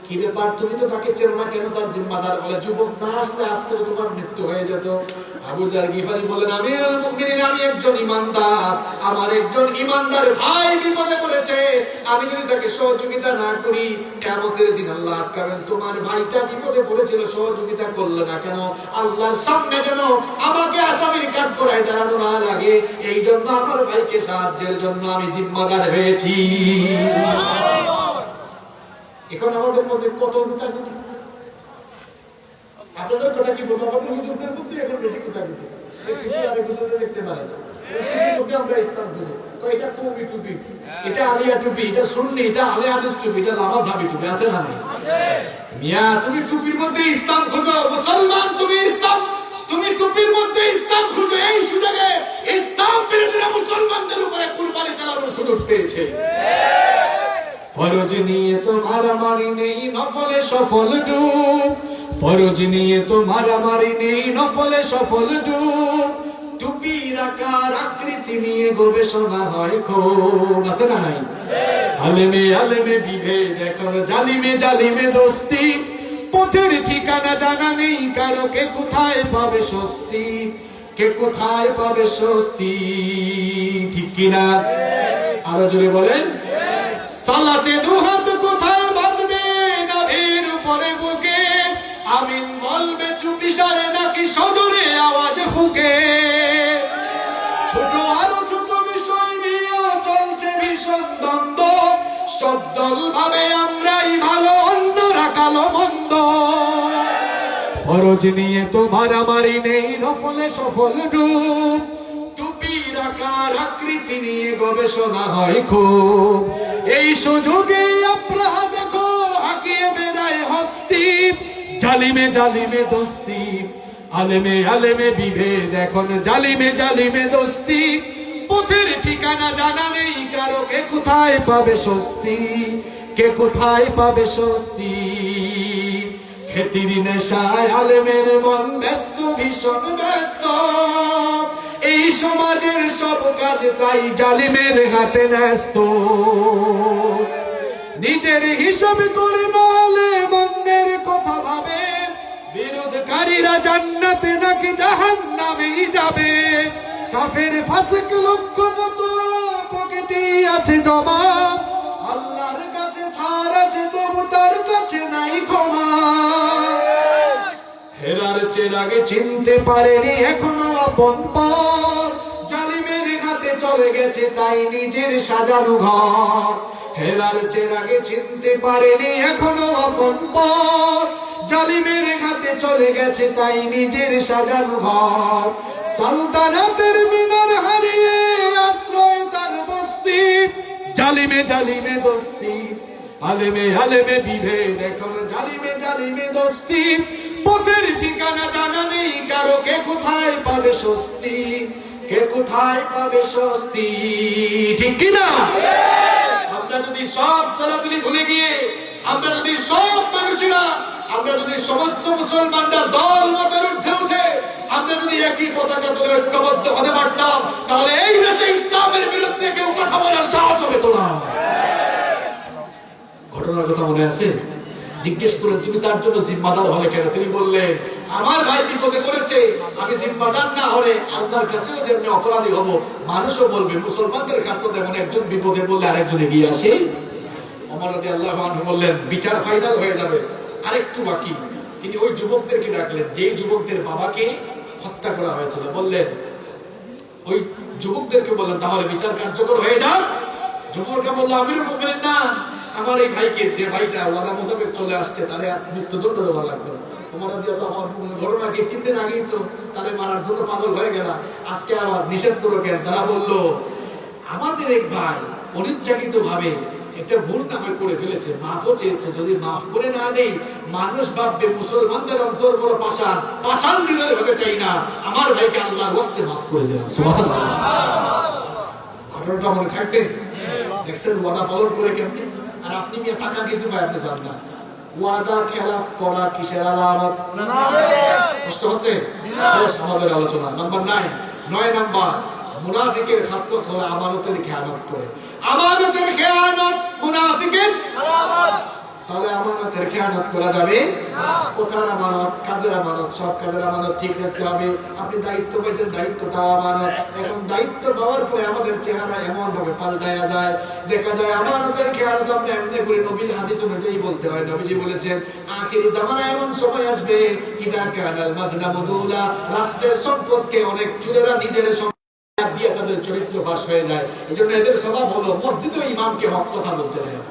কি ব্যাপার, তুমি তো তাকে চেনো না, কেন তার জিম্মাদার? বলে যুবক না আসলে আজকে তোমার মৃত্যু হয়ে যেত। আবু যর গিফারি বললেন আমিরুল মুমিনিন, আমি একজন ঈমানদার, আমার একজন ঈমানদার ভাই বিপদে পড়েছে, আমি যদি তাকে সহযোগিতা না করি কিয়ামতের দিন আল্লাহ আটকাবেন। তোমার ভাইটা বিপদে পড়েছিল, সহযোগিতা করলে না কেন? আল্লাহর সামনে যেন আমাকে আসামির কাঠ করায় দাঁড়ানো না লাগে, এই জন্য আমার ভাইকে সাহায্যের জন্য আমি জিম্মাদার হয়েছি। এখন আমাদের মধ্যে কত গুতাগুতি, আপনাদের কথা কি বলবো, আমাদের হুজুরদের মধ্যে এখন বেশি গুতাগুতি। দেখতে পারেন আমরা ইসলাম বুঝি তো এটা কওমি টুপি, এটা আলিয়া টুপি, এটা সুন্নি, এটা আলে হাদিস টুপি, এটা নামাজি টুপি, আছে না নাই? মিয়া তুমি টুপির মধ্যে ইসলাম খুঁজো, মুসলমান তুমি ইসলাম, তুমি টুপির মধ্যে ইসলাম খুঁজো। এই সুযোগে ইসলাম বিরোধীরা মুসলমানদের উপরে কুরবানি চালানোর সুযোগ পেয়েছে। ফরজ নিয়ে তো মারামারি নেই, নফলে সফল ডুব, ফরজ নিয়ে তো মারামারি নেই, নফলে সফল ডুব, টুপির আকার আকৃতি নিয়ে গবেষণা হয় খুব, আছে না নাই? আলেমে আলেমে বিভেদ, এখন জালিমে জালিমে দোস্তি, পথের ঠিকানা জানা নেই কারো, কে কোথায় পাবে স্বস্তি, কে কোথায় পাবে স্বস্তি, ঠিক কিনা? আরো জোরে বলেন। সালাতে দুহাত কোথায় বাঁধবে, নাভির উপরে বুকে, আমিন বলবে চুপি সারে নাকি সজোরে আওয়াজ ফুকে, ছোট আরো ছোট বিষয় নিয়ে চলছে ভীষণ দ্বন্দ্ব, সব দল ভাবে আমরাই ভালো, অন্যরা কালো মন্দ, ফরজ নিয়ে তো মারামারি নেই, নফলে সফল ডুব, টুপির আকার আকৃতি নিয়ে গবেষণা হয় খুব, এই সুযোগে আপনারা দেখো হাকিয়ে বেড়ায় হস্তি, জালিমে জালিমে দোস্তি, আলেমে আলেমে বিভেদ, এখন জালিমে জালিমে দোস্তি, পথের ঠিকানা জানা নেই কারো, কে কোথায় পাবে স্বস্তি, কে কোথায় পাবে স্বস্তি, খেতির নেশায় আলেমের মন ব্যস্ত, ভীষণ ব্যস্ত, এই সমাজের সব কাজ তাই জালিমের হাতে ন্যস্ত, নিজের হিসাব করে নালে মনের কথা ভাবে, বিরোধকারীরা জান্নাতে নাকি জাহান্নামেই যাবে, কাফের ফাসিক লক্ষ্যপত পকেটে আছে জমা, আল্লাহর কাছে ছাড় আছে তবু তার কাছে নাই ক্ষমা, হেরার চেরাগে চিনতে পারেনি এখনো আপন পর, জালিমের হাতে চলে গেছে তাই নিজের সাজানো ঘর, হেরার চেরাগে চিনতে পারেনি এখনো আপন পর, জালিমের হাতে চলে গেছে তাই নিজের সাজানো ঘর, সালতানাতের মিনার হারিয়ে আশ্রয় তার বস্তি, জালিমে জালিমে দোস্তি, আলেমে আলেমে বিভেদ, এখন জালিমে জালিমে দোস্তি, পথের ঠিকানা জানা নেই কারো, কে কোথায় পাবে স্বস্তি, কে কোথায় পাবে স্বস্তি, ঠিক কিনা? আমরা যদি সব চলাচলি ভুলে গিয়ে, আমরা যদি সব মানুষেরা, আমরা যদি সমস্ত মুসলমানরা দল মতের ঊর্ধ্বে উঠে, আমরা যদি একই পতাকা তলে ঐক্যবদ্ধ হতে পারতাম, তাহলে এই দেশে ইসলামের বিরুদ্ধে কেউ কথা বলার সাহস হবে তো না। ঘটনার কথা মনে আছে? জিজ্ঞেস করে তুমি তার জন্য জিম্মাদার হলে কেন? তিনি বললেন আমার ভাই বিপদে পড়েছে, আমি জিম্মাদার না হলে আল্লাহর কাছেও যেমনি অপরাধী হব, মানুষও বলবে, মুসলমানদের কাছে যেমন একজন বিপদে বললে আরেকজন এগিয়ে আসে। ওমর রাদিয়াল্লাহু আনহু বললেন বিচার ফাইনাল হয়ে যাবে, আরেকটু বাকি। তিনি ওই যুবকদেরকে ডাকলেন, যে যুবকদের বাবাকে হত্যা করা হয়েছিল, বললেন ওই যুবকদেরকে বললেন তাহলে বিচার কার্যকর হয়ে যাক। যুবকরা বলল আমিরুল মুমিনিন না, আমার এই ভাইকে, যে ভাইটা ওয়াদা মোতাবেক চলে আসছে, তারে মৃত্যুদণ্ড দেওয়া লাগবে। ওমর রাদিয়াল্লাহু আনহু ঘটনা কি 3 দিন আগেই তো তারে মারার জন্য পাগল হয়ে গেল, আজকে আবার নিষেধ করো কেন? তারা বলল আমাদের এক ভাই অনিচ্ছাকৃত ভাবে একটা ভুল না হয় করে ফেলেছে, মাফও চেয়েছে, যদি মাফ করে না দেই মানুষ ভাববে মুসলমানদের অন্তর বড় পাষাণ, পাষাণ হৃদয় হতে চাই না, আমার ভাইকে আল্লাহর ওয়াস্তে মাফ করে দেন। সুবহানাল্লাহ। ঘটনাটা মনে থাকবে? দেখছেন ওয়াদা পালন করে কেমনে? আর আপনি কি টাকা কিছু পায় আপনি জান না, ওয়াদা খেলাফ করা কিসের আলামত? কষ্ট হচ্ছে? শেষ আমাদের আলোচনা। নাম্বার 9 নাম্বার মুনাফিকের খাসলত হলো আমানতের খেয়ানত করে। আমানতের খেয়ানত মুনাফিকের আলামত। তাহলে আমানতের খেয়ানত করা যাবে না। কোথার আমানত? কাজের আমানত। সব কাজের আমানত ঠিক রাখতে হবে। আপনি দায়িত্ব পেয়েছেন, দায়িত্বটাও আমানত। এখন দায়িত্ব পাওয়ার পরে আমাদের চেহারা এমন ভাবে পাল্টায়া যায়, দেখা যায় আমানতের খেয়ানত আমরা এমনি করে নবীর হাদিস অনুযায়ী বলতে হয়। নবীজি বলেছেন আখিরি জামানায় এমন সময় আসবে ইদা কানাল মাদনা মুদুলা, রাষ্ট্রের সম্পদকে অনেক চোরেরা নিজের দিয়ে তাদের চরিত্র ফাঁস হয়ে যায়। এজন্য এদের স্বভাব হলো মসজিদে ইমামকে হক কথা বলতে দেয়।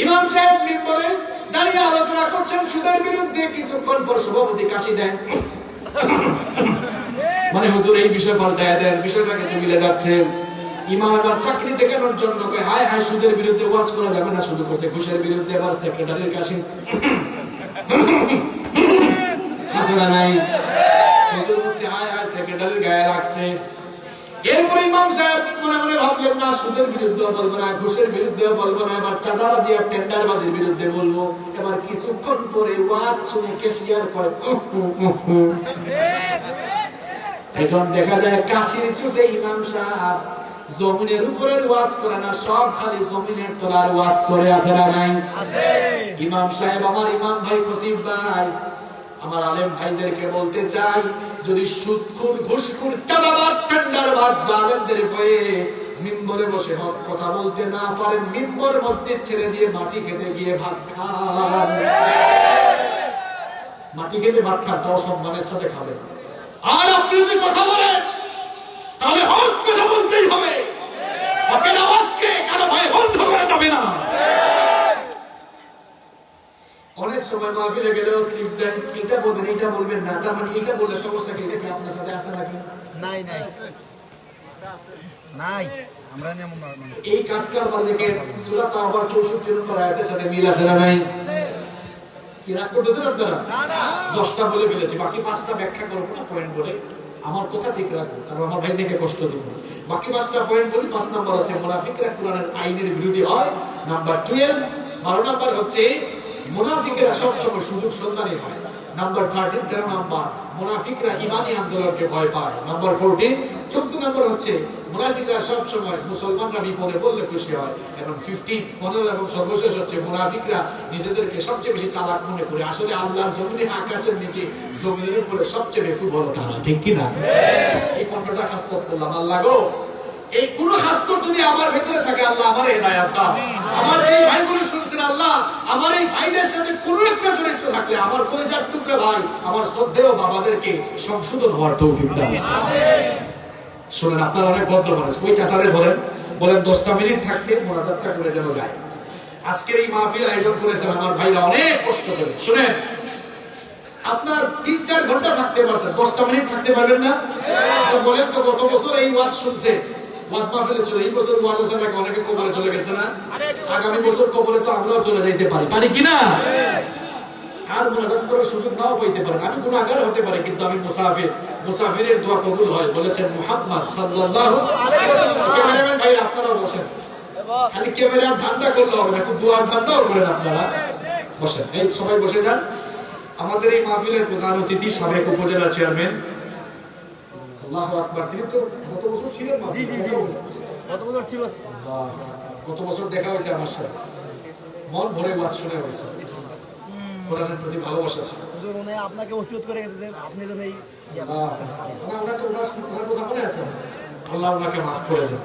ইমাম সাহেব মিম্বরে দাঁড়িয়ে আলোচনা করছেন সুদের বিরুদ্ধে, কিছুক্ষণ পর সভাপতি কাশি দেন, মানে হুজুর এই বিষয় পাল্টায় দেন, বিষয়টা কিন্তু মিলে যাচ্ছে। ইমাম আবার চাকরি দেখানোর জন্য কয় হায় হায় সুদের বিরুদ্ধে ওয়াজ করা যাবে না, শুধু করছে ঘুষের বিরুদ্ধে। আবার সেক্রেটারির কাশি আছে না নাই? হুজুর বলছে হায় হায় সেক্রেটারির গায়ে লাগছে। এরপরে ইমাম সাহেব মনে মনে ভাবলেন না সুদের বিরুদ্ধে বলবো না, ঘুষের বিরুদ্ধে বলবো না, এবার চাঁদাবাজি আর টেন্ডারবাজির বিরুদ্ধে বলবো। এবার কিছুক্ষণ পরে ওয়াজ শুনে ক্যাশিয়ার কয় এখন দেখা যায় কাশির চুটে ইমাম সাহেব জমিনের উপরের ওয়াজ করে না, সব খালি জমিনের তলার ওয়াজ করে। আছে না নাই? আছে। ইমাম সাহেব, আমার ইমাম ভাই, খতিব ভাই, আমার আলেম ভাইদেরকে বলতে চাই, যদি সুদখোর, ঘুষখোর, চাঁদাবাজ, টেন্ডারবাজ, জালেমদের ভয়ে মিম্বরে বসে হক কথা বলতে না পারেন, মিম্বর মসজিদ ছেড়ে দিয়ে মাটি খেতে গিয়ে ভাত খান। মাটি খেতে ভাত খান, তাও সম্মানের সাথে খাবেন। আর আপনি যদি কথা বলেন তাহলে হক কথা বলতেই হবে। হকের আওয়াজকে কারো ভয়ে বন্ধ করা যাবে না। অনেক সময় মাহফিলে গেলেও স্লিপ দেন, এটা বলবেন এটা বলবেন না, তার মানে এটা বললে সমস্যা কি? এটা কি আপনার সাথে আছে নাকি? নাই নাই নাই, আমরা এমন না। এই কাজ করবার দিকে সূরা তাওবার 64 নম্বর আয়াতের সাথে মিল আছে না নাই? কি রাগ করতেছেন আপনারা? না না, 10টা বলে ফেলেছি, বাকি 5টা ব্যাখ্যা করব না, পয়েন্ট বলে আমার কথা ঠিক রাখবো, কারণ আমার ভাই দেখে কষ্ট দিব। বাকি 5টা পয়েন্ট বলি। 5 নম্বর হচ্ছে মুনাফিকরা কোরআনের আইনের বিরোধী হয়। নাম্বার 12, 12 নম্বর হচ্ছে মুনাফিকরা সব সময় সুযোগ সন্ধানী হয়। নাম্বার 13, 13 নম্বর মুনাফিকরা ঈমানি আন্দোলনকে ভয় পায়। নাম্বার 14, 14 নম্বর হচ্ছে মুনাফিকরা সব সময় মুসলমানরা বিপদে পড়লে খুশি হয়। এবং 15, 15 এবং সর্বশেষ হচ্ছে মুনাফিকরা নিজেদেরকে সবচেয়ে বেশি চালাক মনে করে। আসলে আল্লাহর জমিনে, আকাশের নিচে, জমিনের উপরে সবচেয়ে বেশি বড় টানা, ঠিক কি না? এই 15টা খাসলত করলাম। আল্লাহ গো, এই কোন খাসলত যদি আমার ভিতরে থাকে আল্লাহ আমারে হেদায়েত দাও। আমার এই ভাইগুলো শুনছেন আল্লাহ, আমার এই ভাইদের সাথে কোন একটা চরিত্র থাকলে, আমার কলেজার টুকরা ভাই, আমার শ্রদ্ধেয় বাবাদেরকে সংশোধন হওয়ার তৌফিক দাও। আমিন। শুনেন, আপনারা অনেক ভদ্র মানুষ, ওই চাচারে ধরেন, বলেন 10টা মিনিট থাকতে মোনাজাতটা করে যেন যায়। আজকের এই মাহফিল আয়োজন করেছেন আমার ভাইরা অনেক কষ্ট করে। শুনেন, আপনার 3-4 ঘন্টা থাকতে পারছেন, 10টা মিনিট থাকতে পারবেন না? বলেন তো, গত বছর এই ওয়াজ শুনছে, ওয়াজ মাহফিলে চলে, এই বছর ওয়াজ আছে নাকি? অনেকে কবরে চলে গেছে না? আগামী বছর কবরে তো আমরাও চলে যাইতে পারি, পারি কিনা? আর মুনাজাত করার সুযোগ নাও পাইতে পারেন। আমি গুনাহগার হতে পারি, কিন্তু আমি মুসাফির, মুসাফিরের দোয়া কবুল হয় বলেছেন মুহাম্মদ সাল্লাল্লাহু আলাইহি ওয়াসাল্লাম। ক্যামেরাম্যান ভাই আপনারাও বসেন, খালি ক্যামেরার ধান্দা করলে হবে না, একটু দোয়ার ধান্দাও করেন আপনারা। বসেন, এই সবাই বসে যান। আমাদের এই মাহফিলের প্রধান অতিথি সাবেক উপজেলা চেয়ারম্যান, আল্লাহু আকবার, তিনি তো গত বছর ছিলেন। জি জি জি, গত বছর ছিল। গত বছর দেখা হয়েছে আমার সাথে, মন ভরে ওয়াজ শুনে হয়েছে, কোরআনের প্রতি ভালোবাসা ছিল। হুজুর উনি আপনাকে ওসিয়ত করে গেছে যে আপনি যেন এই ওনাকে ওনার কথা মনে আছে? আল্লাহ ওনাকে মাফ করে দেন,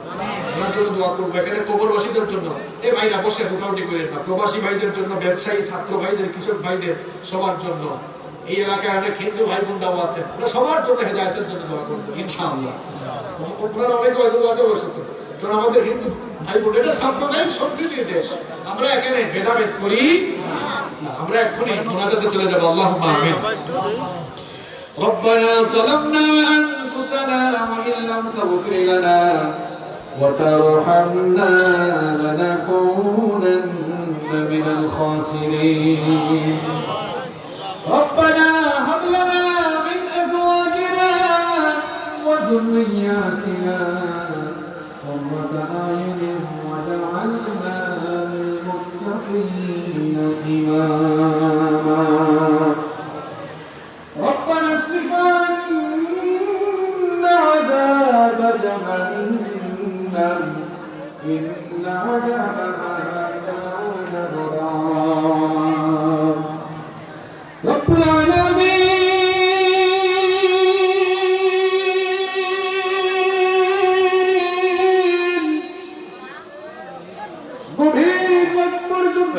ওনার জন্য দোয়া করবো। এখানে কবরবাসীদের জন্য, এই ভাইরা বসে উঠাউটি করেন না, প্রবাসী ভাইদের জন্য, ব্যবসায়ী, ছাত্র ভাইদের, কৃষক ভাইদের, সবার জন্য। এই এলাকায় অনেক হিন্দু ভাই বোনরাও আছেন, ওরা সবার জন্য হেদায়েতের জন্য দোয়া করবো ইনশাআল্লাহ। ওনারা অনেক ওয়াজে বসেছে, কারণ আমাদের হিন্দু ভাই বোন, এটা সাম্প্রদায়িক সম্প্রীতির দেশ, আমরা এখানে ভেদাভেদ করি না। আমরা এখনই মুনাজাতে চলে যাব। আল্লাহুম্মা আমিন। ربنا ظلمنا أنفسنا وإن لم تغفر لنا وترحمنا لنكونن تكن من الخاسرين ربنا هب لنا من أزواجنا وذرياتنا قرة أعين واجعلنا للمتقين إماما ربنا اصرف عنا عذاب جهنم إن عذابها كان غراما رب العالمين গভীর রাত পর্যন্ত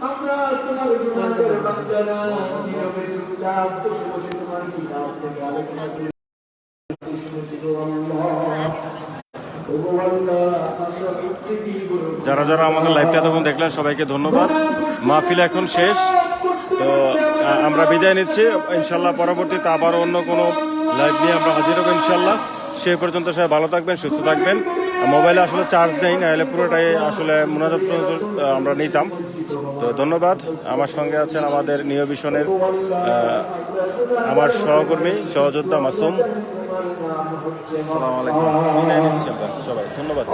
আমরা তোমার গুনাহের বান্দারা নীরবে চুপচাপ বসে বসে তোমার কিতাব থেকে আলোচনা করে শুনেছি গো আল্লাহ। ওগো আল্লাহ, আমরা প্রত্যেকেই গুনাহ যারা যারা আমাদের লাইভটা তখন দেখলেন সবাইকে ধন্যবাদ। মাহফিল এখন শেষ, তো আমরা বিদায় নিচ্ছি। ইনশাল্লাহ পরবর্তীতে আবার অন্য কোনো লাইভ নিয়ে আমরা হাজির হবো ইনশাল্লাহ। সেই পর্যন্ত সবাই ভালো থাকবেন, সুস্থ থাকবেন। মোবাইলে আসলে চার্জ নেই, নাহলে পুরোটাই আসলে মোনাজাত আমরা নিতাম। তো ধন্যবাদ। আমার সঙ্গে আছেন আমাদের নিউ ভিশনের আমার সহকর্মী সহযোদ্ধা মাসুম। আসসালামু আলাইকুম। বিদায় নিচ্ছি আমরা সবাই, ধন্যবাদ।